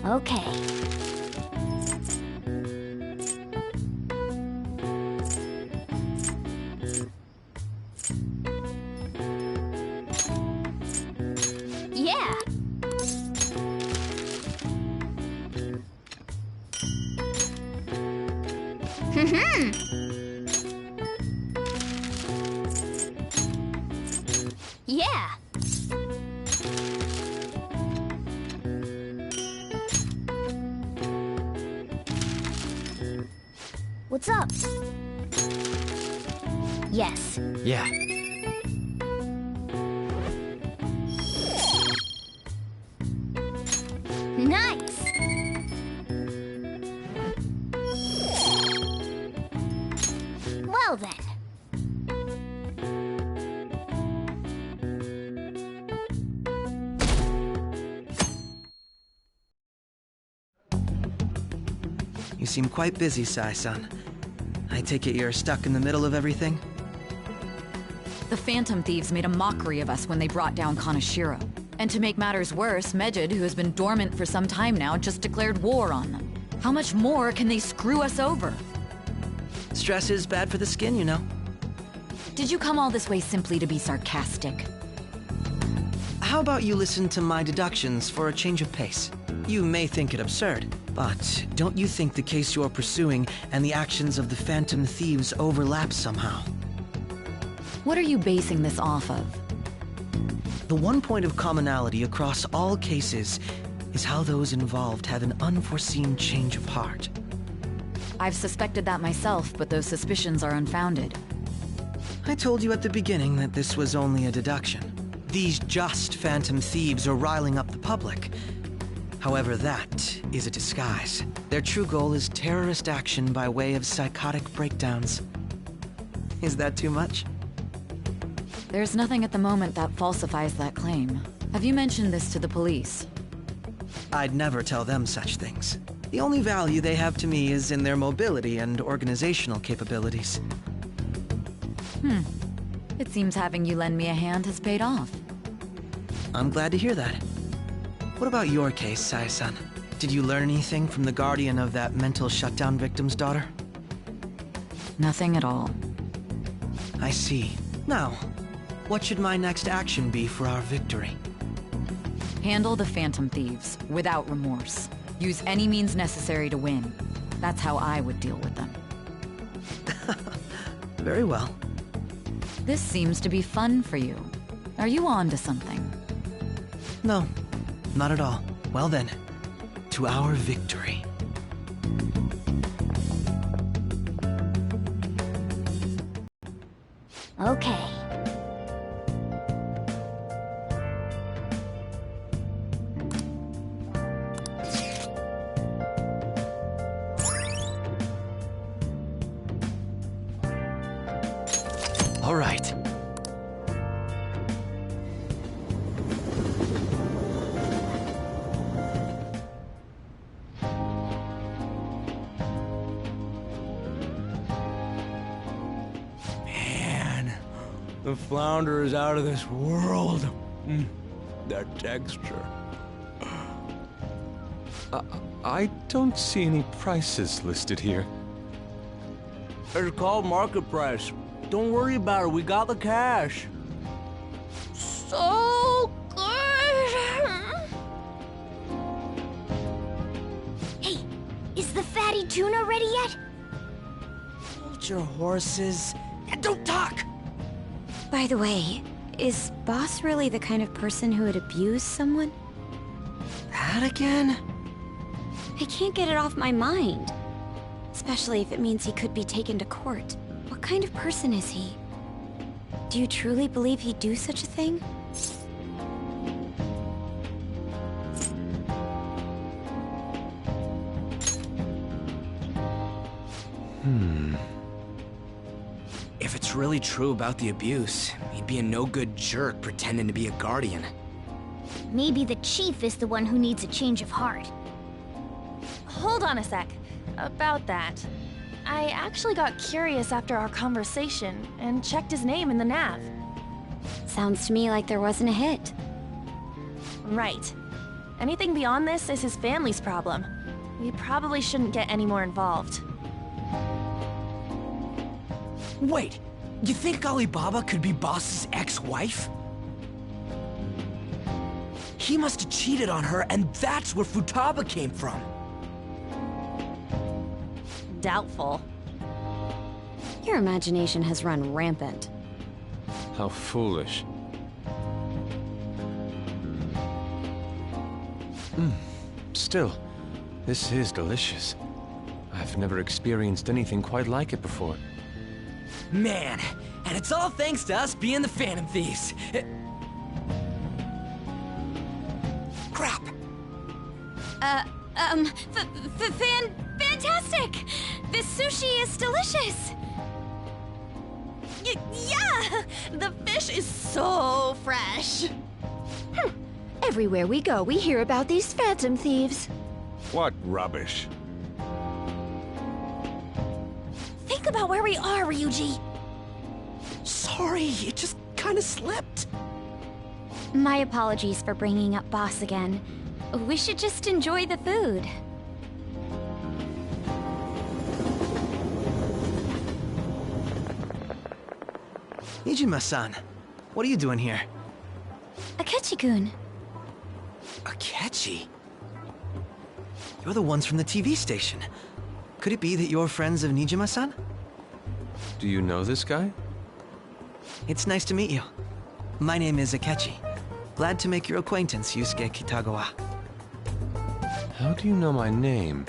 Okay. Yeah. Yeah. What's up? Yes. Yeah. Nice. Well then. You seem quite busy, Sai-san. I take it you're stuck in the middle of everything? The Phantom Thieves made a mockery of us when they brought down Kaneshiro. And to make matters worse, Medjed, who has been dormant for some time now, just declared war on them. How much more can they screw us over? Stress is bad for the skin, you know. Did you come all this way simply to be sarcastic? How about you listen to my deductions for a change of pace? You may think it absurd, but don't you think the case you're pursuing and the actions of the Phantom Thieves overlap somehow? What are you basing this off of? The one point of commonality across all cases is how those involved have an unforeseen change of heart. I've suspected that myself, but those suspicions are unfounded. I told you at the beginning that this was only a deduction. These just Phantom Thieves are riling up the public. However, that is a disguise. Their true goal is terrorist action by way of psychotic breakdowns. Is that too much? There's nothing at the moment that falsifies that claim. Have you mentioned this to the police? I'd never tell them such things. The only value they have to me is in their mobility and organizational capabilities. It seems having you lend me a hand has paid off. I'm glad to hear that. What about your case, Sai-san? Did you learn anything from the guardian of that mental shutdown victim's daughter? Nothing at all. I see. Now, what should my next action be for our victory? Handle the Phantom Thieves, without remorse. Use any means necessary to win. That's how I would deal with them. Very well. This seems to be fun for you. Are you on to something? No, not at all. Well then, to our victory. Okay. All right. Man, the flounder is out of this world. That texture. I don't see any prices listed here. It's called market price. Don't worry about it, we got the cash. So good! Hey, is the fatty tuna ready yet? Hold your horses and don't talk! By the way, is Boss really the kind of person who would abuse someone? That again? I can't get it off my mind. Especially if it means he could be taken to court. What kind of person is he? Do you truly believe he'd do such a thing? If it's really true about the abuse, he'd be a no-good jerk pretending to be a guardian. Maybe the chief is the one who needs a change of heart. Hold on a sec. About that. I actually got curious after our conversation and checked his name in the nav. Sounds to me like there wasn't a hit. Right. Anything beyond this is his family's problem. We probably shouldn't get any more involved. Wait, you think Alibaba could be Boss's ex-wife? He must have cheated on her, and that's where Futaba came from. Doubtful. Your imagination has run rampant. How foolish. Still, this is delicious. I've never experienced anything quite like it before. Man, and it's all thanks to us being the Phantom Thieves. Crap. Fantastic! This sushi is delicious! Yeah! The fish is so fresh! Everywhere we go, we hear about these Phantom Thieves. What rubbish. Think about where we are, Ryuji. Sorry, it just kind of slipped. My apologies for bringing up Boss again. We should just enjoy the food. Nijima-san, what are you doing here? Akechi-kun. Akechi? You're the ones from the TV station. Could it be that you're friends of Nijima-san? Do you know this guy? It's nice to meet you. My name is Akechi. Glad to make your acquaintance, Yusuke Kitagawa. How do you know my name?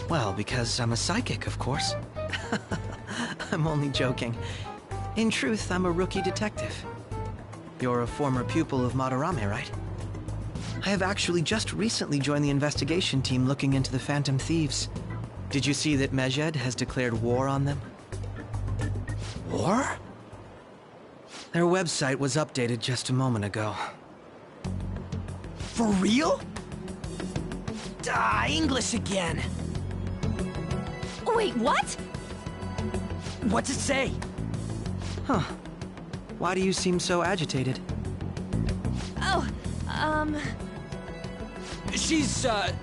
Well, because I'm a psychic, of course. I'm only joking. In truth, I'm a rookie detective. You're a former pupil of Madarame, right? I have actually just recently joined the investigation team looking into the Phantom Thieves. Did you see that Medjed has declared war on them? War? Their website was updated just a moment ago. For real? English again. Wait, what? What's it say? Huh. Why do you seem so agitated? Oh, She's, a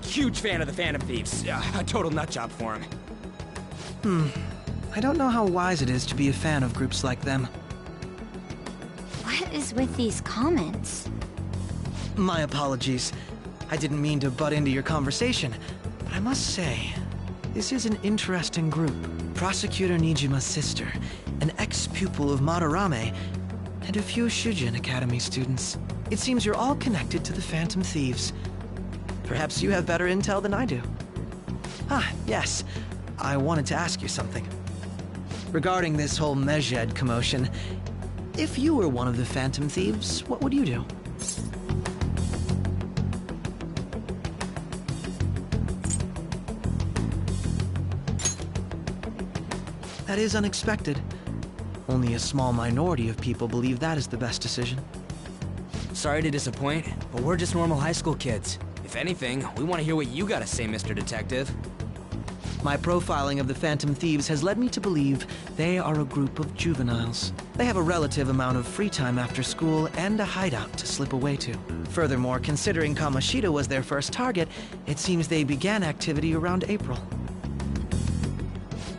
huge fan of the Phantom Thieves. A total nutjob for him. I don't know how wise it is to be a fan of groups like them. What is with these comments? My apologies. I didn't mean to butt into your conversation, but I must say, this is an interesting group. Prosecutor Nijima's sister, an ex-pupil of Madarame, and a few Shujin Academy students. It seems you're all connected to the Phantom Thieves. Perhaps you have better intel than I do. Ah, yes. I wanted to ask you something. Regarding this whole Medjed commotion, if you were one of the Phantom Thieves, what would you do? That is unexpected. Only a small minority of people believe that is the best decision. Sorry to disappoint, but we're just normal high school kids. If anything, we want to hear what you gotta say, Mr. Detective. My profiling of the Phantom Thieves has led me to believe they are a group of juveniles. They have a relative amount of free time after school and a hideout to slip away to. Furthermore, considering Kamoshida was their first target, it seems they began activity around April.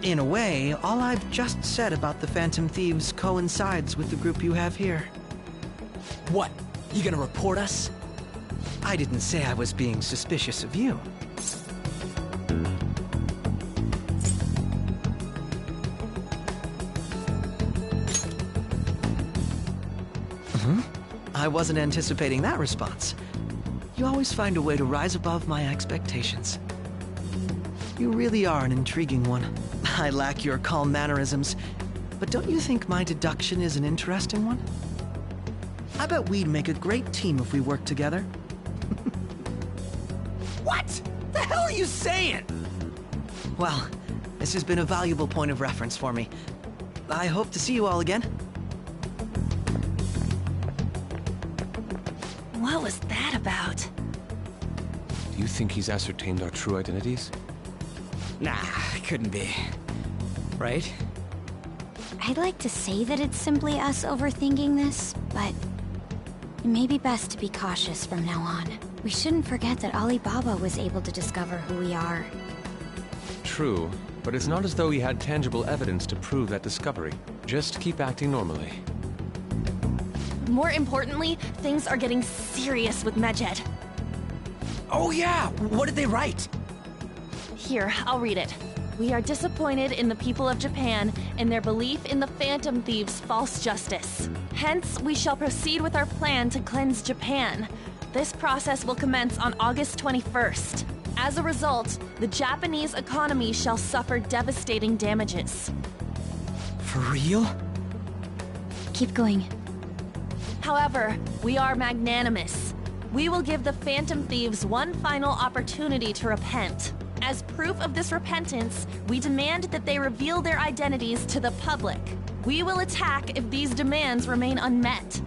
In a way, all I've just said about the Phantom Thieves coincides with the group you have here. What? You gonna report us? I didn't say I was being suspicious of you. I wasn't anticipating that response. You always find a way to rise above my expectations. You really are an intriguing one. I lack your calm mannerisms, but don't you think my deduction is an interesting one? I bet we'd make a great team if we worked together. What? The hell are you saying? Well, this has been a valuable point of reference for me. I hope to see you all again. What was that about? Do you think he's ascertained our true identities? Nah, couldn't be. Right? I'd like to say that it's simply us overthinking this, but may be best to be cautious from now on. We shouldn't forget that Alibaba was able to discover who we are. True, but it's not as though he had tangible evidence to prove that discovery. Just keep acting normally. More importantly, things are getting serious with Medjed. Oh yeah! What did they write? Here, I'll read it. We are disappointed in the people of Japan in their belief in the Phantom Thieves' false justice. Hence, we shall proceed with our plan to cleanse Japan. This process will commence on August 21st. As a result, the Japanese economy shall suffer devastating damages. For real? Keep going. However, we are magnanimous. We will give the Phantom Thieves one final opportunity to repent. As proof of this repentance, we demand that they reveal their identities to the public. We will attack if these demands remain unmet.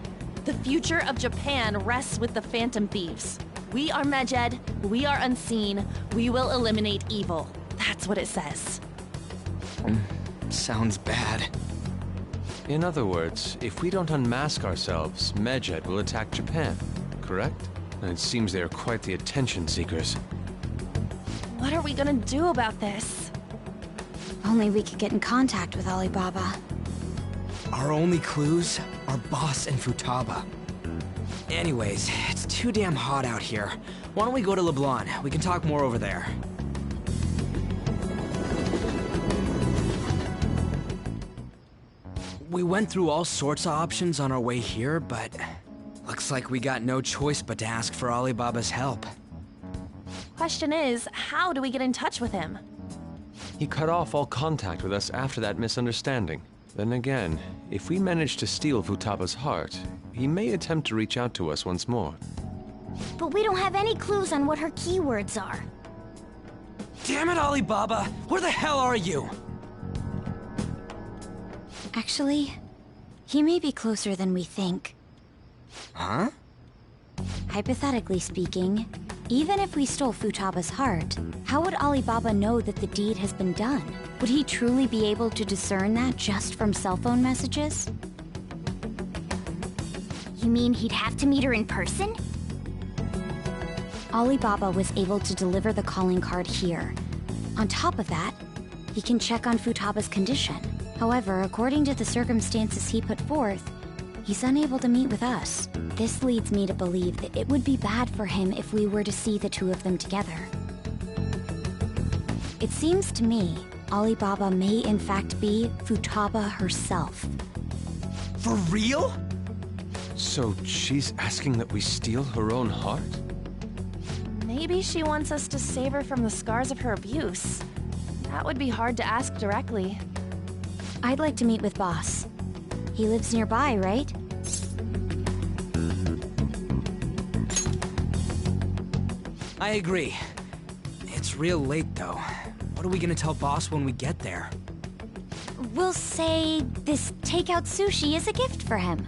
The future of Japan rests with the Phantom Thieves. We are Medjed, we are unseen, we will eliminate evil. That's what it says. Sounds bad. In other words, if we don't unmask ourselves, Medjed will attack Japan, correct? And it seems they are quite the attention seekers. What are we gonna do about this? Only we could get in contact with Alibaba. Our only clues are Boss and Futaba. Anyways, it's too damn hot out here. Why don't we go to LeBlanc? We can talk more over there. We went through all sorts of options on our way here, but looks like we got no choice but to ask for Alibaba's help. Question is, how do we get in touch with him? He cut off all contact with us after that misunderstanding. Then again, if we manage to steal Futaba's heart, he may attempt to reach out to us once more. But we don't have any clues on what her keywords are. Damn it, Alibaba! Where the hell are you? Actually, he may be closer than we think. Huh? Hypothetically speaking, even if we stole Futaba's heart, how would Alibaba know that the deed has been done? Would he truly be able to discern that just from cell phone messages? You mean he'd have to meet her in person? Alibaba was able to deliver the calling card here. On top of that, he can check on Futaba's condition. However, according to the circumstances he put forth, he's unable to meet with us. This leads me to believe that it would be bad for him if we were to see the two of them together. It seems to me Alibaba may in fact be Futaba herself. For real? So she's asking that we steal her own heart? Maybe she wants us to save her from the scars of her abuse. That would be hard to ask directly. I'd like to meet with Boss. He lives nearby, right? I agree. It's real late, though. What are we gonna tell Boss when we get there? We'll say this takeout sushi is a gift for him.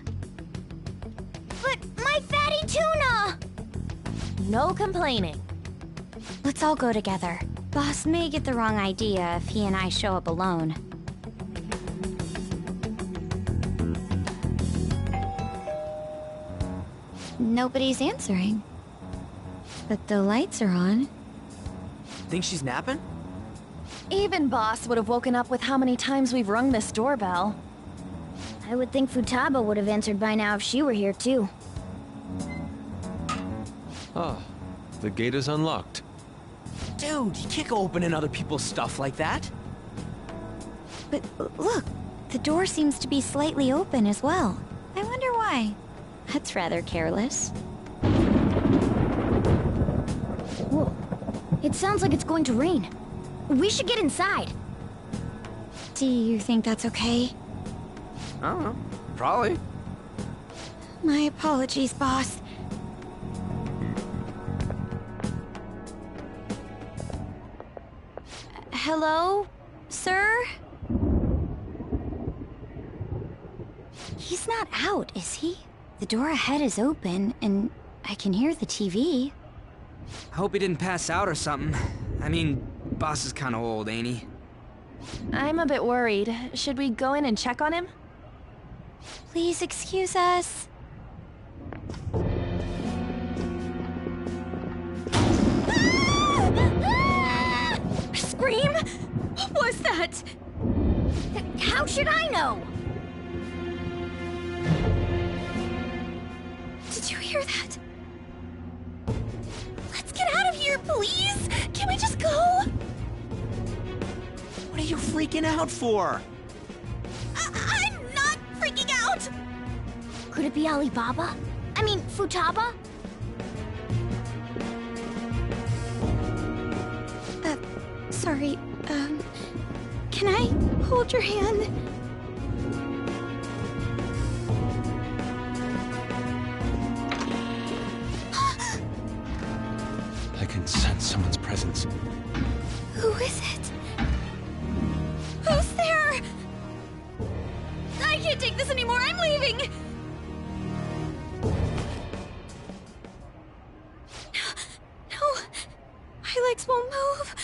But my fatty tuna! No complaining. Let's all go together. Boss may get the wrong idea if he and I show up alone. Nobody's answering. But the lights are on. Think she's napping? Even Boss would have woken up with how many times we've rung this doorbell. I would think Futaba would have answered by now if she were here too. Ah, the gate is unlocked. Dude, you can't go opening other people's stuff like that. But look, the door seems to be slightly open as well. I wonder why. That's rather careless. Whoa. It sounds like it's going to rain. We should get inside. Do you think that's okay? I don't know. Probably. My apologies, boss. Hello, sir? He's not out, is he? The door ahead is open, and I can hear the TV. I hope he didn't pass out or something. I mean, Boss is kinda old, ain't he? I'm a bit worried. Should we go in and check on him? Please excuse us. should I know? Did you hear that? Let's get out of here, please! Can we just go? What are you freaking out for? I'm not freaking out! Could it be Alibaba? I mean, Futaba? Sorry, can I hold your hand? I can sense someone's presence. Who is it? Who's there? I can't take this anymore, I'm leaving! No, my legs won't move.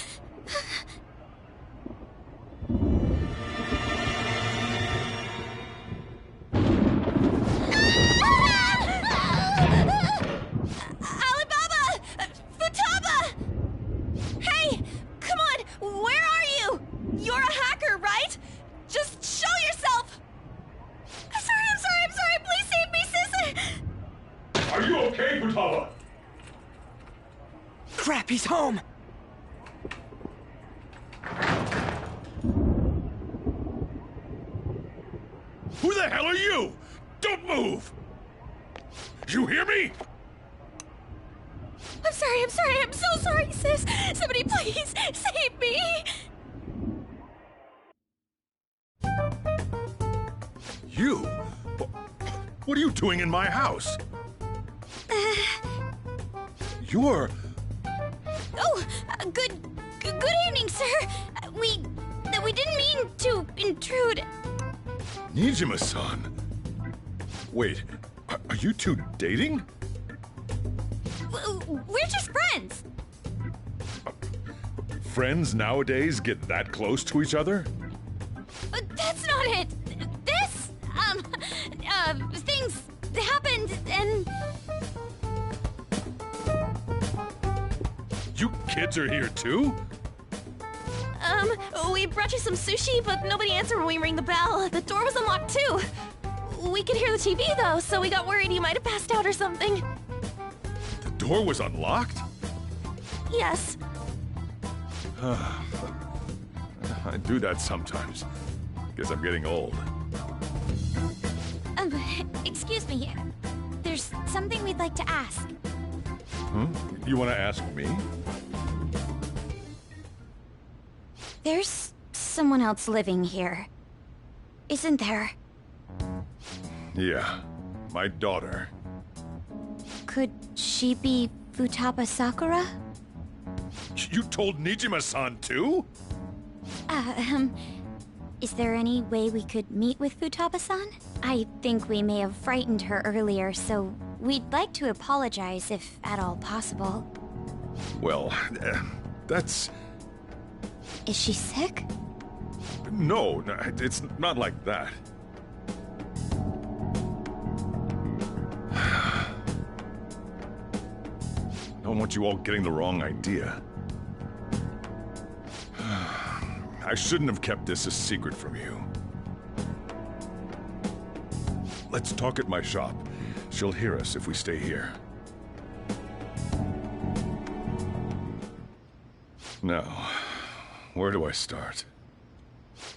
Crap, he's home! Who the hell are you? Don't move! You hear me? I'm so sorry, sis! Somebody please save me! You? What are you doing in my house? You're... Oh, good evening, sir. We didn't mean to intrude. Nijima-san. Wait, are you two dating? We're just friends. Friends nowadays get that close to each other? That's not it. This, things happened and... You kids are here too? We brought you some sushi, but nobody answered when we rang the bell. The door was unlocked too. We could hear the TV though, so we got worried you might have passed out or something. The door was unlocked? Yes. I do that sometimes. Guess I'm getting old. Excuse me. There's something we'd like to ask. Huh? You want to ask me? There's someone else living here. Isn't there? Yeah, my daughter. Could she be Futaba Sakura? You told Nijima-san too? Is there any way we could meet with Futaba-san? I think we may have frightened her earlier, so we'd like to apologize if at all possible. Well, that's... Is she sick? No, it's not like that. I don't want you all getting the wrong idea. I shouldn't have kept this a secret from you. Let's talk at my shop. She'll hear us if we stay here. Now, where do I start?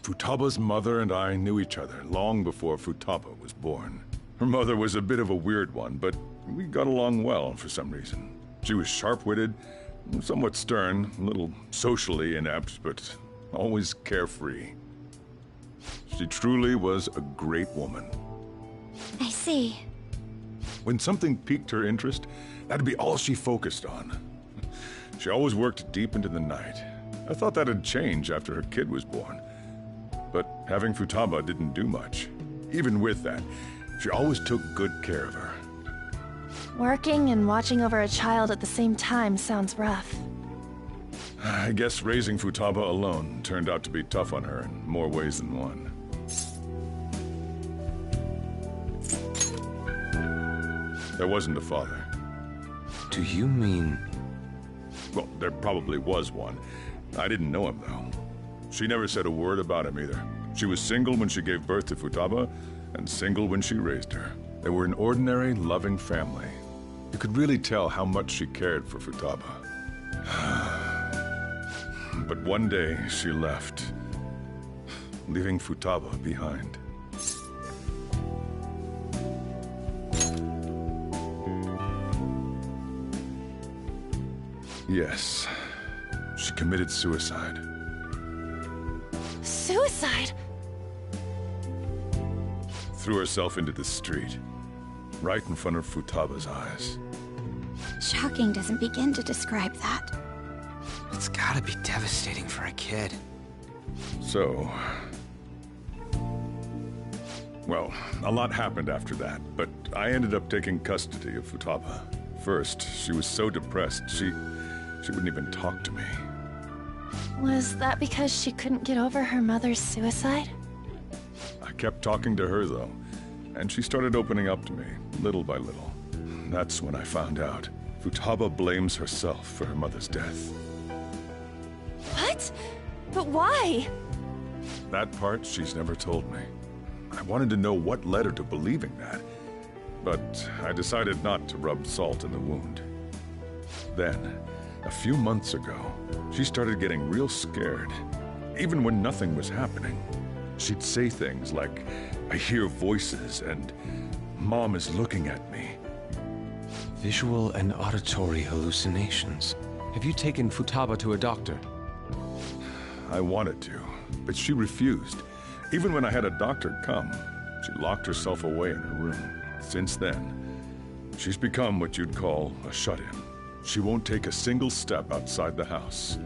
Futaba's mother and I knew each other long before Futaba was born. Her mother was a bit of a weird one, but we got along well for some reason. She was sharp-witted, somewhat stern, a little socially inept, but always carefree. She truly was a great woman. I see. When something piqued her interest, that'd be all she focused on. She always worked deep into the night. I thought that'd change after her kid was born. But having Futaba didn't do much. Even with that, she always took good care of her. Working and watching over a child at the same time sounds rough. I guess raising Futaba alone turned out to be tough on her in more ways than one. There wasn't a father. Do you mean... Well, there probably was one. I didn't know him, though. She never said a word about him, either. She was single when she gave birth to Futaba, and single when she raised her. They were an ordinary, loving family. You could really tell how much she cared for Futaba. But one day, she left, leaving Futaba behind. Yes, she committed suicide. Suicide? Threw herself into the street, right in front of Futaba's eyes. Shocking doesn't begin to describe that. It's gotta be devastating for a kid. So... well, a lot happened after that, but I ended up taking custody of Futaba. First, she was so depressed, she wouldn't even talk to me. Was that because she couldn't get over her mother's suicide? I kept talking to her, though, and she started opening up to me, little by little. That's when I found out. Futaba blames herself for her mother's death. What? But why? That part she's never told me. I wanted to know what led her to believing that, but I decided not to rub salt in the wound. Then, a few months ago, she started getting real scared, even when nothing was happening. She'd say things like, "I hear voices," and "Mom is looking at me." Visual and auditory hallucinations. Have you taken Futaba to a doctor? I wanted to, but she refused. Even when I had a doctor come, she locked herself away in her room. Since then, she's become what you'd call a shut-in. She won't take a single step outside the house,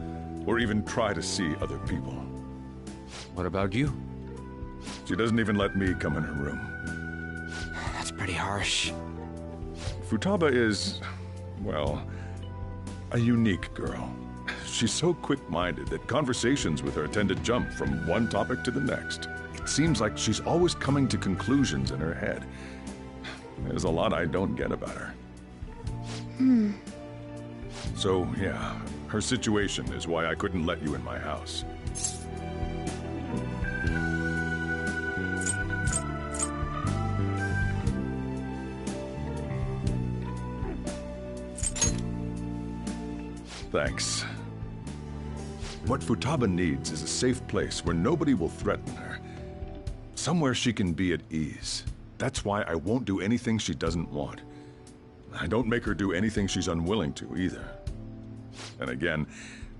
or even try to see other people. What about you? She doesn't even let me come in her room. That's pretty harsh. Futaba is, well, a unique girl. She's so quick-minded that conversations with her tend to jump from one topic to the next. It seems like she's always coming to conclusions in her head. There's a lot I don't get about her. So, yeah, her situation is why I couldn't let you in my house. Thanks. What Futaba needs is a safe place where nobody will threaten her. Somewhere she can be at ease. That's why I won't do anything she doesn't want. I don't make her do anything she's unwilling to, either. And again,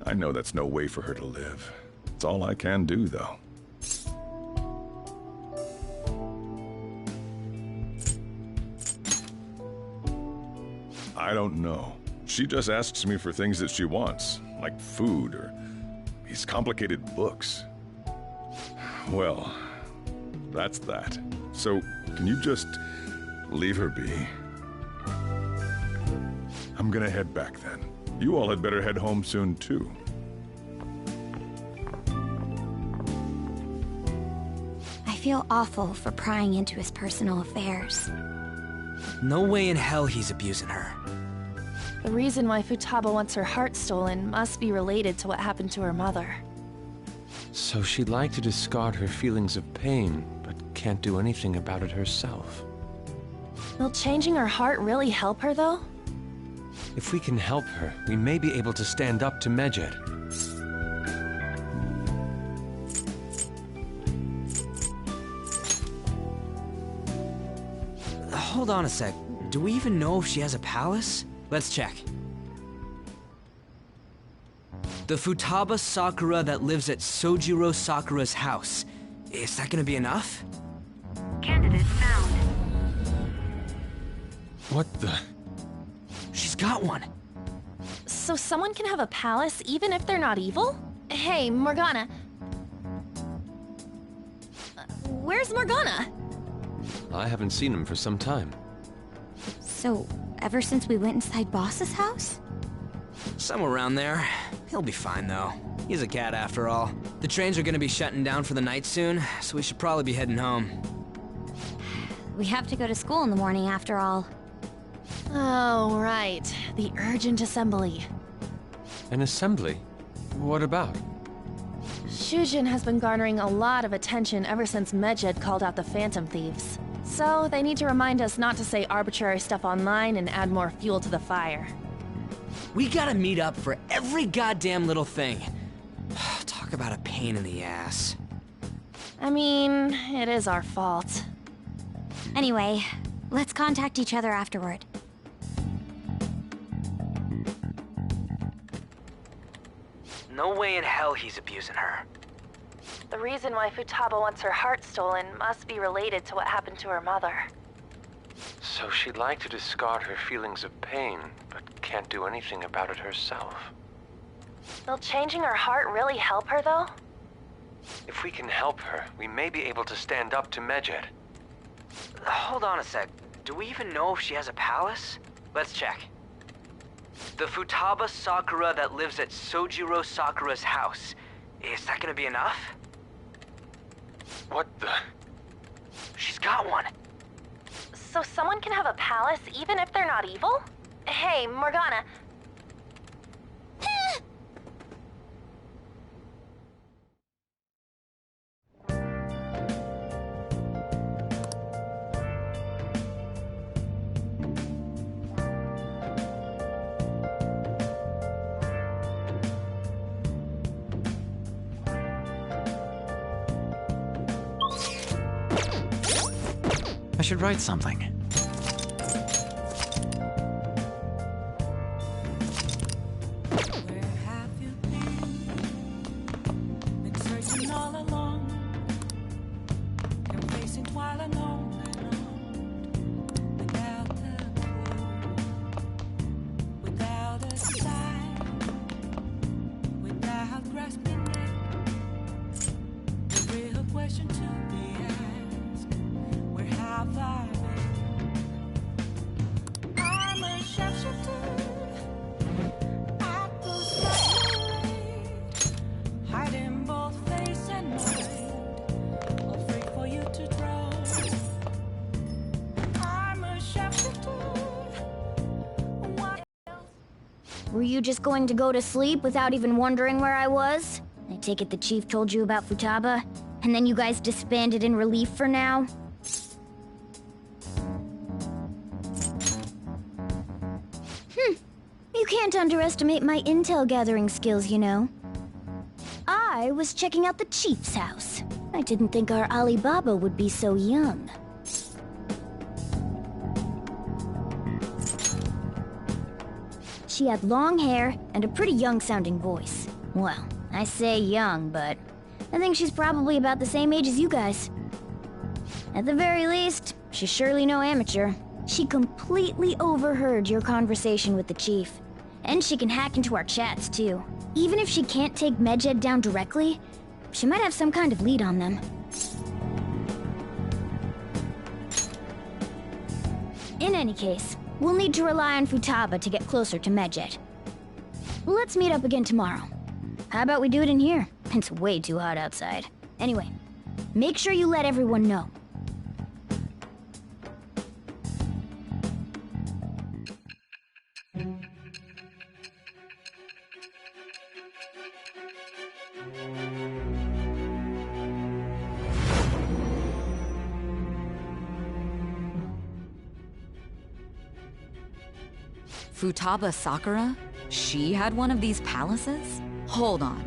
I know that's no way for her to live. It's all I can do, though. I don't know. She just asks me for things that she wants, like food or these complicated books. Well, that's that. So, can you just leave her be? I'm gonna head back then. You all had better head home soon, too. I feel awful for prying into his personal affairs. No way in hell he's abusing her. The reason why Futaba wants her heart stolen must be related to what happened to her mother. So she'd like to discard her feelings of pain, but can't do anything about it herself. Will changing her heart really help her, though? If we can help her, we may be able to stand up to Medjed. Hold on a sec. Do we even know if she has a palace? Let's check. The Futaba Sakura that lives at Sojiro Sakura's house. Is that gonna be enough? Candidate found. What the? She's got one. So someone can have a palace even if they're not evil? Hey, Morgana. Where's Morgana? I haven't seen him for some time. So, ever since we went inside Boss's house? Somewhere around there. He'll be fine, though. He's a cat, after all. The trains are gonna be shutting down for the night soon, so we should probably be heading home. We have to go to school in the morning, after all. Oh, right. The urgent assembly. An assembly? What about? Shujin has been garnering a lot of attention ever since Medjed called out the Phantom Thieves. So they need to remind us not to say arbitrary stuff online and add more fuel to the fire. We gotta meet up for every goddamn little thing. Talk about a pain in the ass. I mean, it is our fault. Anyway, let's contact each other afterward. No way in hell he's abusing her. The reason why Futaba wants her heart stolen must be related to what happened to her mother. So she'd like to discard her feelings of pain, but can't do anything about it herself. Will changing her heart really help her, though? If we can help her, we may be able to stand up to Medjed. Hold on a sec. Do we even know if she has a palace? Let's check. The Futaba Sakura that lives at Sojiro Sakura's house. Is that gonna be enough? What the? She's got one. So someone can have a palace even if they're not evil? Hey, Morgana. I should write something. Where have you been searching all along. You're facing while alone and without a clue, without a sign, without grasping it. The real question to be asked: where have I been? I'm a shapeshifter. Hiding both face and mind, all free for you to draw. I'm a shapeshifter. What else? Were you just going to go to sleep without even wondering where I was? I take it the chief told you about Futaba, and then you guys disbanded in relief for now? You can't underestimate my intel gathering skills, you know. I was checking out the chief's house. I didn't think our Alibaba would be so young. She had long hair and a pretty young-sounding voice. Well, I say young, but I think she's probably about the same age as you guys. At the very least, she's surely no amateur. She completely overheard your conversation with the chief. And she can hack into our chats, too. Even if she can't take Medjed down directly, she might have some kind of lead on them. In any case, we'll need to rely on Futaba to get closer to Medjed. Let's meet up again tomorrow. How about we do it in here? It's way too hot outside. Anyway, make sure you let everyone know. Futaba Sakura? She had one of these palaces? Hold on.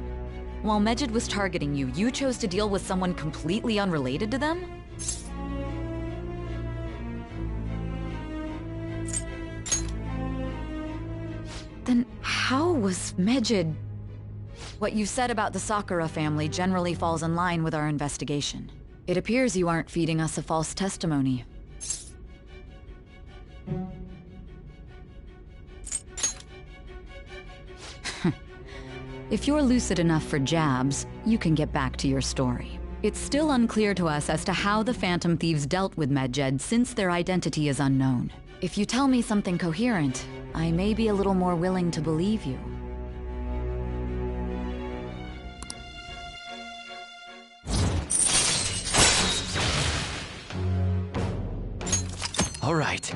While Medjed was targeting you, you chose to deal with someone completely unrelated to them? Then how was Medjed... What you said about the Sakura family generally falls in line with our investigation. It appears you aren't feeding us a false testimony. If you're lucid enough for jabs, you can get back to your story. It's still unclear to us as to how the Phantom Thieves dealt with Medjed since their identity is unknown. If you tell me something coherent, I may be a little more willing to believe you. All right.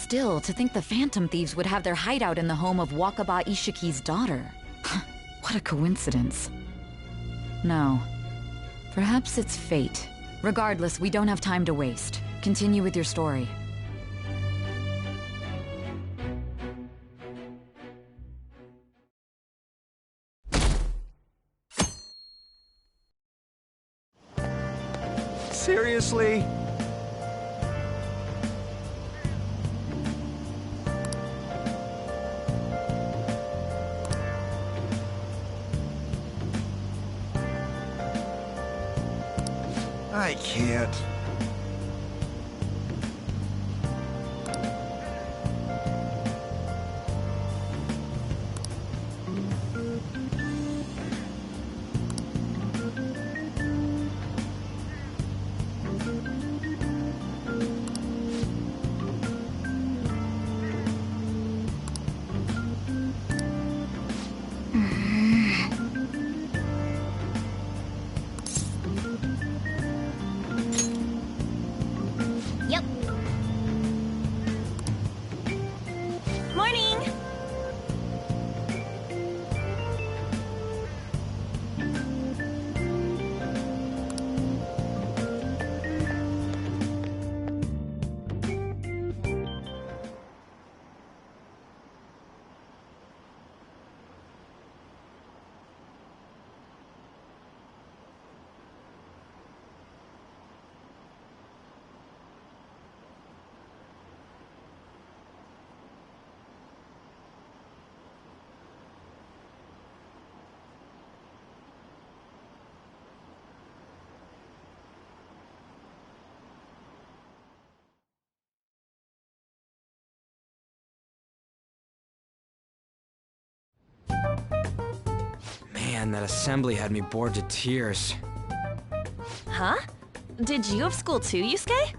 Still, to think the Phantom Thieves would have their hideout in the home of Wakaba Ishiki's daughter. What a coincidence. No. Perhaps it's fate. Regardless, we don't have time to waste. Continue with your story. Seriously? I can't. Yep. Morning! Man, that assembly had me bored to tears. Huh? Did you have school too, Yusuke?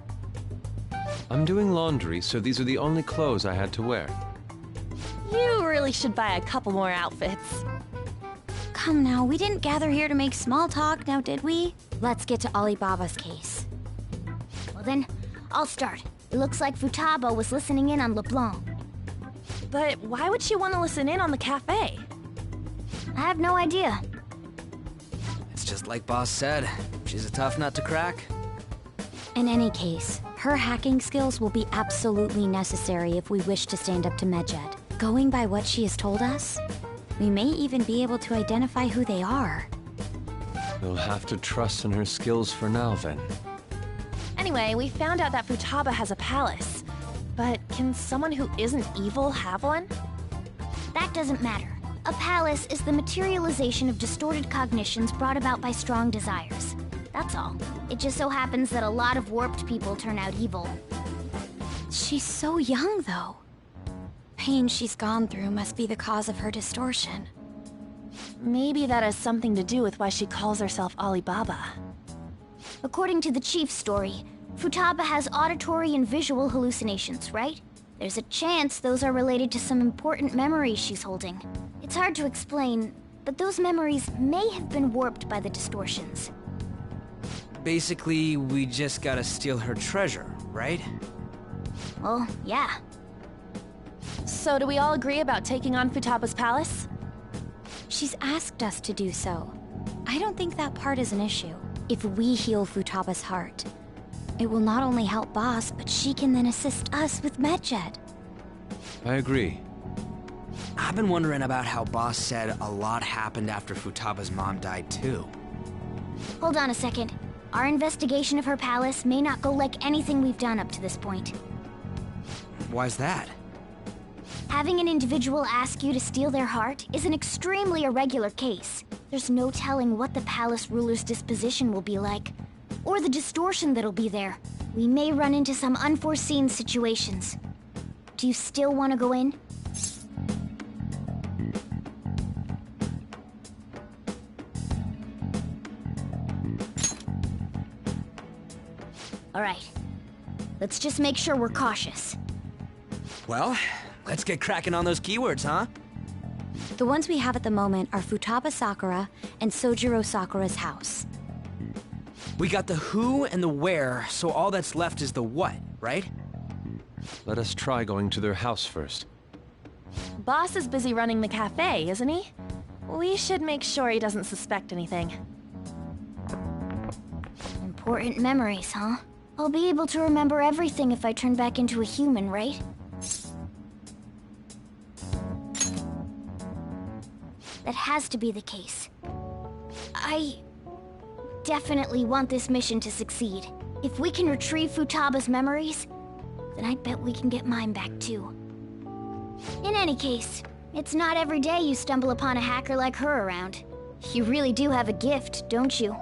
I'm doing laundry, so these are the only clothes I had to wear. You really should buy a couple more outfits. Come now, we didn't gather here to make small talk, now did we? Let's get to Alibaba's case. Well then, I'll start. It looks like Futaba was listening in on LeBlanc. But why would she want to listen in on the cafe? I have no idea. It's just like Boss said. She's a tough nut to crack. In any case, her hacking skills will be absolutely necessary if we wish to stand up to Medjed. Going by what she has told us, we may even be able to identify who they are. We'll have to trust in her skills for now, then. Anyway, we found out that Futaba has a palace. But can someone who isn't evil have one? That doesn't matter. A palace is the materialization of distorted cognitions brought about by strong desires. That's all. It just so happens that a lot of warped people turn out evil. She's so young, though. Pain she's gone through must be the cause of her distortion. Maybe that has something to do with why she calls herself Alibaba. According to the chief's story, Futaba has auditory and visual hallucinations, right? There's a chance those are related to some important memories she's holding. It's hard to explain, but those memories may have been warped by the distortions. Basically, we just gotta steal her treasure, right? Well, yeah. So do we all agree about taking on Futaba's palace? She's asked us to do so. I don't think that part is an issue. If we heal Futaba's heart, it will not only help Boss, but she can then assist us with Medjed. I agree. I've been wondering about how Boss said a lot happened after Futaba's mom died too. Hold on a second. Our investigation of her palace may not go like anything we've done up to this point. Why's that? Having an individual ask you to steal their heart is an extremely irregular case. There's no telling what the palace ruler's disposition will be like, or the distortion that'll be there. We may run into some unforeseen situations. Do you still want to go in? All right. Let's just make sure we're cautious. Well, let's get cracking on those keywords, huh? The ones we have at the moment are Futaba Sakura and Sojiro Sakura's house. We got the who and the where, so all that's left is the what, right? let us try going to their house first. Boss is busy running the cafe, isn't he? We should make sure he doesn't suspect anything. Important memories, huh? I'll be able to remember everything if I turn back into a human, right? That has to be the case. I definitely want this mission to succeed. If we can retrieve Futaba's memories, then I bet we can get mine back too. In any case, it's not every day you stumble upon a hacker like her around. You really do have a gift, don't you?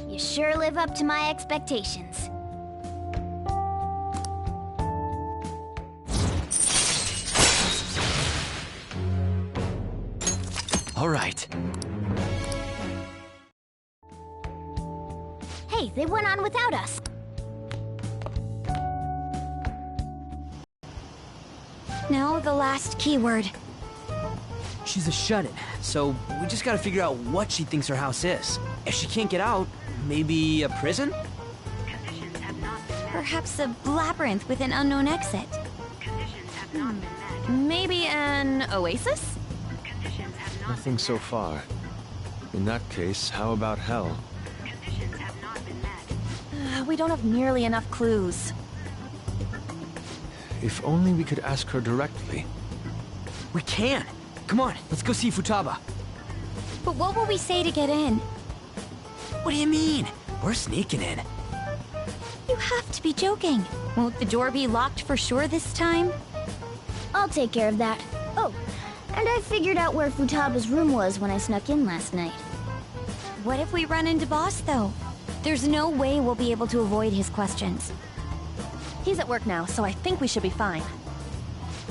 You sure live up to my expectations. All right. Hey, they went on without us. Now the last keyword. She's a shut-in, so we just gotta figure out what she thinks her house is. If she can't get out, maybe a prison? Perhaps a labyrinth with an unknown exit. Maybe an oasis? Nothing so far. In that case, how about hell? We don't have nearly enough clues. If only we could ask her directly. We can! Come on, let's go see Futaba. But what will we say to get in? What do you mean? We're sneaking in. You have to be joking. Won't the door be locked for sure this time? I'll take care of that. Oh, and I figured out where Futaba's room was when I snuck in last night. What if we run into Boss, though? There's no way we'll be able to avoid his questions. He's at work now, so I think we should be fine.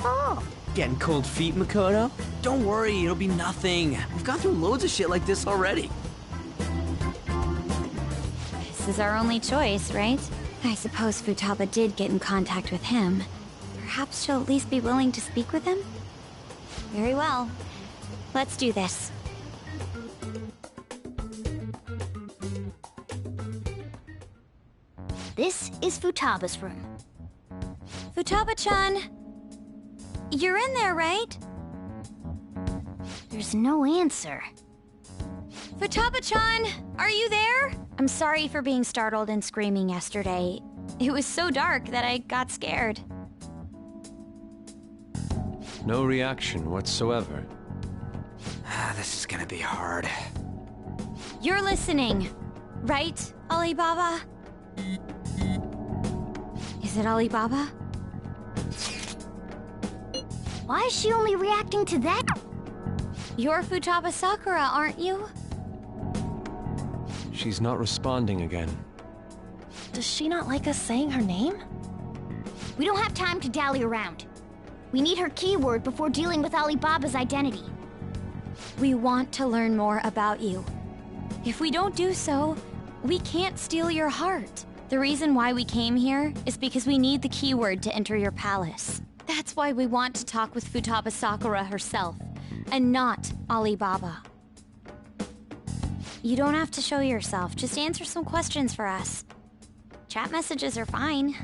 Oh. Getting cold feet, Makoto? Don't worry, it'll be nothing. We've gone through loads of shit like this already. This is our only choice, right? I suppose Futaba did get in contact with him. Perhaps she'll at least be willing to speak with him? Very well. Let's do this. This is Futaba's room. Futaba-chan! You're in there, right? There's no answer. Futaba-chan! Are you there? I'm sorry for being startled and screaming yesterday. It was so dark that I got scared. No reaction whatsoever. This is gonna be hard. You're listening, right, Alibaba? Is it Alibaba? Why is she only reacting to that? You're Futaba Sakura, aren't you? She's not responding again. Does she not like us saying her name? We don't have time to dally around. We need her keyword before dealing with Alibaba's identity. We want to learn more about you. If we don't do so, we can't steal your heart. The reason why we came here is because we need the keyword to enter your palace. That's why we want to talk with Futaba Sakura herself, and not Alibaba. You don't have to show yourself, just answer some questions for us. Chat messages are fine.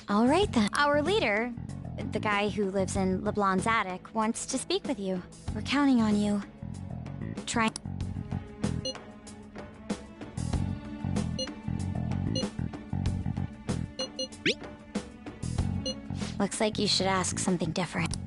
All right then. Our leader, the guy who lives in LeBlanc's attic, wants to speak with you. We're counting on you. Try. Looks like you should ask something different.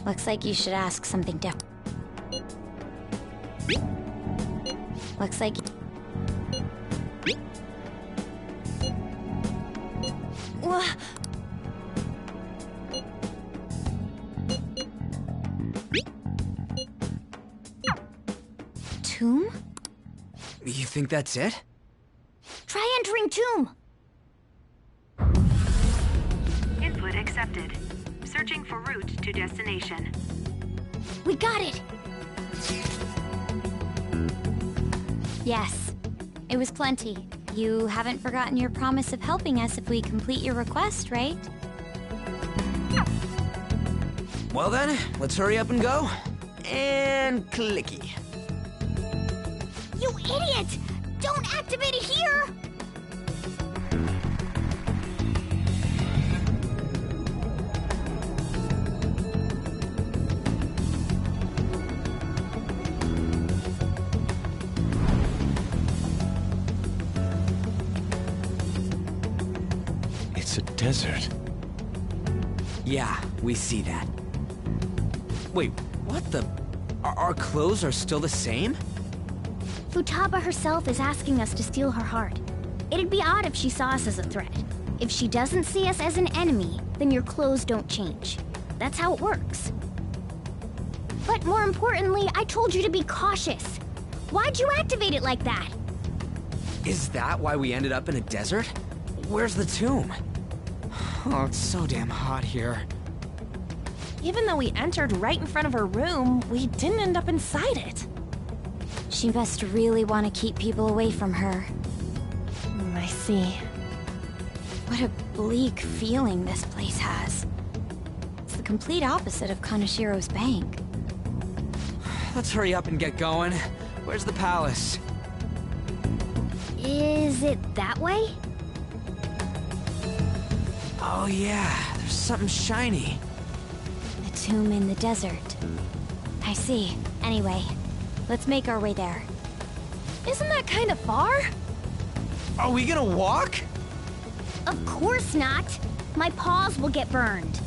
Looks like you should ask something different. Looks like... Tomb? You think that's it? Try entering tomb! Input accepted. Searching for route to destination. We got it! Yes. It was plenty. You haven't forgotten your promise of helping us if we complete your request, right? Well then, let's hurry up and go. And clicky. You idiot! Don't activate it here! It's a desert. Yeah, we see that. Wait, what the... Our clothes are still the same? Futaba herself is asking us to steal her heart. It'd be odd if she saw us as a threat. If she doesn't see us as an enemy, then your clothes don't change. That's how it works. But more importantly, I told you to be cautious. Why'd you activate it like that? Is that why we ended up in a desert? Where's the tomb? Oh, it's so damn hot here. Even though we entered right in front of her room, we didn't end up inside it. She must really want to keep people away from her. I see. What a bleak feeling this place has. It's the complete opposite of Kanashiro's bank. Let's hurry up and get going. Where's the palace? Is it that way? Oh yeah, there's something shiny. The tomb in the desert. I see. Anyway, let's make our way there. Isn't that kind of far? Are we gonna walk? Of course not. My paws will get burned.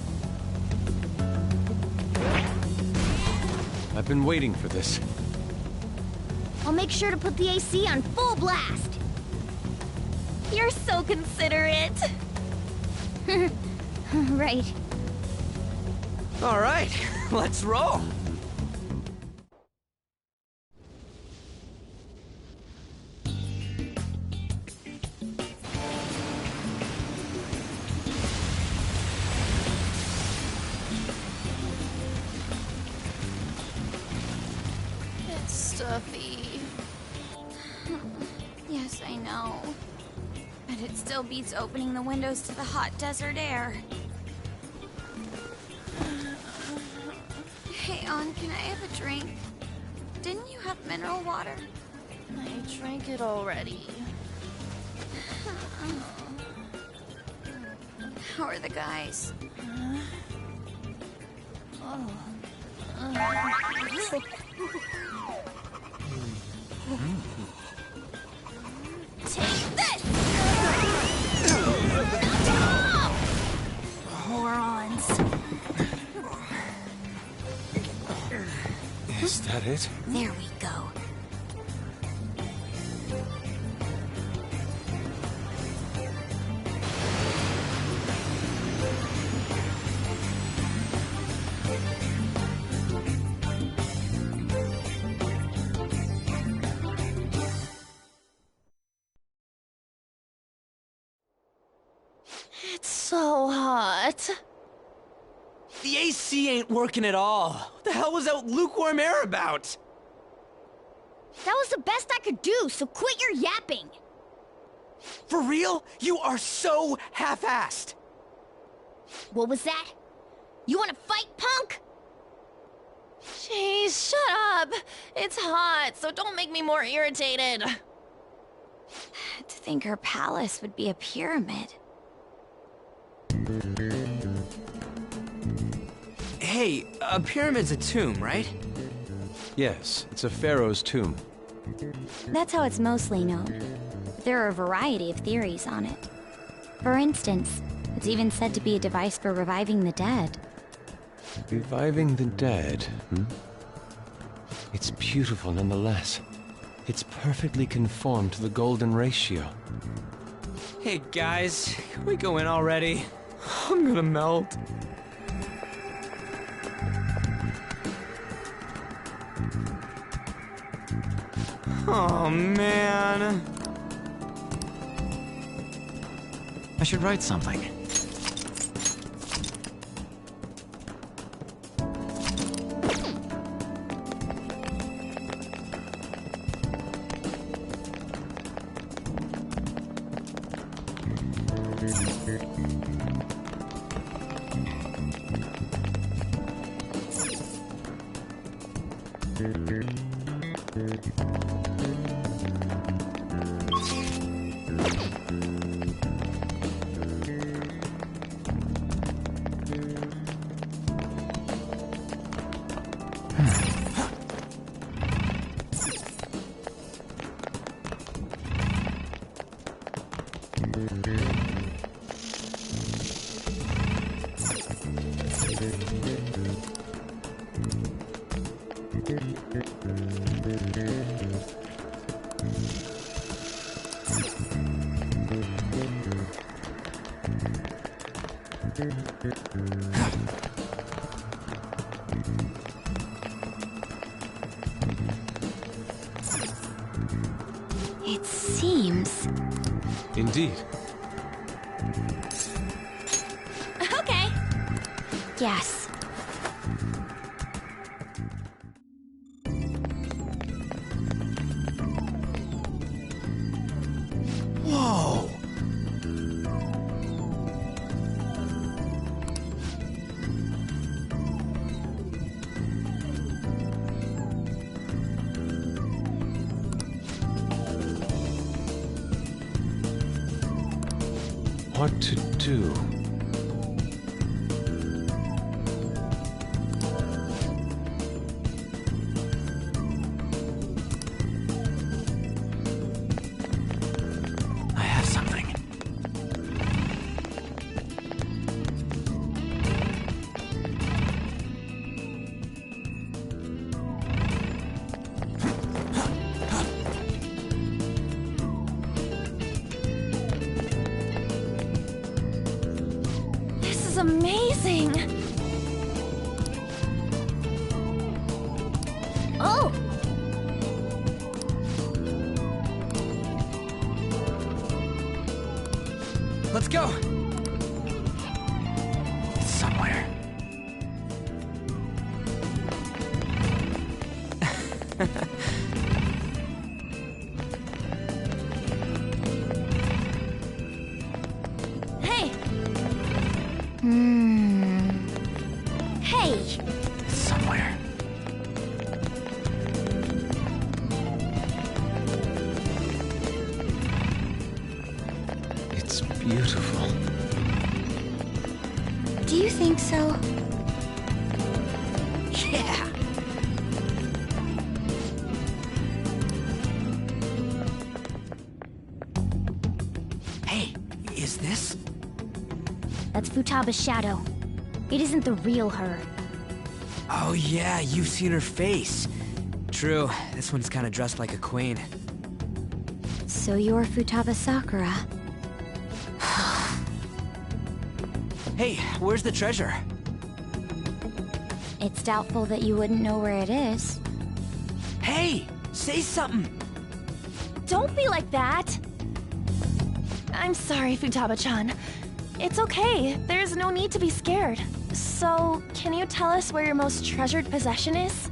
I've been waiting for this. I'll make sure to put the AC on full blast. You're so considerate. Right. All right, let's roll. It's stuffy. Yes, I know. But it still beats opening the windows to the hot desert air. Hey, On, can I have a drink? Didn't you have mineral water? I drank it already. How are the guys? Take this! Morons. Is that it? There we go. It's so hot. The AC ain't working at all. What the hell was that lukewarm air about? That was the best I could do, so quit your yapping. For real? You are so half-assed. What was that? You wanna fight, punk? Jeez, shut up. It's hot, so don't make me more irritated. To think her palace would be a pyramid. Hey, a pyramid's a tomb, right? Yes, it's a pharaoh's tomb. That's how it's mostly known. But there are a variety of theories on it. For instance, it's even said to be a device for reviving the dead. Reviving the dead, hmm? It's beautiful nonetheless. It's perfectly conformed to the golden ratio. Hey guys, can we go in already? I'm gonna melt. Oh man. I should write something. It seems... Indeed. Okay. Yes. Whoa! What to do? I have something. This is amazing! Oh! Let's go! It's somewhere. Hey! Hey! It's somewhere. It's beautiful. Do you think so? Yeah! Hey, is this? That's Futaba's shadow. It isn't the real her. Oh yeah, you've seen her face. True, this one's kinda dressed like a queen. So you're Futaba Sakura. Hey, where's the treasure? It's doubtful that you wouldn't know where it is. Hey, say something! Don't be like that! I'm sorry, Futaba-chan. It's okay. There's no need to be scared. So, can you tell us where your most treasured possession is?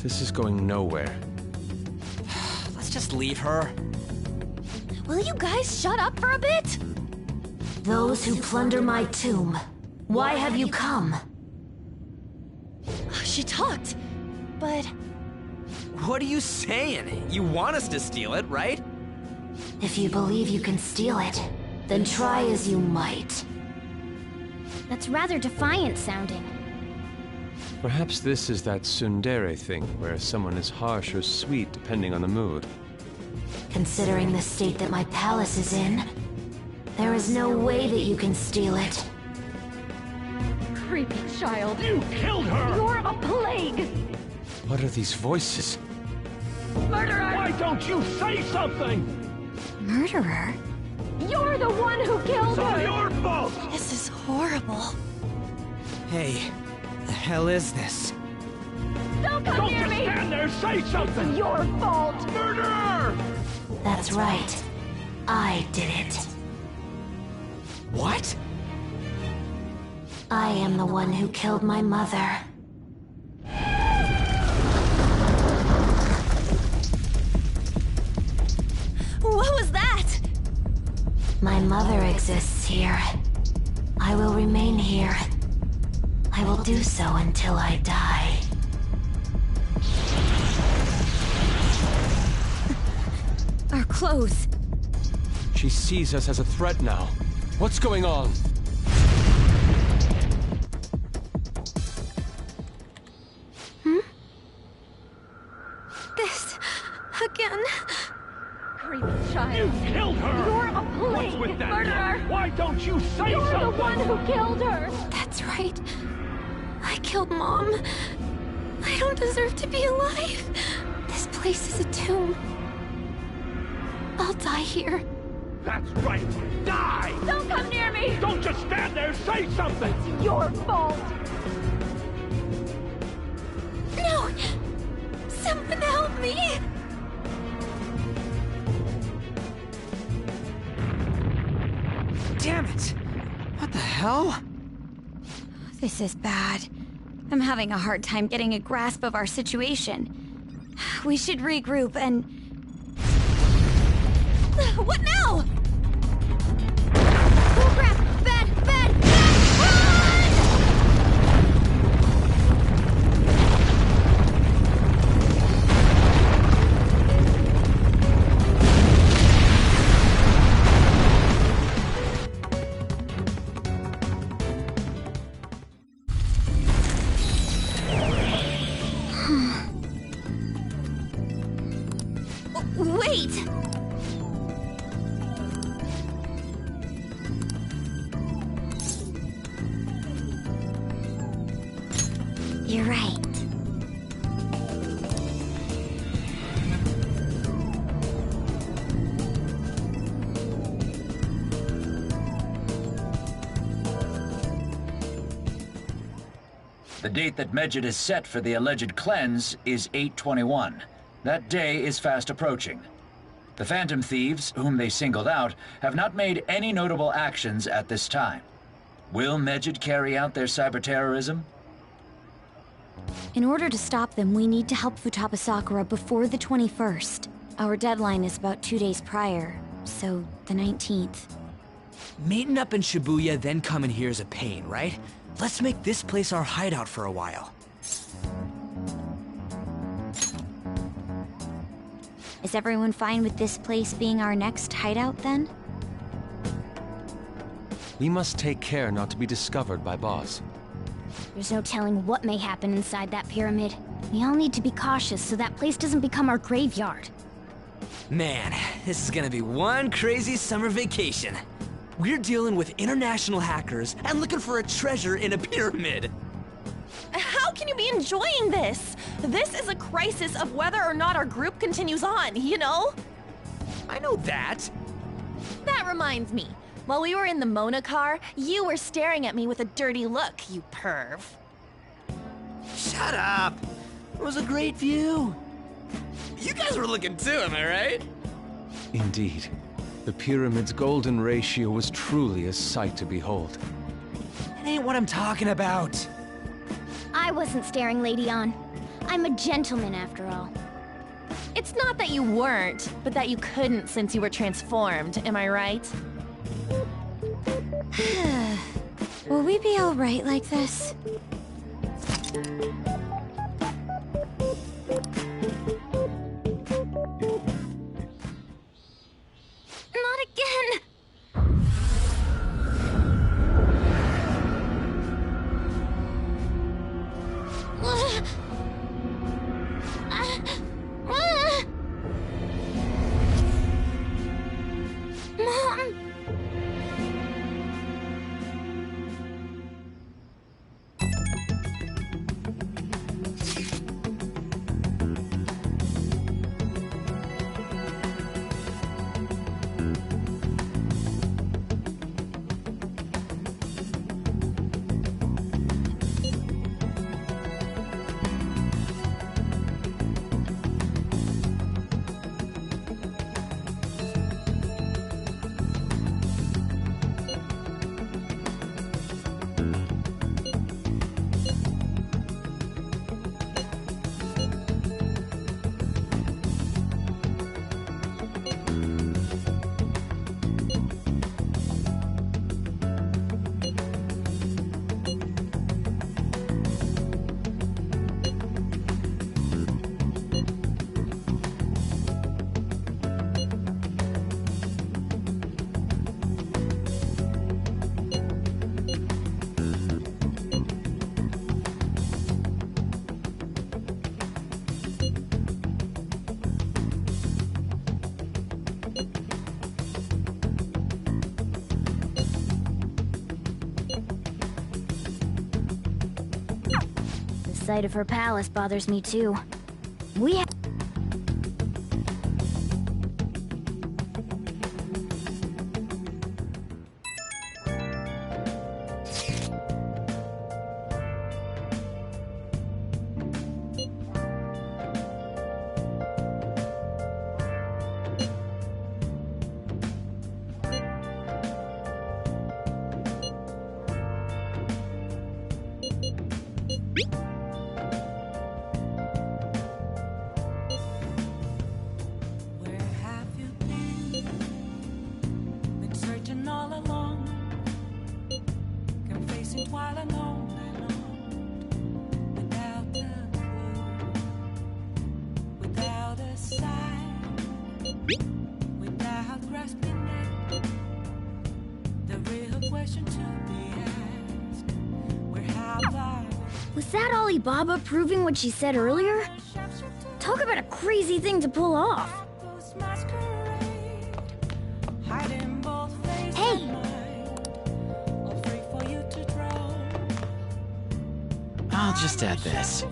This is going nowhere. Let's just leave her. Will you guys shut up for a bit? Those who plunder my tomb, why have you come? She talked, but... What are you saying? You want us to steal it, right? If you believe you can steal it, then try as you might. That's rather defiant sounding. Perhaps this is that tsundere thing, where someone is harsh or sweet depending on the mood. Considering the state that my palace is in, there is no way that you can steal it. Creepy child. You killed her! You're a plague! What are these voices? Murderer! Why don't you say something? Murderer? You're the one who killed It's all her! your fault! This is horrible. Hey, the hell is this? Don't come Don't near just me! stand there, say something! It's your fault! Murderer! That's right. I did it. What? I am the one who killed my mother. What was that? My mother exists here. I will remain here. I will do so until I die. Our clothes. She sees us as a threat now. What's going on? This... again. Creepy child. You killed her! You're a plague! What's with that? Murderer! Why don't you say You're something? the one who killed her! That's right. I killed Mom. I don't deserve to be alive. This place is a tomb. I'll die here. That's right. Die! Don't come near me! Don't just stand there, say something! It's your fault! No! Someone help me! Damn it! What the hell? This is bad. I'm having a hard time getting a grasp of our situation. We should regroup and... What now? Oh crap! Bad! Bad! Wait! You're right. The date that Medjed has set for the alleged cleanse is 8/21. That day is fast approaching. The Phantom Thieves, whom they singled out, have not made any notable actions at this time. Will Medjed carry out their cyber-terrorism? In order to stop them, we need to help Futaba Sakura before the 21st. Our deadline is about 2 days prior, so the 19th. Meeting up in Shibuya, then coming here is a pain, right? Let's make this place our hideout for a while. Is everyone fine with this place being our next hideout, then? We must take care not to be discovered by Boss. There's no telling what may happen inside that pyramid. We all need to be cautious so that place doesn't become our graveyard. Man, this is gonna be one crazy summer vacation. We're dealing with international hackers and looking for a treasure in a pyramid. How can you be enjoying this? This is a crisis of whether or not our group continues on, you know? I know that. That reminds me. While we were in the Mona car, you were staring at me with a dirty look, you perv. Shut up! It was a great view. You guys were looking too, am I right? Indeed. The pyramid's golden ratio was truly a sight to behold. That ain't what I'm talking about. I wasn't staring Lady On. I'm a gentleman after all. It's not that you weren't, but that you couldn't since you were transformed, am I right? Will we be all right like this? Not again! Mom! sight of her palace bothers me too. We ha- Where have you been? Been searching all along, confessing while alone and on, without a clue, without a sign, without grasping it. The real question to be asked: where have I been? Was that Alibaba proving what she said earlier? Talk about a crazy thing to pull off. Hiding both face Hey! and mind, all free for you to draw. I'll just add this.